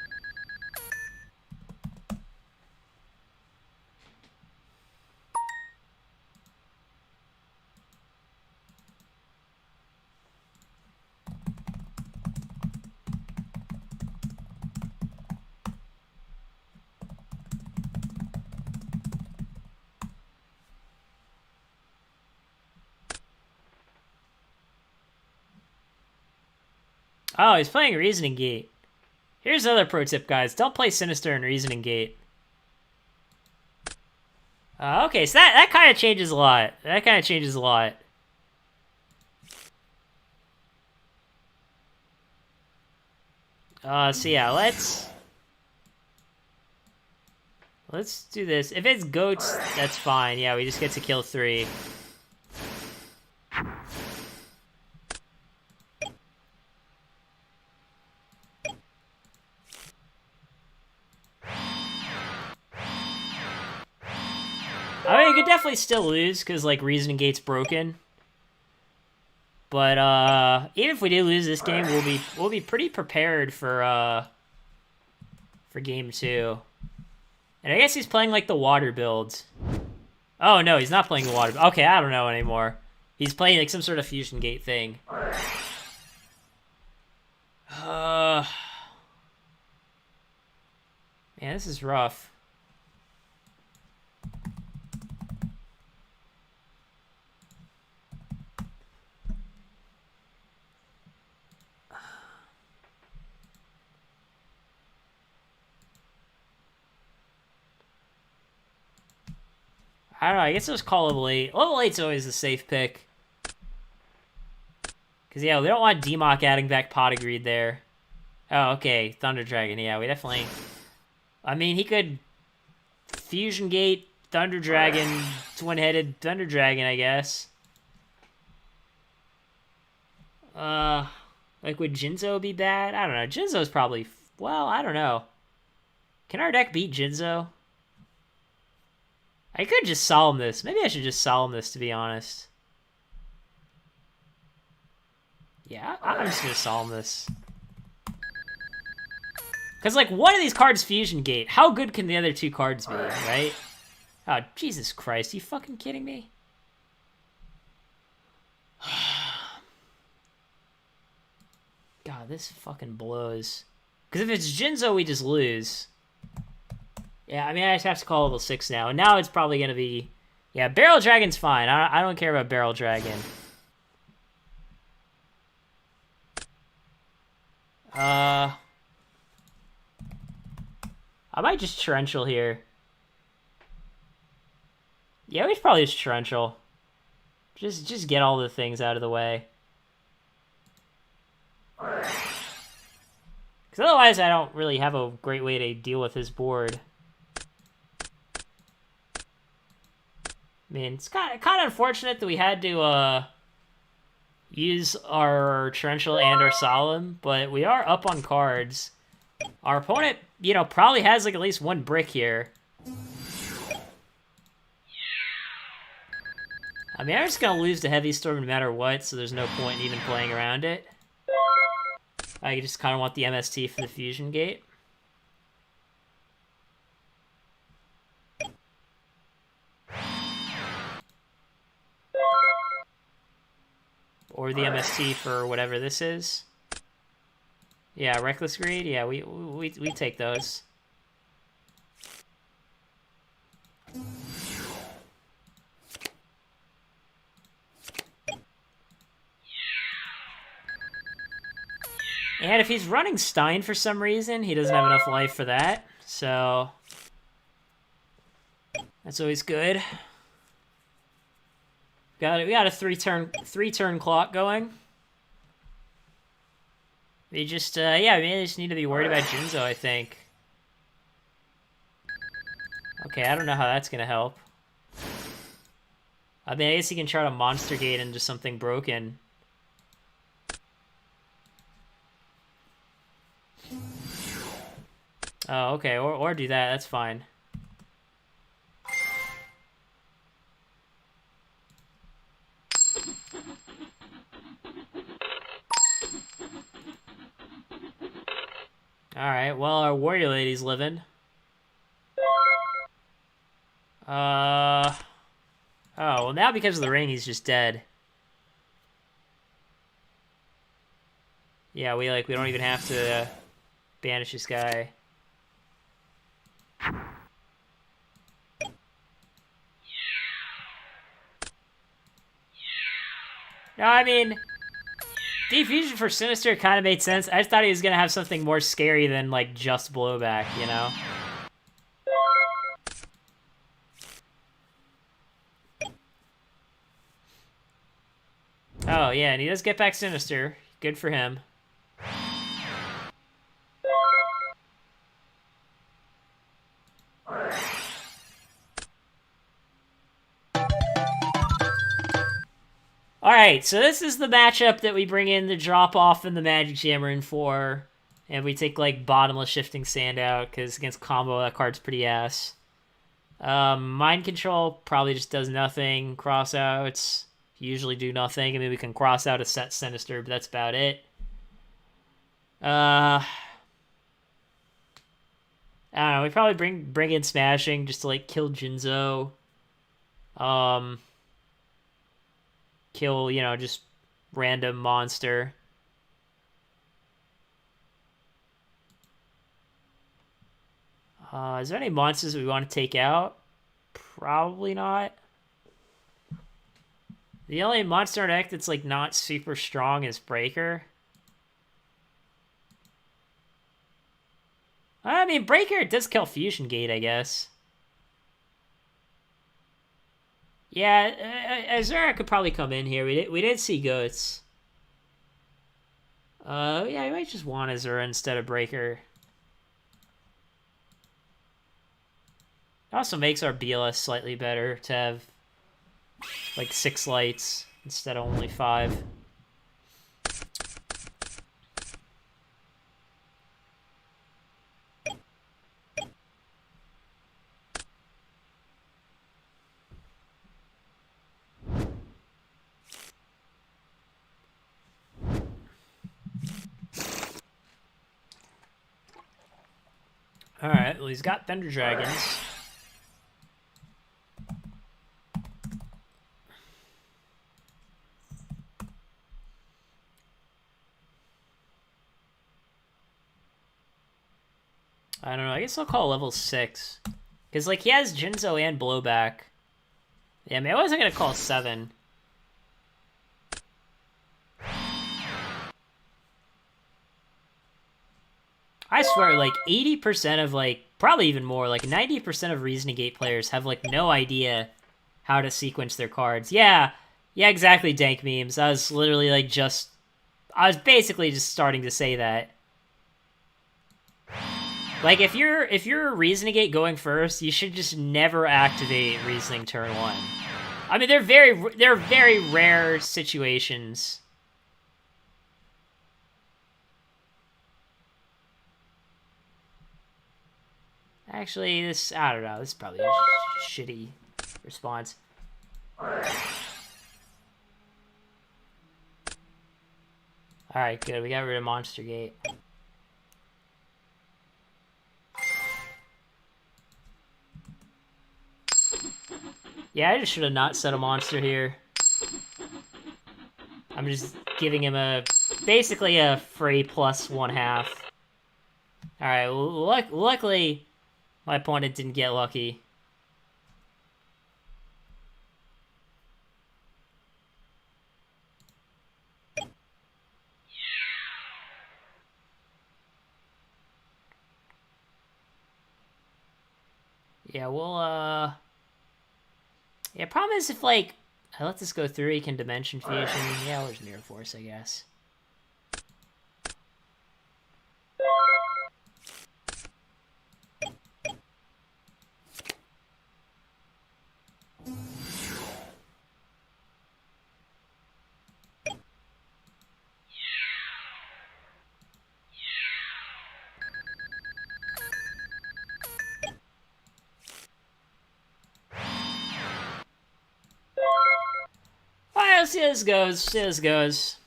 Oh, he's playing Reasoning Gate. Here's another pro tip, guys. Don't play Sinister in Reasoning Gate. Okay, so that kind of changes a lot. That kind of changes a lot. So yeah, let's do this. If it's goats, that's fine. Yeah, we just get to kill 3. I mean, you could definitely still lose, because, like, Reasoning Gate's broken. But, even if we do lose this game, we'll be pretty prepared for game 2. And I guess he's playing, like, the water build. Oh, no, he's not playing the water. Okay, I don't know anymore. He's playing, like, some sort of Fusion Gate thing. Man, this is rough. I don't know, I guess it was call level 8. Level 8's always a safe pick. Because, yeah, we don't want DMOC adding back Pot of Greed there. Oh, okay, Thunder Dragon, yeah, we definitely... I mean, he could Fusion Gate, Thunder Dragon, Twin-Headed Thunder Dragon, I guess. Like, would Jinzo be bad? I don't know, Jinzo's probably... Well, I don't know. Can our deck beat Jinzo? I could just Solemn this. Maybe I should just Solemn this, to be honest. Yeah, I'm just gonna Solemn this. Because, like, one of these cards Fusion Gate. How good can the other 2 cards be, right? Oh, Jesus Christ. Are you fucking kidding me? God, this fucking blows. Because if it's Jinzo, we just lose. Yeah, I mean, I just have to call level 6 now. And now it's probably going to be... Yeah, Barrel Dragon's fine. I don't care about Barrel Dragon. I might just Torrential here. Yeah, we should probably just Torrential. Just get all the things out of the way. Because otherwise I don't really have a great way to deal with his board. I mean, it's kind of unfortunate that we had to use our Torrential and our Solemn, but we are up on cards. Our opponent, you know, probably has like at least 1 brick here. I mean, I'm just gonna lose to Heavy Storm no matter what, so there's no point in even playing around it. I just kind of want the MST for the Fusion Gate. or the MST for whatever this is. Yeah, Reckless Greed. Yeah, we take those. And if he's running Stein for some reason, he doesn't have enough life for that. So that's always good. We got a three turn clock going. We just yeah, we just need to be worried about Jinzo, I think. Okay, I don't know how that's gonna help. I mean, I guess he can try to Monster Gate into something broken. Oh, okay, or do that, that's fine. Alright, well, our warrior lady's living. Oh, well, now because of the ring, he's just dead. Yeah, we don't even have to banish this guy. No, I mean, Defusion for Sinister kind of made sense. I just thought he was going to have something more scary than, like, just blowback, you know? Oh, yeah, and he does get back Sinister. Good for him. Alright, so this is the matchup that we bring in the drop-off and the Magic Jammer in for. And we take, like, Bottomless Shifting Sand out, because against combo, that card's pretty ass. Mind Control probably just does nothing. Crossouts usually do nothing. I mean, we can cross out a set Sinister, but that's about it. I don't know, we probably bring in Smashing just to, like, kill Jinzo. Kill, you know, just random monster. Is there any monsters we want to take out? Probably not. The only monster in deck that's, like, not super strong is Breaker. I mean, Breaker does kill Fusion Gate, I guess. Yeah, Azura could probably come in here. We did see Goats. Yeah, we might just want Azura instead of Breaker. It also makes our BLS slightly better to have, like, 6 lights instead of only 5. Alright, well, he's got Thunder Dragons. I don't know, I guess I'll call level 6. Because, like, he has Jinzo and Blowback. Yeah, I mean, I wasn't going to call 7. I swear, like, 80% of, like, probably even more, like, 90% of Reasoning Gate players have, like, no idea how to sequence their cards. Yeah, exactly, Dank Memes. I was literally, like, I was basically just starting to say that. Like, if you're Reasoning Gate going first, you should just never activate Reasoning turn 1. I mean, they're very rare situations. Actually, I don't know, this is probably a shitty response. Alright, good, we got rid of Monster Gate. Yeah, I just should have not set a monster here. I'm just giving him basically a free plus 1/2. Alright, luckily my opponent didn't get lucky. Yeah, yeah, problem is if, like, I let this go through, he can Dimension Fusion. Yeah, there's Mirror Force, I guess. Alright, let's see how this goes. See how this goes.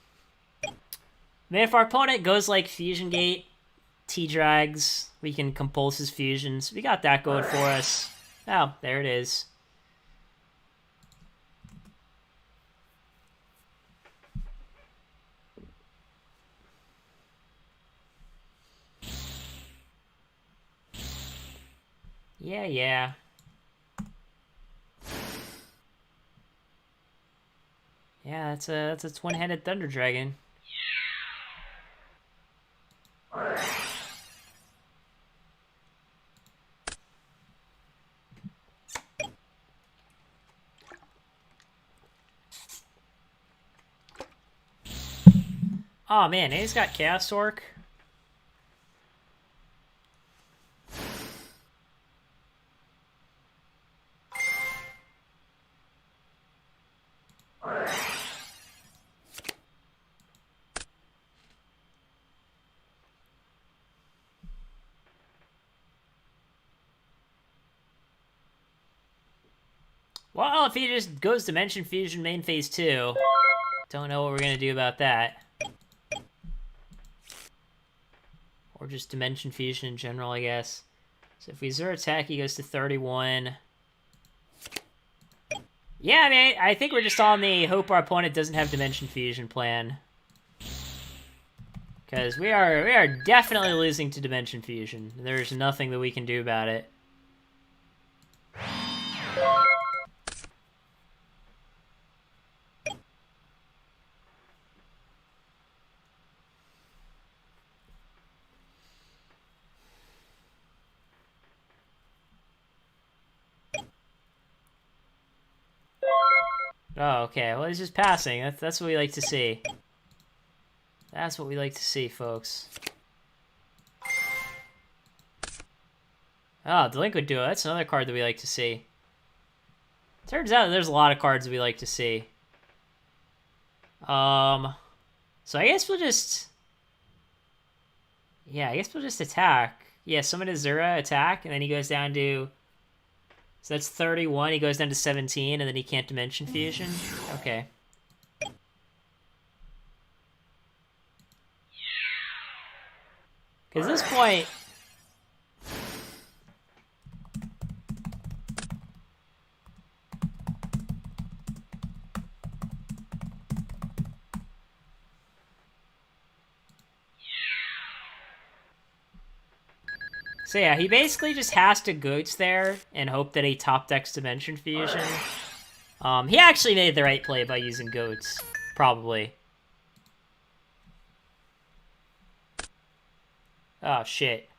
Man, if our opponent goes like Fusion Gate, T-Drags, we can compulse his fusions. We got that going for us. Oh, there it is. Yeah, yeah. Yeah, that's a twin-headed Thunder Dragon. Oh man, and he's got Chaos Orc. Well, if he just goes Dimension Fusion main phase 2, don't know what we're gonna do about that. Or just Dimension Fusion in general, I guess. So if we zero attack, he goes to 31. Yeah, I mean, I think we're just on the hope our opponent doesn't have Dimension Fusion plan. Because we are definitely losing to Dimension Fusion. There's nothing that we can do about it. Oh, okay. Well, he's just passing. That's what we like to see. That's what we like to see, folks. Oh, Delinquent Duo. That's another card that we like to see. Turns out there's a lot of cards that we like to see. So I guess we'll just... Yeah, I guess we'll just attack. Yeah, summon Azura, attack, and then he goes down to... So that's 31, he goes down to 17, and then he can't Dimension Fusion? Okay. Because at this point... So yeah, he basically just has to Goats there and hope that he top decks Dimension Fusion. He actually made the right play by using Goats. Probably. Oh, shit.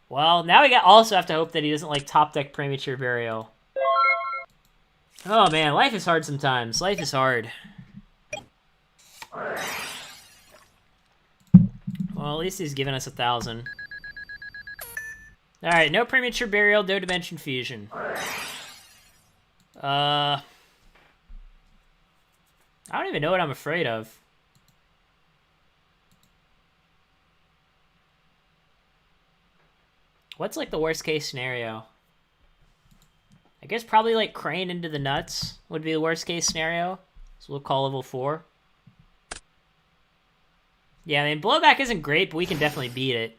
Well, now we also have to hope that he doesn't, like, top deck Premature Burial. Oh, man, life is hard sometimes. Life is hard. Well, at least he's given us 1,000. Alright, no Premature Burial, no Dimension Fusion. I don't even know what I'm afraid of. What's, like, the worst case scenario? I guess probably, like, Crane into the nuts would be the worst case scenario. So we'll call level 4. Yeah, I mean, Blowback isn't great, but we can definitely beat it.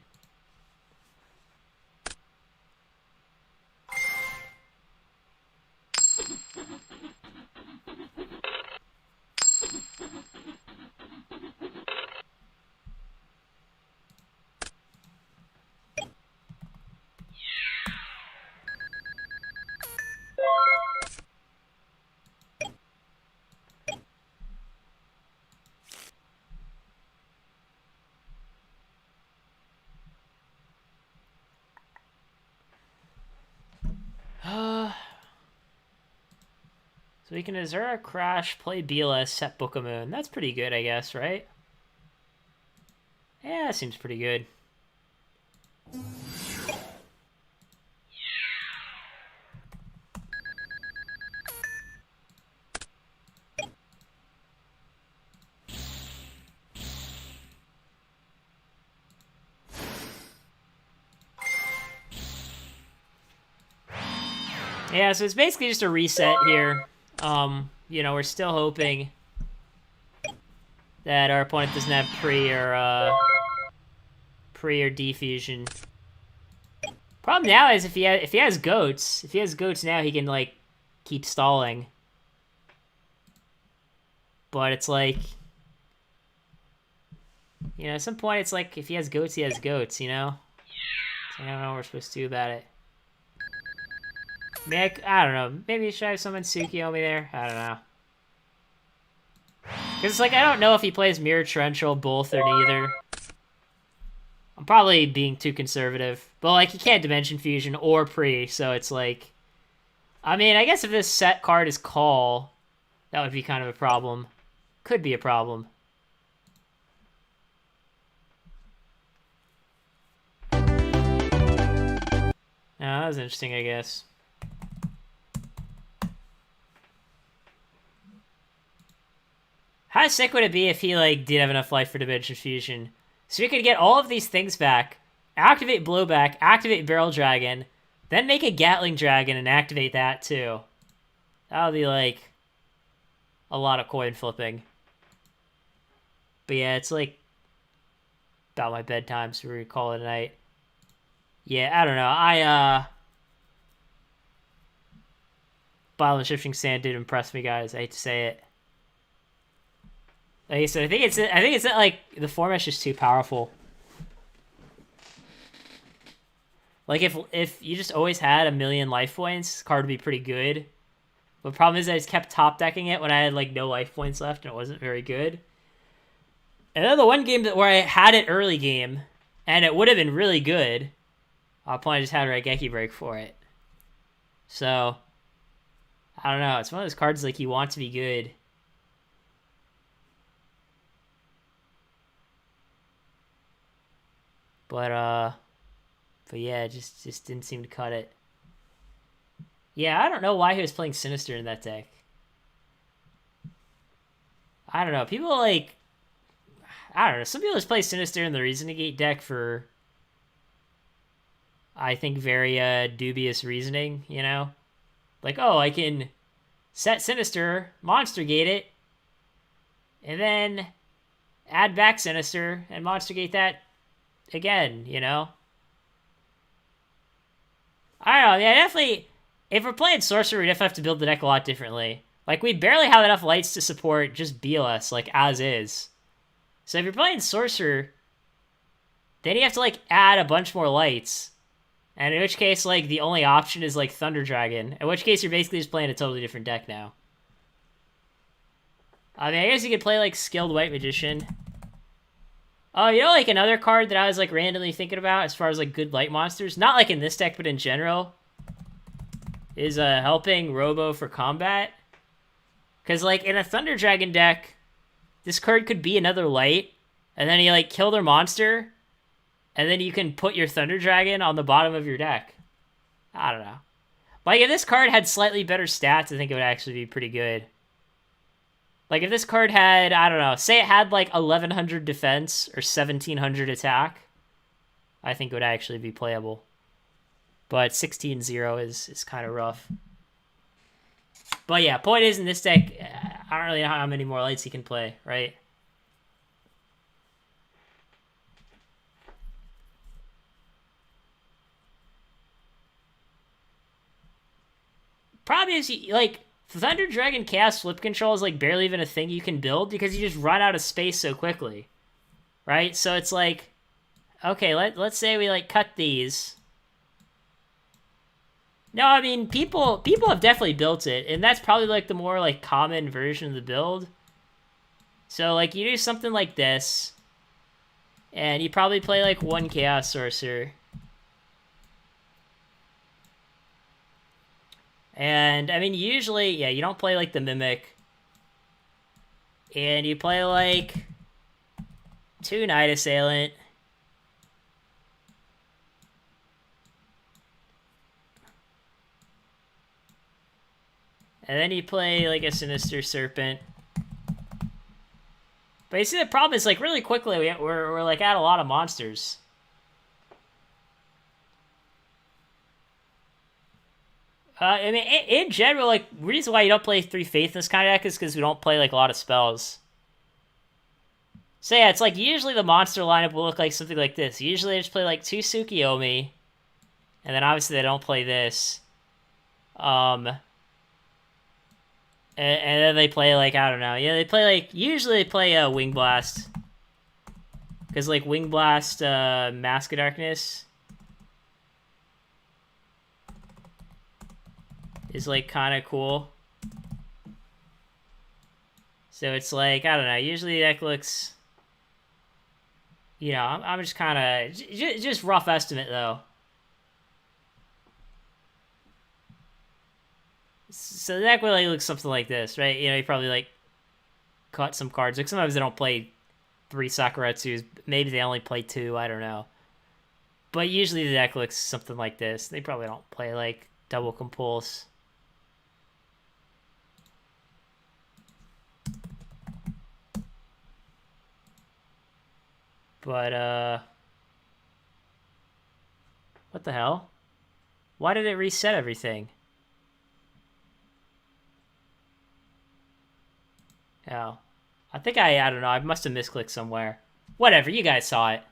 So we can Azura, Crash, play Bila, set Book of Moon. That's pretty good, I guess, right? Yeah, that seems pretty good. Yeah, so it's basically just a reset here. You know, we're still hoping that our opponent doesn't have pre or defusion. Problem now is if he has goats now, he can like keep stalling. But it's like, you know, at some point it's like if he has goats, he has goats. You know, so I don't know what we're supposed to do about it. I don't know. Maybe should I have someone Tsukiyomi there? I don't know. Because it's like, I don't know if he plays Mirror Torrential, both, or neither. I'm probably being too conservative. But, like, he can't Dimension Fusion or Pre, so it's like... I mean, I guess if this set card is Call, that would be kind of a problem. Could be a problem. Oh, that was interesting, I guess. How sick would it be if he, like, did have enough life for Dimension Fusion? So we could get all of these things back, activate Blowback, activate Barrel Dragon, then make a Gatling Dragon and activate that, too. That would be, like, a lot of coin flipping. But yeah, it's, like, about my bedtime, so we're gonna call it a night. Yeah, I don't know. Bile and Shifting Sand did impress me, guys. I hate to say it. Like I said, I think it's that like the format's just too powerful. Like if you just always had 1,000,000 life points, this card would be pretty good. But the problem is I just kept top decking it when I had like no life points left and it wasn't very good. And then the one game where I had it early game and it would have been really good, I'll probably just had Raigeki Break for it. So I don't know. It's one of those cards like you want to be good. But yeah, it just didn't seem to cut it. Yeah, I don't know why he was playing Sinister in that deck. I don't know. People like... I don't know. Some people just play Sinister in the Reason Negate deck for... I think very dubious reasoning, you know? Like, oh, I can set Sinister, Monster Gate it, and then add back Sinister and Monster Gate that again, you know? I don't know, yeah, definitely, if we're playing Sorcerer, we definitely have to build the deck a lot differently. Like, we barely have enough lights to support just BLS, like, as is. So if you're playing Sorcerer, then you have to, like, add a bunch more lights. And in which case, like, the only option is, like, Thunder Dragon. In which case, you're basically just playing a totally different deck now. I mean, I guess you could play, like, Skilled White Magician. Oh, you know, like, another card that I was, like, randomly thinking about as far as, like, good light monsters? Not, like, in this deck, but in general. Is, helping Robo for combat. Because, like, in a Thunder Dragon deck, this card could be another light. And then you, like, kill their monster. And then you can put your Thunder Dragon on the bottom of your deck. I don't know. Like, if this card had slightly better stats, I think it would actually be pretty good. Like, if this card had, I don't know, say it had, like, 1,100 defense or 1,700 attack, I think it would actually be playable. But 16-0 is kind of rough. But yeah, point is, in this deck, I don't really know how many more lights he can play, right? Problem is, like, Thunder Dragon Chaos Flip Control is, like, barely even a thing you can build because you just run out of space so quickly. Right? So it's like, okay, let's say we, like, cut these. No, I mean, people have definitely built it, and that's probably, like, the more, like, common version of the build. So, like, you do something like this, and you probably play, like, one Chaos Sorcerer. And, I mean, usually, yeah, you don't play, like, the Mimic. And you play, like, 2 Night Assailant. And then you play, like, a Sinister Serpent. But you see, the problem is, like, really quickly, we're like, at a lot of monsters. I mean, in general, like, reason why you don't play 3 Faith in this kind of deck is because we don't play, like, a lot of spells. So yeah, it's like, usually the monster lineup will look like something like this. Usually they just play, like, 2 Tsukiyomi. And then obviously they don't play this. And then they play, like, I don't know. Yeah, they play, like, usually they play Wing Blast. Because, like, Wing Blast, Mask of Darkness is, like, kind of cool. So it's like, I don't know. Usually the deck looks, you know, I'm just kind of, just rough estimate, though. So the deck really looks something like this, right? You know, you probably, like, cut some cards. Like, sometimes they don't play 3 Sakuretsus. Maybe they only play 2. I don't know. But usually the deck looks something like this. They probably don't play, like, double Compulse. But, what the hell? Why did it reset everything? Oh. I think I don't know. I must have misclicked somewhere. Whatever, you guys saw it.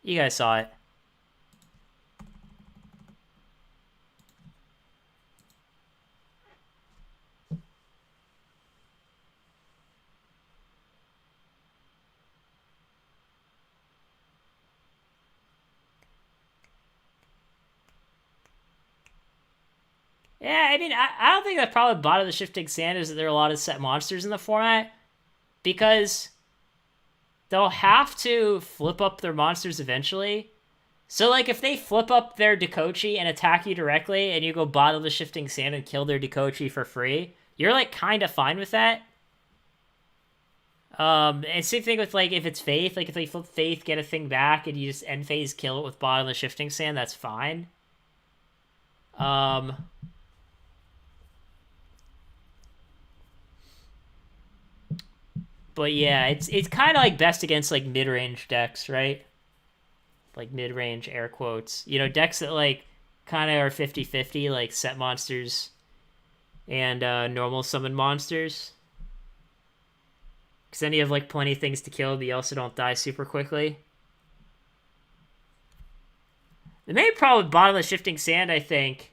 You guys saw it. Yeah, I mean, I don't think that probably bottom of the Shifting Sand is that there are a lot of set monsters in the format, because they'll have to flip up their monsters eventually. So, like, if they flip up their Dekochi and attack you directly, and you go bottom of the Shifting Sand and kill their Dekochi for free, you're, like, kind of fine with that. And same thing with, like, if it's Faith. Like, if they flip Faith, get a thing back, and you just end phase kill it with bottom of the Shifting Sand, that's fine. But yeah, it's kind of like best against, like, mid-range decks, right? Like, mid-range air quotes. You know, decks that, like, kind of are 50-50, like set monsters and normal summon monsters. Because then you have, like, plenty of things to kill, but you also don't die super quickly. The main problem with bottom of the Shifting Sand, I think,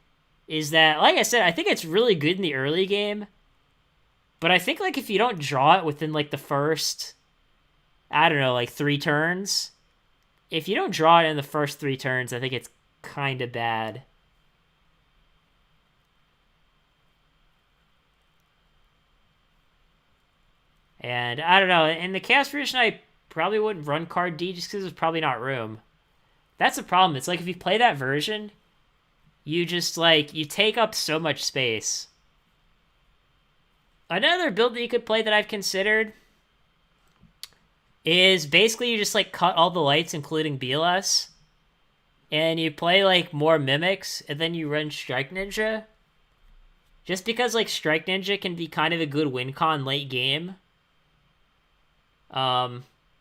is that, like I said, I think it's really good in the early game. But I think, like, if you don't draw it within, like, the first, I don't know, like, 3 turns, if you don't draw it in the first 3 turns, I think it's kind of bad. And I don't know, in the Chaos version, I probably wouldn't run card D just because there's probably not room. That's the problem. It's like, if you play that version, you just, like, you take up so much space. Another build that you could play that I've considered is basically you just, like, cut all the lights, including BLS, and you play, like, more Mimics, and then you run Strike Ninja. Just because, like, Strike Ninja can be kind of a good win con late game.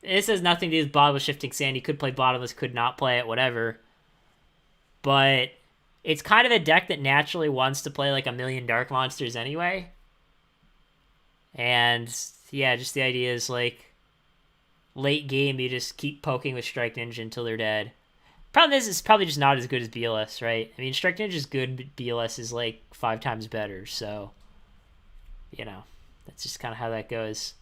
This has nothing to do with Bottomless Shifting Sand. You could play Bottomless, could not play it, whatever. But it's kind of a deck that naturally wants to play, like, a million Dark Monsters anyway. And, yeah, just the idea is, like, late game, you just keep poking with Strike Ninja until they're dead. Problem is, it's probably just not as good as BLS, right? I mean, Strike Ninja is good, but BLS is, like, 5 times better, so, you know, that's just kind of how that goes.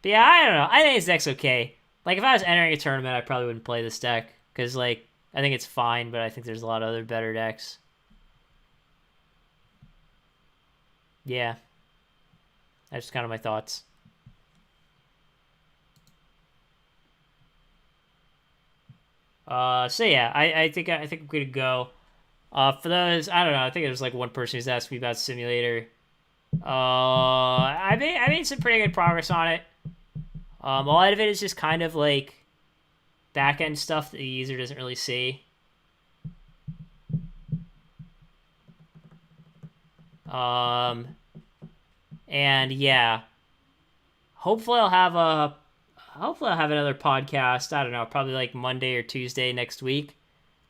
But yeah, I don't know. I think this deck's okay. Like, if I was entering a tournament, I probably wouldn't play this deck, because, like, I think it's fine, but I think there's a lot of other better decks. Yeah. That's just kind of my thoughts. So yeah, I think I'm good to go. For those, I don't know. I think there's like one person who's asked me about simulator. I made some pretty good progress on it. A lot of it is just kind of like back end stuff that the user doesn't really see. Um, and yeah, hopefully I'll have another podcast. I don't know, probably like Monday or Tuesday next week,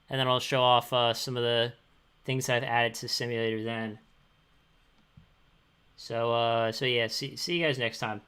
and then I'll show off some of the things that I've added to Simulator then. So yeah, see you guys next time.